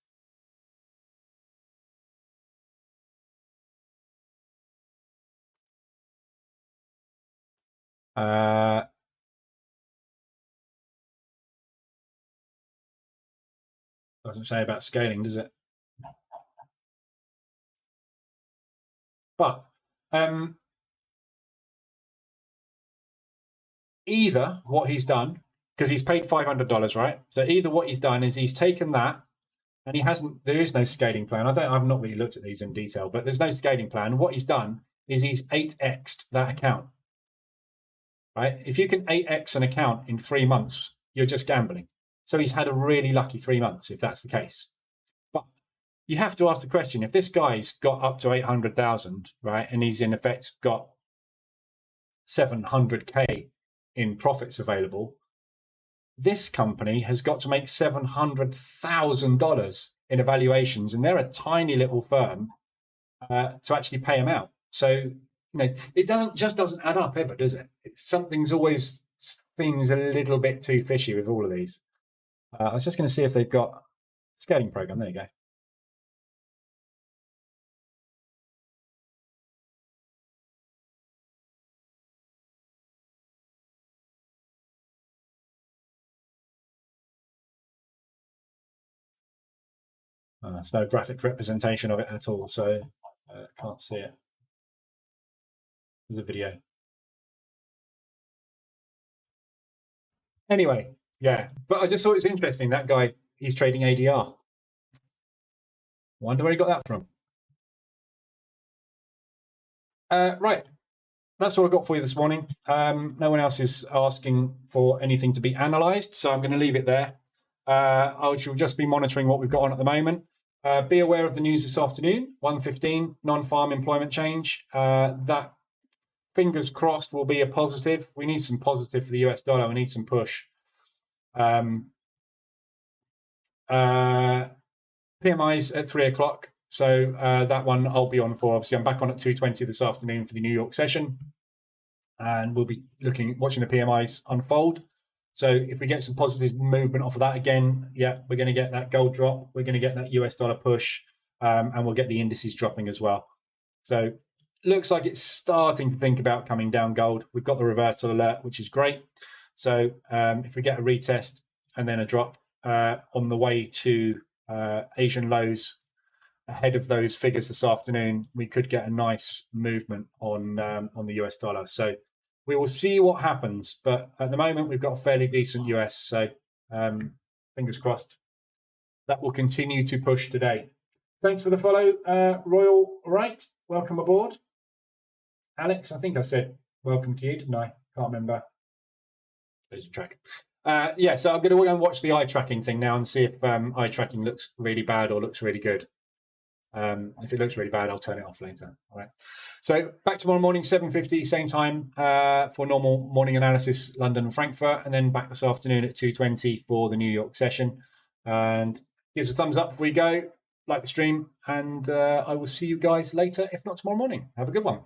Doesn't say about scaling, does it? But either what he's done, because he's paid $500, right? So either what he's done is he's taken that and there is no scaling plan. I've not really looked at these in detail, but there's no scaling plan. What he's done is he's 8x'd that account, right? If you can 8x an account in 3 months, you're just gambling. So he's had a really lucky 3 months, if that's the case. But you have to ask the question, if this guy's got up to 800,000, right, and he's in effect got 700K in profits available, this company has got to make $700,000 in evaluations, and they're a tiny little firm to actually pay him out. So, it doesn't add up ever, does it? Something's always seems a little bit too fishy with all of these. I was just going to see if they've got a scaling program. There you go. There's no graphic representation of it at all, so can't see it. There's a video. Anyway, yeah, but I just thought it was interesting. That guy, he's trading ADR. Wonder where he got that from. Right, that's all I've got for you this morning. No one else is asking for anything to be analysed, so I'm going to leave it there. I shall just be monitoring what we've got on at the moment. Be aware of the news this afternoon, 1:15, non-farm employment change. That, fingers crossed, will be a positive. We need some positive for the US dollar. We need some push. PMIs at 3 o'clock. So that one I'll be on for. Obviously, I'm back on at 2:20 this afternoon for the New York session. And we'll be watching the PMIs unfold. So if we get some positive movement off of that again, yeah, we're going to get that gold drop. We're going to get that US dollar push, and we'll get the indices dropping as well. So looks like it's starting to think about coming down gold. We've got the reversal alert, which is great. So if we get a retest and then a drop on the way to Asian lows ahead of those figures this afternoon, we could get a nice movement on the US dollar. So we will see what happens, but at the moment we've got a fairly decent US, so fingers crossed that will continue to push today. Thanks for the follow, Royal Right. Welcome aboard. Alex, I think I said welcome to you, didn't I? Can't remember. There's a track. Yeah, so I'm going to go and watch the eye tracking thing now and see if eye tracking looks really bad or looks really good. If it looks really bad, I'll turn it off later. All right. So back tomorrow morning, 7:50, same time for normal morning analysis, London and Frankfurt, and then back this afternoon at 2:20 for the New York session. And give us a thumbs up before we go, like the stream, and I will see you guys later, if not tomorrow morning. Have a good one.